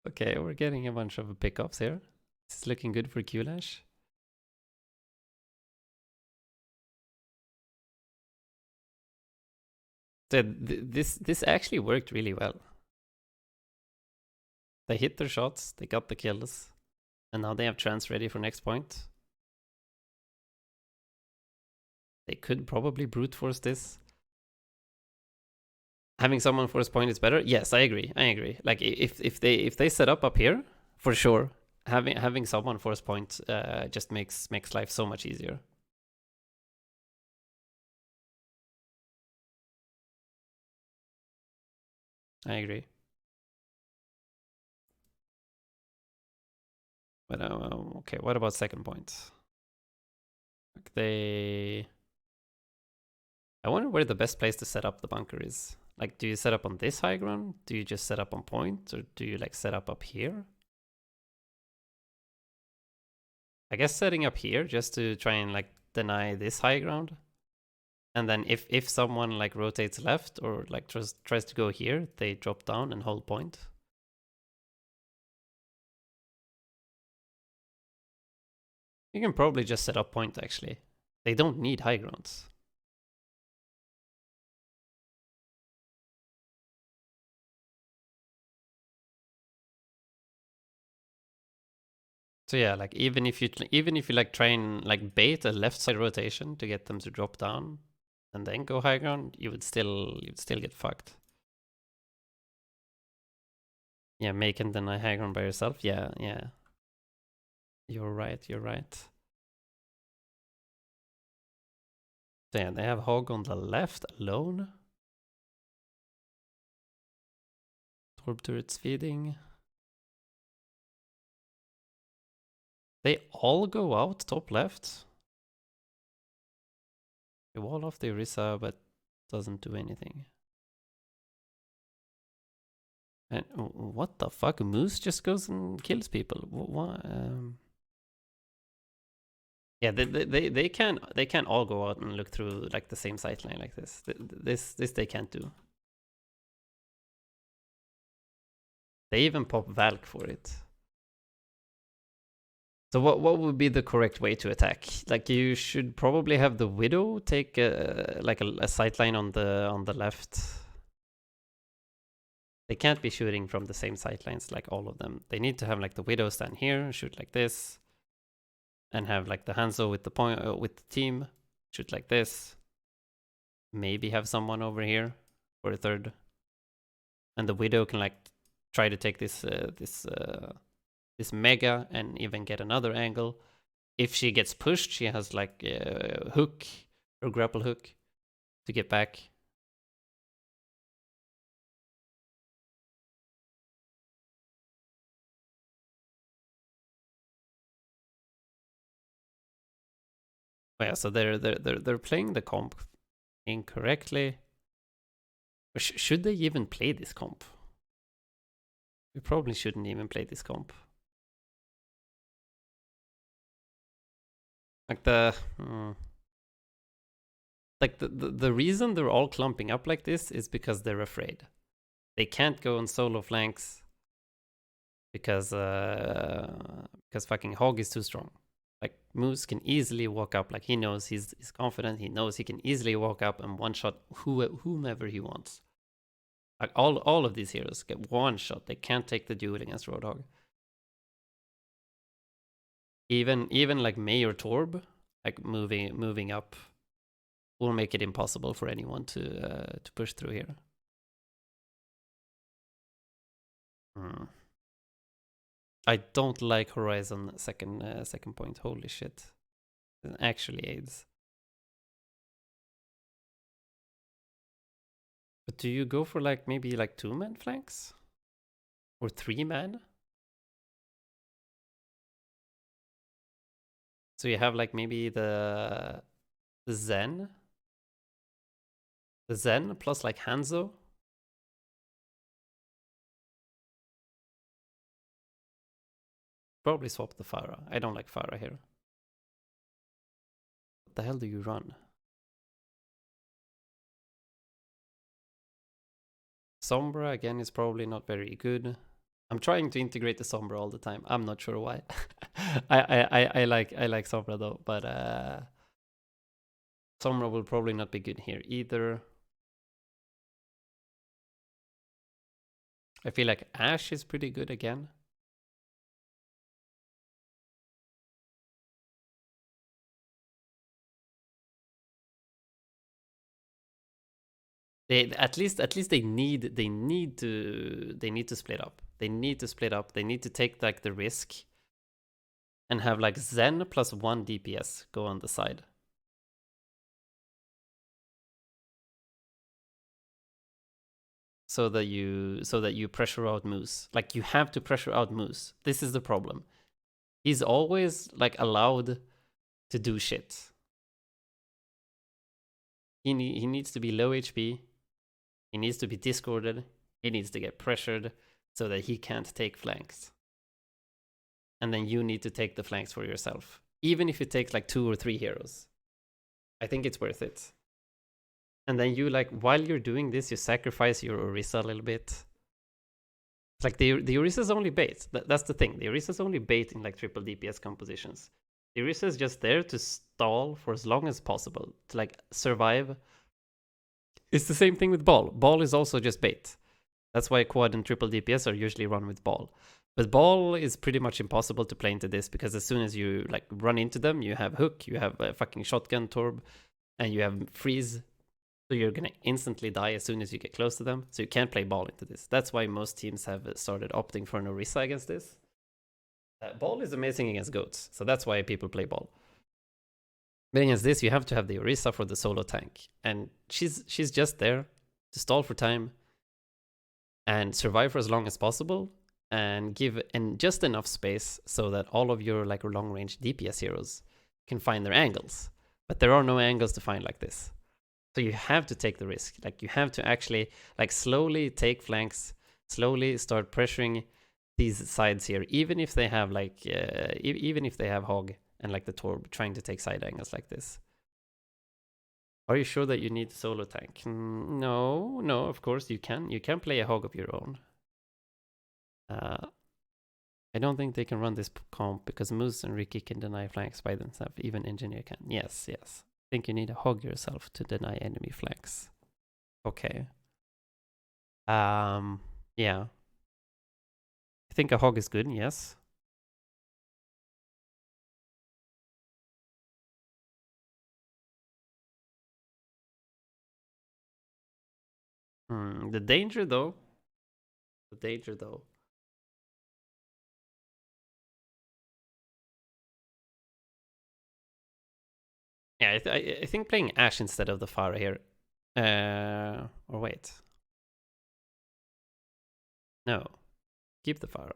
Okay, we're getting a bunch of pickups here. This is looking good for Qlash. This actually worked really well. They hit their shots, they got the kills, and now they have trans ready for next point. They could probably brute force this. Having someone force point is better. Yes, I agree. Like if they set up here, for sure, having someone force point just makes life so much easier. I agree. But okay, what about second point? Like I wonder where the best place to set up the bunker is. Like, do you set up on this high ground? Do you just set up on point? Or do you like set up here? I guess setting up here just to try and like deny this high ground. And then if someone like rotates left or like tries to go here, they drop down and hold point. You can probably just set up point actually. They don't need high grounds. So yeah, like even if you like try and like bait a left side rotation to get them to drop down and then go high ground, you'd still get fucked. Yeah, make and deny high ground by yourself. Yeah. You're right. So yeah, they have Hog on the left alone. Torb turrets feeding. They all go out top left. They wall off the Orisa, but doesn't do anything. And what the fuck? Moose just goes and kills people. What? Yeah, they can't all go out and look through like the same sight line like this. This they can't do. They even pop Valk for it. So what would be the correct way to attack? Like you should probably have the Widow take like a sightline on the left. They can't be shooting from the same sightlines like all of them. They need to have like the Widow stand here, shoot like this, and have like the Hanzo with the point with the team shoot like this. Maybe have someone over here for a third, and the Widow can like try to take this this mega and even get another angle. If she gets pushed, she has like a hook or grapple hook to get back. Oh yeah, so they're playing the comp incorrectly. Should they even play this comp? We probably shouldn't even play this comp. Like the the reason they're all clumping up like this is because they're afraid. They can't go on solo flanks because fucking Hog is too strong. Like Moose can easily walk up, like he knows he's confident, he knows he can easily walk up and one shot whomever he wants. Like all of these heroes get one shot. They can't take the duel against Roadhog. Even like May or Torb, like moving up, will make it impossible for anyone to push through here. I don't like Horizon second point. Holy shit, it actually aids. But do you go for like maybe like 2-man flanks or 3-man? So you have like maybe the Zen plus like Hanzo. Probably swap the Pharah. I don't like Pharah here. What the hell do you run? Sombra again is probably not very good. I'm trying to integrate the Sombra all the time. I'm not sure why. I like Sombra though, but Sombra will probably not be good here either. I feel like Ashe is pretty good again. At least they need to split up. They need to split up. They need to take like the risk and have like Zen plus 1 DPS go on the side. So that you pressure out Moose. Like you have to pressure out Moose. This is the problem. He's always like allowed to do shit. He needs to be low HP. He needs to be discorded. He needs to get pressured so that he can't take flanks. And then you need to take the flanks for yourself. Even if it takes like 2 or 3 heroes. I think it's worth it. And then you like, while you're doing this, you sacrifice your Orisa a little bit. Like the Orisa's only bait. That's the thing. The Orisa's only bait in like triple DPS compositions. The Orisa is just there to stall for as long as possible. To like survive. It's the same thing with Ball. Ball is also just bait. That's why quad and triple DPS are usually run with Ball. But Ball is pretty much impossible to play into this because as soon as you like run into them, you have Hook, you have a fucking Shotgun Torb, and you have Freeze. So you're gonna instantly die as soon as you get close to them. So you can't play Ball into this. That's why most teams have started opting for an Orisa against this. Ball is amazing against goats, so that's why people play Ball. But against this, you have to have the Orisa for the solo tank. And she's just there to stall for time and survive for as long as possible and give just enough space so that all of your like long-range DPS heroes can find their angles. But there are no angles to find like this. So you have to take the risk. Like you have to actually like slowly take flanks, slowly start pressuring these sides here, even if they have like even if they have Hog and like the Torb trying to take side angles like this. Are you sure that you need solo tank? No, of course you can. You can play a Hog of your own. I don't think they can run this comp because Moose and Ricky can deny flanks by themselves. Even Engineer can. Yes, yes. I think you need to hog yourself to deny enemy flanks. Okay. Yeah. I think a hog is good, yes. The danger though. Yeah, I think playing Ashe instead of the Pharah here. Or wait. No. Keep the Pharah.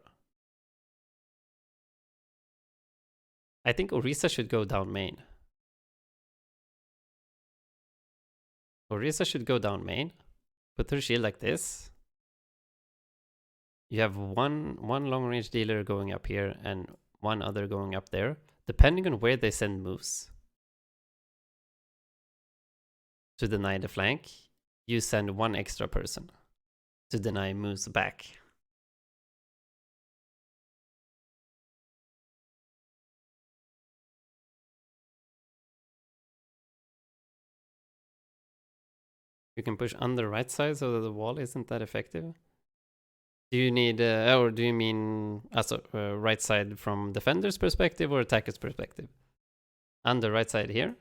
I think Orisa should go down main. Orisa should go down main. Put her shield like this. You have one long range dealer going up here and one other going up there. Depending on where they send moves to deny the flank, you send one extra person to deny moves back. You can push on the right side so that the wall isn't that effective. Do you need, or do you mean as a right side from defender's perspective or attacker's perspective? On the right side here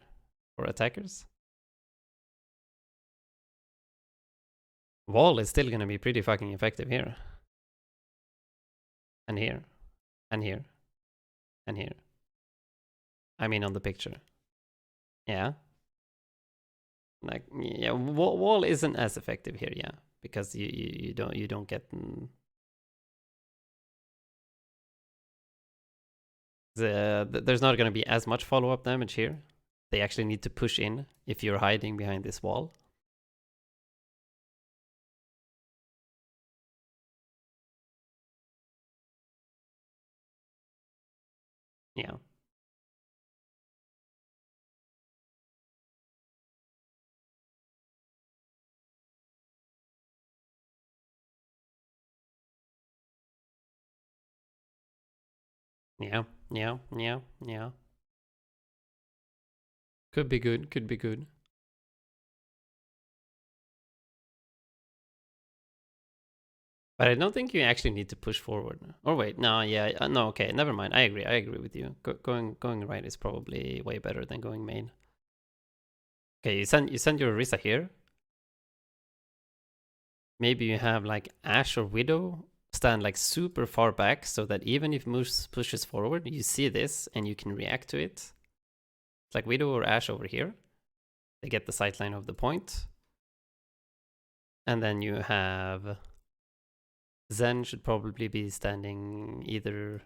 for attackers? Wall is still gonna be pretty fucking effective here. And here. And here. And here. I mean on the picture. Yeah. Like, yeah, wall isn't as effective here, yeah. Because you don't get... there's not gonna be as much follow-up damage here. They actually need to push in if you're hiding behind this wall. Yeah. Yeah. Could be good, could be good. But I don't think you actually need to push forward. Or wait, no, yeah, no, okay, never mind. I agree with you. Going right is probably way better than going main. Okay, you send your Orisa here. Maybe you have like Ashe or Widow stand like super far back so that even if Moose pushes forward, you see this and you can react to it. It's like Widow or Ashe over here. They get the sightline of the point. And then you have... Zen should probably be standing either...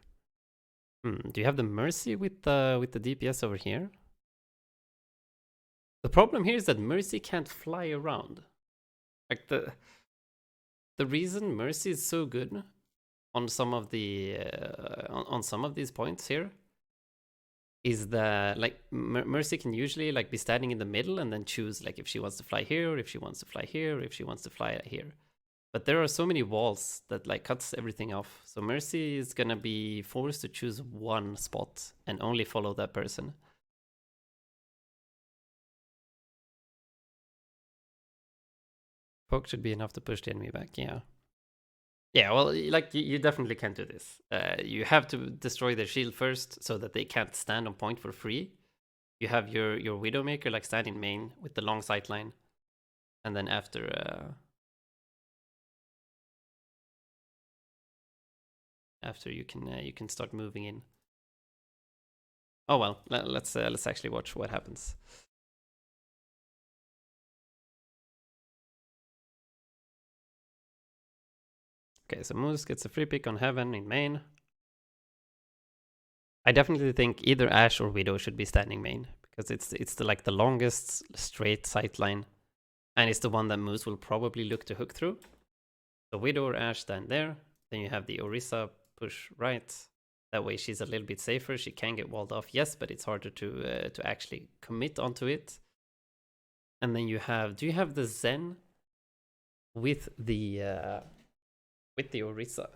do you have the Mercy with the DPS over here? The problem here is that Mercy can't fly around. Like the reason Mercy is so good on some of the on some of these points here is that like Mercy can usually like be standing in the middle and then choose like if she wants to fly here, or if she wants to fly here, or if she wants to fly here. But there are so many walls that like cuts everything off. So Mercy is gonna be forced to choose one spot and only follow that person. Poke should be enough to push the enemy back, yeah. Yeah, well, like, you definitely can't do this. You have to destroy their shield first so that they can't stand on point for free. You have your Widowmaker, like, stand in main with the long sightline. And then after... after you can start moving in. Oh well, let's actually watch what happens. Okay, so Moose gets a free pick on Heaven in main. I definitely think either Ashe or Widow should be standing main because it's the like the longest straight sightline, and it's the one that Moose will probably look to hook through. So Widow or Ashe stand there. Then you have the Orisa push right. That way she's a little bit safer. She can get walled off, yes, but it's harder to actually commit onto it. And then you have, do you have the Zen with the Orisa?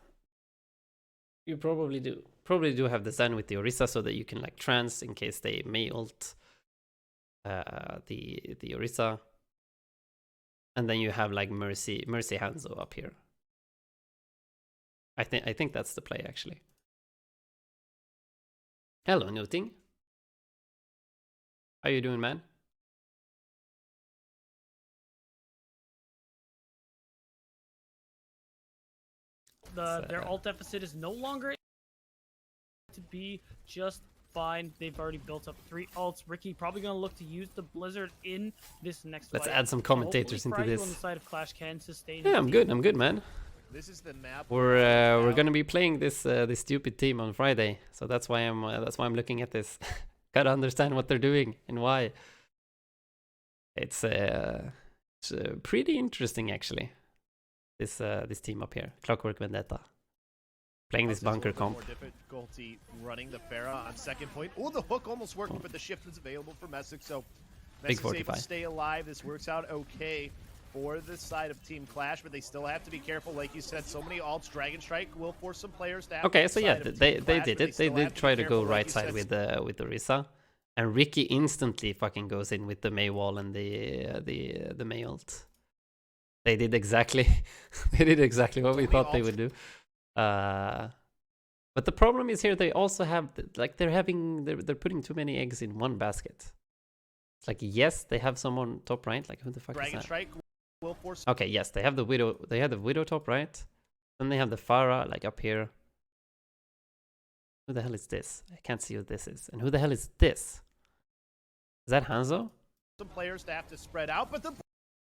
You probably do. Probably do have the Zen with the Orisa so that you can like trance in case they may ult the Orisa. And then you have like Mercy Hanzo up here. I think that's the play actually. Hello, Newting. How you doing, man? Their ult deficit is no longer to be just fine. They've already built up 3 ults. Ricky probably going to look to use the Blizzard in this next Let's fight. add some commentators into Hopefully this. on the side of Qlash can sustain Yeah, I'm good, man. This is the map. We're gonna be playing this stupid team on Friday, so that's why I'm looking at this. Gotta understand what they're doing and why. It's pretty interesting actually. This team up here, Clockwork Vendetta, playing this bunker comp. More difficulty running the Pharah on second point. Oh, the hook almost working, but the shift is available for Messick, so Big Messick's able 45. to stay alive. This works out okay for this side of Team Qlash, but they still have to be careful. Like you said, so many ults. Dragon Strike will force some players to have. Okay, so yeah, side of they Team Qlash, did but it. They still have did to try be to careful, go like right you side said. with the Orisa, and Ricky instantly fucking goes in with the Mei wall and the Mei ult. They did exactly what we thought they would do. But the problem is here they also have like they're putting too many eggs in one basket. It's like yes, they have someone top right. Like who the fuck Dragon is that? Strike will force. Okay, yes, they have the Widow. They have the Widow top right. Then they have the Pharah like up here. Who the hell is this? I can't see who this is. And who the hell is this? Is that Hanzo? Some players to have to spread out, but the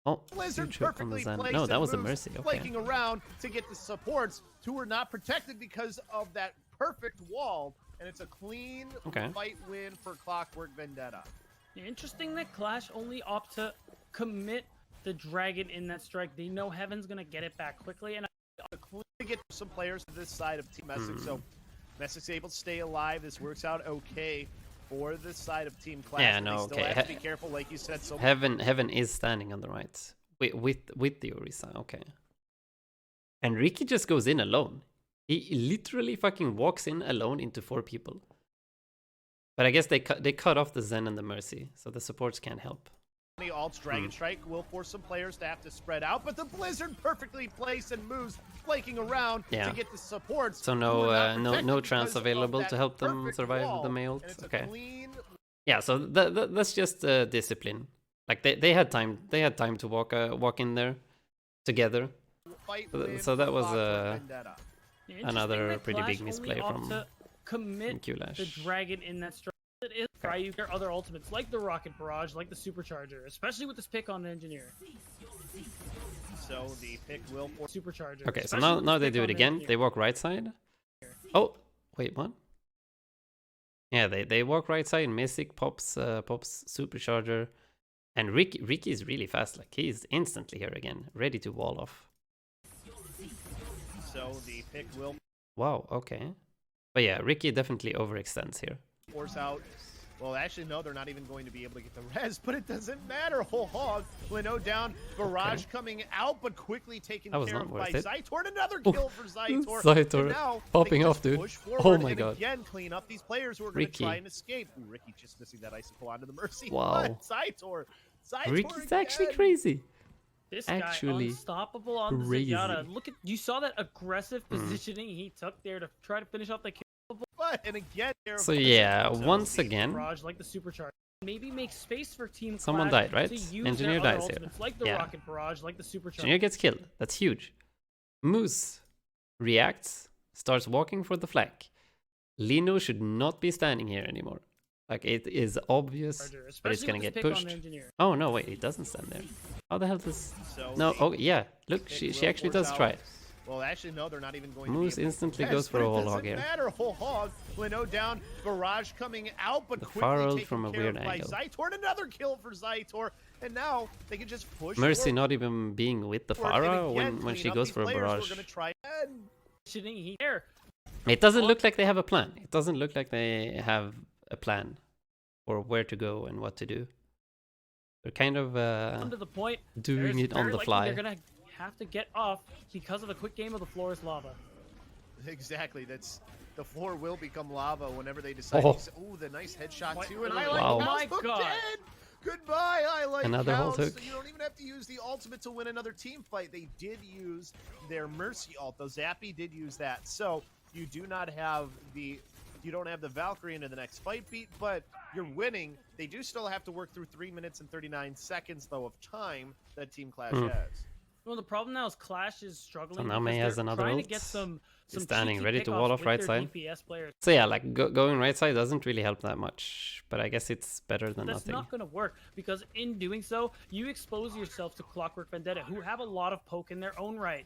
Oh, Blizzard huge hook on the perfectly Zen. placed No, that and was the moves, Mercy. Okay. flanking around to get the supports. 2 are not protected because of that perfect wall, and it's a clean fight win for Clockwork Vendetta. Interesting that Qlash only opt to commit the Dragon in that strike. They know Heaven's going to get it back quickly, and To get some players to this side of Team Messick, so Messick's able to stay alive. This works out okay for this side of Team Qlash. Yeah, but no, they still okay. have to be careful, like you said. So Heaven is standing on the right with the Orisa. Okay. And Ricky just goes in alone. He literally fucking walks in alone into 4 people. But I guess they cut off the Zen and the Mercy, so the supports can't help. many ults. Dragon Strike will force some players to have to spread out, but the Blizzard perfectly placed and moves, flaking around to get the supports. So no trance available to help them survive the Mei ult. Okay. Yeah, so that's just discipline. Like they had time to walk in there together. So that was another pretty big misplay from Qlash. The Dragon in that strike. It is try their other ultimates, like the Rocket Barrage, like the Supercharger, especially with this pick on Engineer. So the pick will Supercharger. Okay, so now they do it again. They walk right side. Oh, wait, what? Yeah, they walk right side. Mythic pops Supercharger, and Ricky is really fast. Like he's instantly here again, ready to wall off. So the pick will. Wow. Okay. But yeah, Ricky definitely overextends here. Force out. Well, actually, no, they're not even going to be able to get the res, but it doesn't matter. Whole hog. Lino down. Barrage coming out, but quickly taken care of by Zytor. And another kill for Zytor. Zytor popping off, dude. Oh my god. Again, clean up these players who are going to try and escape. Ooh, Ricky just missing that icicle onto the Mercy. Wow. Zytor. Ricky's actually crazy. This guy unstoppable on the Zenyatta. Look at, you saw that aggressive positioning he took there to try to finish off the kill. And again, so yeah, once again, like the Supercharger. Maybe make space for Team someone Qlash died, right? to Engineer dies here. Like the Rocket Barrage, like the Supercharger. Engineer gets killed. That's huge. Moose reacts, starts walking for the flank. Lino should not be standing here anymore. Like it is obvious, but it's gonna get pushed. Oh no, wait, he doesn't stand there. How the hell does? No, oh yeah, look, she actually does try it. Well, actually, no, they're not even going Moose to be instantly goes for a whole hog here. Matter, whole hog. Lino down, Barrage coming out, but the quickly taken from a care weird of by angle. Zytor. Another kill for Zytor, and now they can just push. Mercy not even being with the Pharah when she goes for a barrage. It doesn't look like they have a plan. It doesn't look like they have a plan for where to go and what to do. They're kind of to the point, doing it on the fly. They're gonna have to get off because of a quick game of the floor is lava. Exactly. That's the floor will become lava whenever they decide. Oh. Oh, the nice headshot What? too, and Wow. Highlight Oh counts my hook God. dead. Goodbye, Highlight Another counts. ult hook. So you don't even have to use the ultimate to win another team fight. They did use their Mercy ult, though. Zappy did use that, so you do not have the. You don't have the Valkyrie into the next fight beat, but you're winning. They do still have to work through 3 minutes and 39 seconds, though, of time that Team Clash has. Well, the problem now is Qlash is struggling. So now because May has they're another trying ult. to get some He's standing ready to pickoffs wall off with right their side. DPS players. So yeah, like going right side doesn't really help that much, but I guess it's better than That's nothing. not going to work because in doing so, you expose yourself to Clockwork Vendetta, who have a lot of poke in their own right.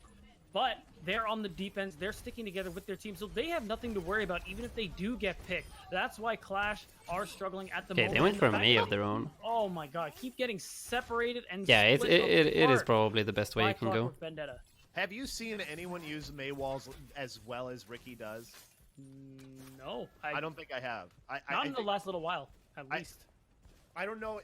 But they're on the defense, they're sticking together with their team, so they have nothing to worry about even if they do get picked. That's why Qlash are struggling at the Okay, moment. they went And for the a May fact of their own. Oh my god, keep getting separated and Yeah, it is apart probably the best way by you can go. Clockwork Vendetta. Have you seen anyone use May walls as well as Ricky does? No, I don't think I have. not I in the think- last little while, at least. I don't know.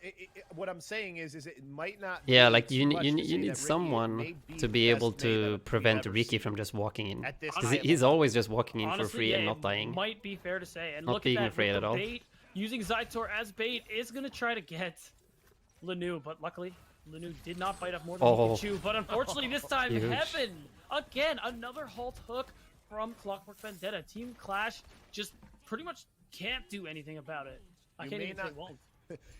What I'm saying is it might not. Yeah, be like too you much to need say that Ricky someone may be to the be best able May that to we've prevent ever Ricky seen from just walking in. at this Because time. he's always just walking in for Honestly, free yeah, and not it dying. might be fair to say. And Not look being at that, afraid with at the all. bait, using Zytor as bait is going to try to get Lanu, but luckily Lanu did not bite up more than he Oh. could chew. But unfortunately, this time, Huge. Heaven again, another halt hook from Clockwork Vendetta. Team Qlash just pretty much can't do anything about it. I You can't may even say not- won't.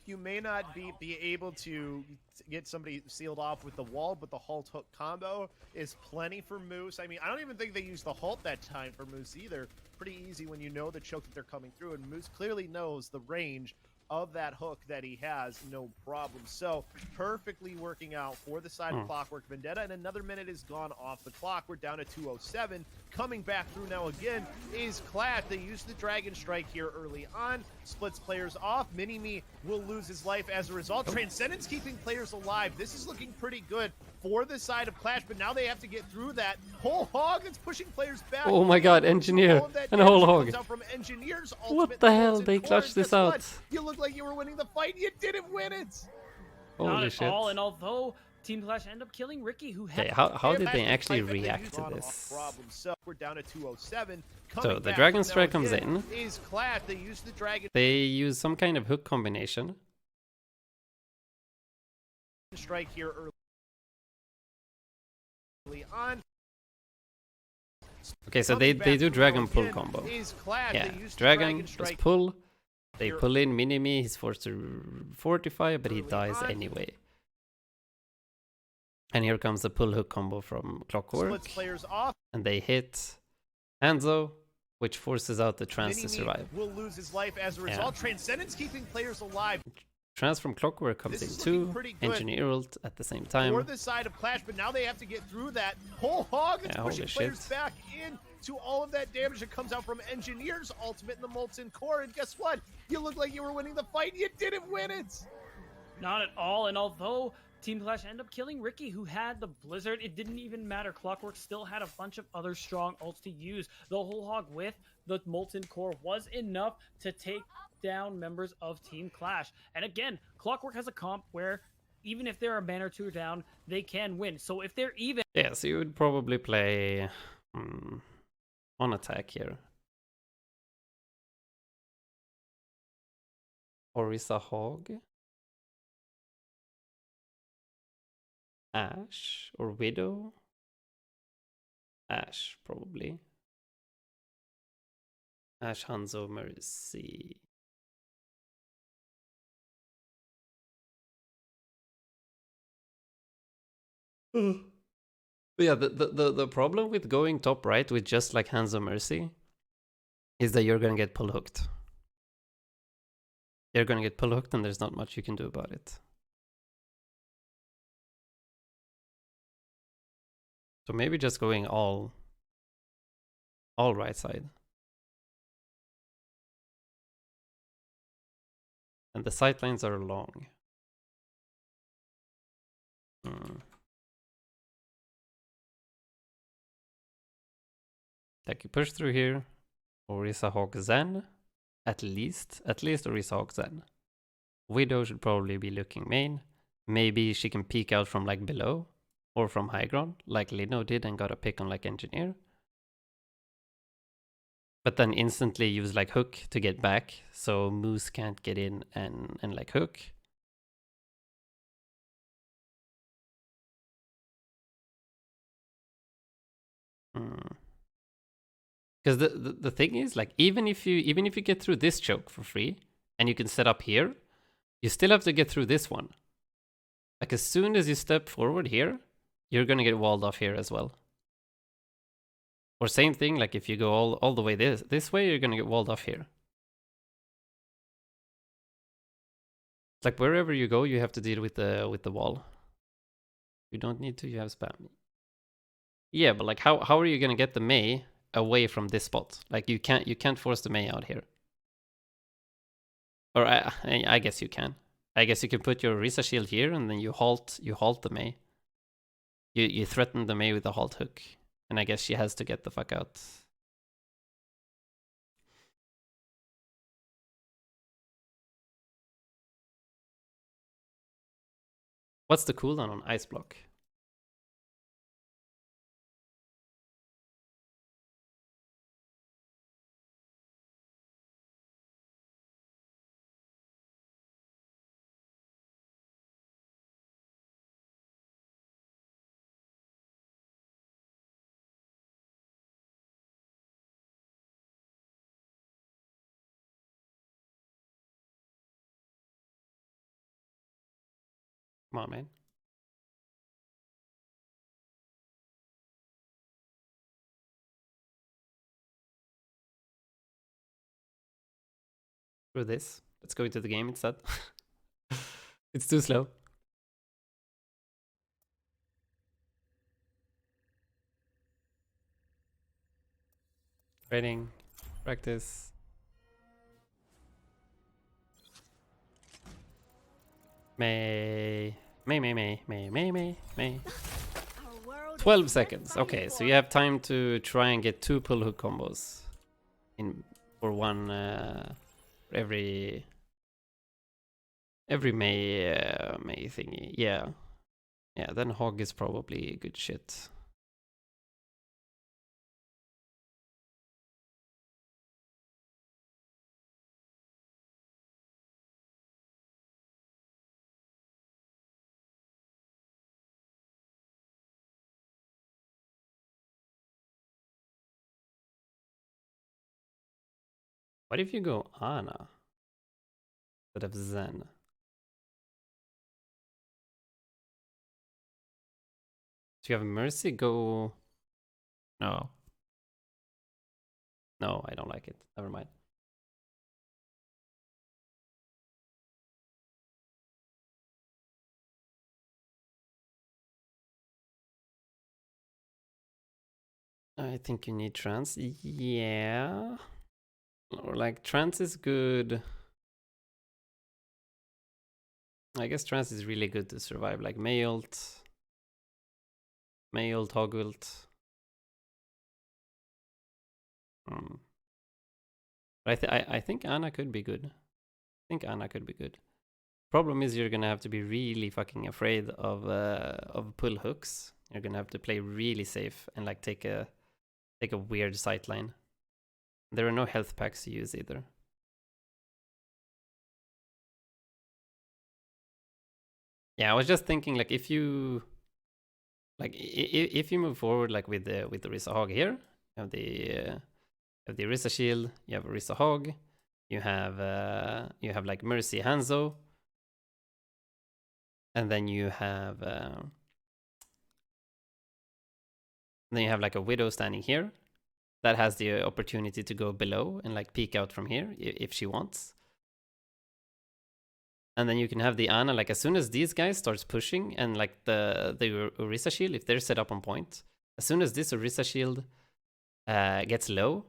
You may not be able to get somebody sealed off with the wall, but the halt hook combo is plenty for Moose. I mean, I don't even think they used the halt that time for Moose either. Pretty easy when you know the choke that they're coming through, and Moose clearly knows the range of that hook that he has, no problem. So perfectly working out for the side of Clockwork Vendetta, and another minute is gone off the clock. We're down to 2:07. Coming back through now again is Qlash. They use the Dragon Strike here early on, splits players off. Mini-Me will lose his life as a result. Transcendence keeping players alive. This is looking pretty good for the side of Qlash, but now they have to get through that whole hog that's pushing players back. Oh my god, Engineer All of that and a whole damage hog. comes out from Engineer's What ultimate the that hell? holds it They core, clutched and this guess what? out. You look like you were winning the fight. You didn't win it. Not Holy at shit. all, and although Team Qlash end up killing Ricky, who had Okay, how did That's they the actually fight that they react used to on this? off problem. So we're down to 2:07. So Coming the back Dragon now Strike comes again in. Is Qlash. They use the Dragon They use some kind of hook combination. Strike here early on. Okay, so Coming they back do through Dragon now pull again combo. Is Qlash. Yeah, They use the Dragon does Strike pull. They here pull in Mini-Me, he's forced to fortify, but he early dies on. anyway. And here comes the pull hook combo from Clockwork. splits players off. And they hit Hanzo, which forces out the trance to Mini-Me survive. will lose his life as a Yeah. result. Transcendence keeping players alive Trance from Clockwork comes This in is looking too. pretty good Engineer ult at the same time. for the side of Qlash, but now they have to get through that whole hog that's Yeah, pushing holy players shit. back in to all of that damage that comes out from Engineer's ultimate in the Molten Core. And guess what? You look like you were winning the fight. You didn't win it. Not at all, and although Team Qlash ended up killing Ricky, who had the Blizzard, it didn't even matter. Clockwork still had a bunch of other strong ults to use. The whole hog with the Molten Core was enough to take down members of Team Qlash. And again, Clockwork has a comp where even if they're a man or two down, they can win. So if they're even, Yeah, so you would probably play on attack here. Orisa Hog. Ash or Widow? Ash, probably. Ash, Hanzo, Mercy. But yeah, the problem with going top right with just like Hanzo Mercy is that you're gonna get pull hooked. You're gonna get pull hooked and there's not much you can do about it. So maybe just going all right side. And the sight lines are long. Like you push through here, Orisa Hawk Zen, at least Orisa Hawk Zen. Widow should probably be looking main. Maybe she can peek out from like below or from high ground, like Lino did and got a pick on like Engineer. but then instantly use like hook to get back, so Moose can't get in and like hook. Because the thing is, like, even if you get through this choke for free and you can set up here, you still have to get through this one. Like, as soon as you step forward here, you're gonna get walled off here as well. Or same thing, like if you go all the way this way, you're gonna get walled off here. Like wherever you go, you have to deal with the wall. You don't need to, you have spam. Yeah, but like how are you gonna get the Mei away from this spot? Like you can't force the Mei out here. Or I guess you can. I guess you can put your Risa shield here and then you halt the Mei. You threaten the Mei with the halt hook. And I guess she has to get the fuck out. What's the cooldown on Ice Block? Come on, man. Through this. Let's go into the game instead. It's too slow. Training. Practice. May. 12 seconds. Okay, so you have time to try and get 2 pull hook combos in for one every May thingy. Yeah, then hog is probably good shit. What if you go Ana instead of Zen? Do you have Mercy? Go. No. No, I don't like it. Never mind. I think you need trance. Yeah. Or like trance is good. I guess trance is really good to survive. Like Mei ult, hog ult. But I think Ana could be good. Problem is you're gonna have to be really fucking afraid of pull hooks. You're gonna have to play really safe and like take a weird sight line. There are no health packs to use either. Yeah, I was just thinking like if you move forward like with the Risa Hog here, you have the Risa shield, you have a Risa Hog, you have like Mercy Hanzo, and then you have like a Widow standing here that has the opportunity to go below and like peek out from here if she wants. And then you can have the Ana, like as soon as these guys starts pushing and like the Orisa shield, if they're set up on point, as soon as this Orisa shield gets low,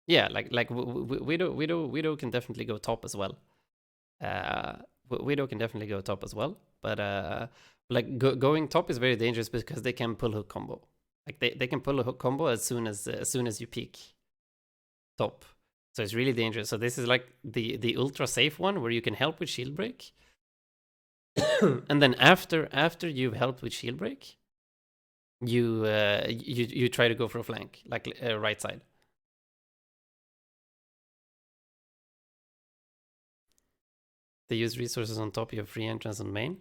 yeah, like Widow can definitely go top as well. Widow can definitely go top as well, but like going top is very dangerous because they can pull hook combo. Like they can pull a hook combo as soon as you peek top. So it's really dangerous. So this is like the ultra safe one where you can help with shield break. And then after you've helped with shield break, you try to go for a flank, like right side. They use resources on top of your free entrance on main.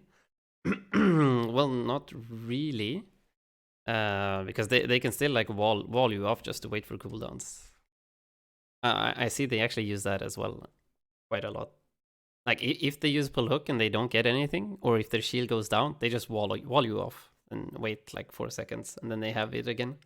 Well, not really. Because they can still like wall you off just to wait for cooldowns. I see they actually use that as well quite a lot. Like if they use pull hook and they don't get anything, or if their shield goes down, they just wall you off and wait like 4 seconds and then they have it again.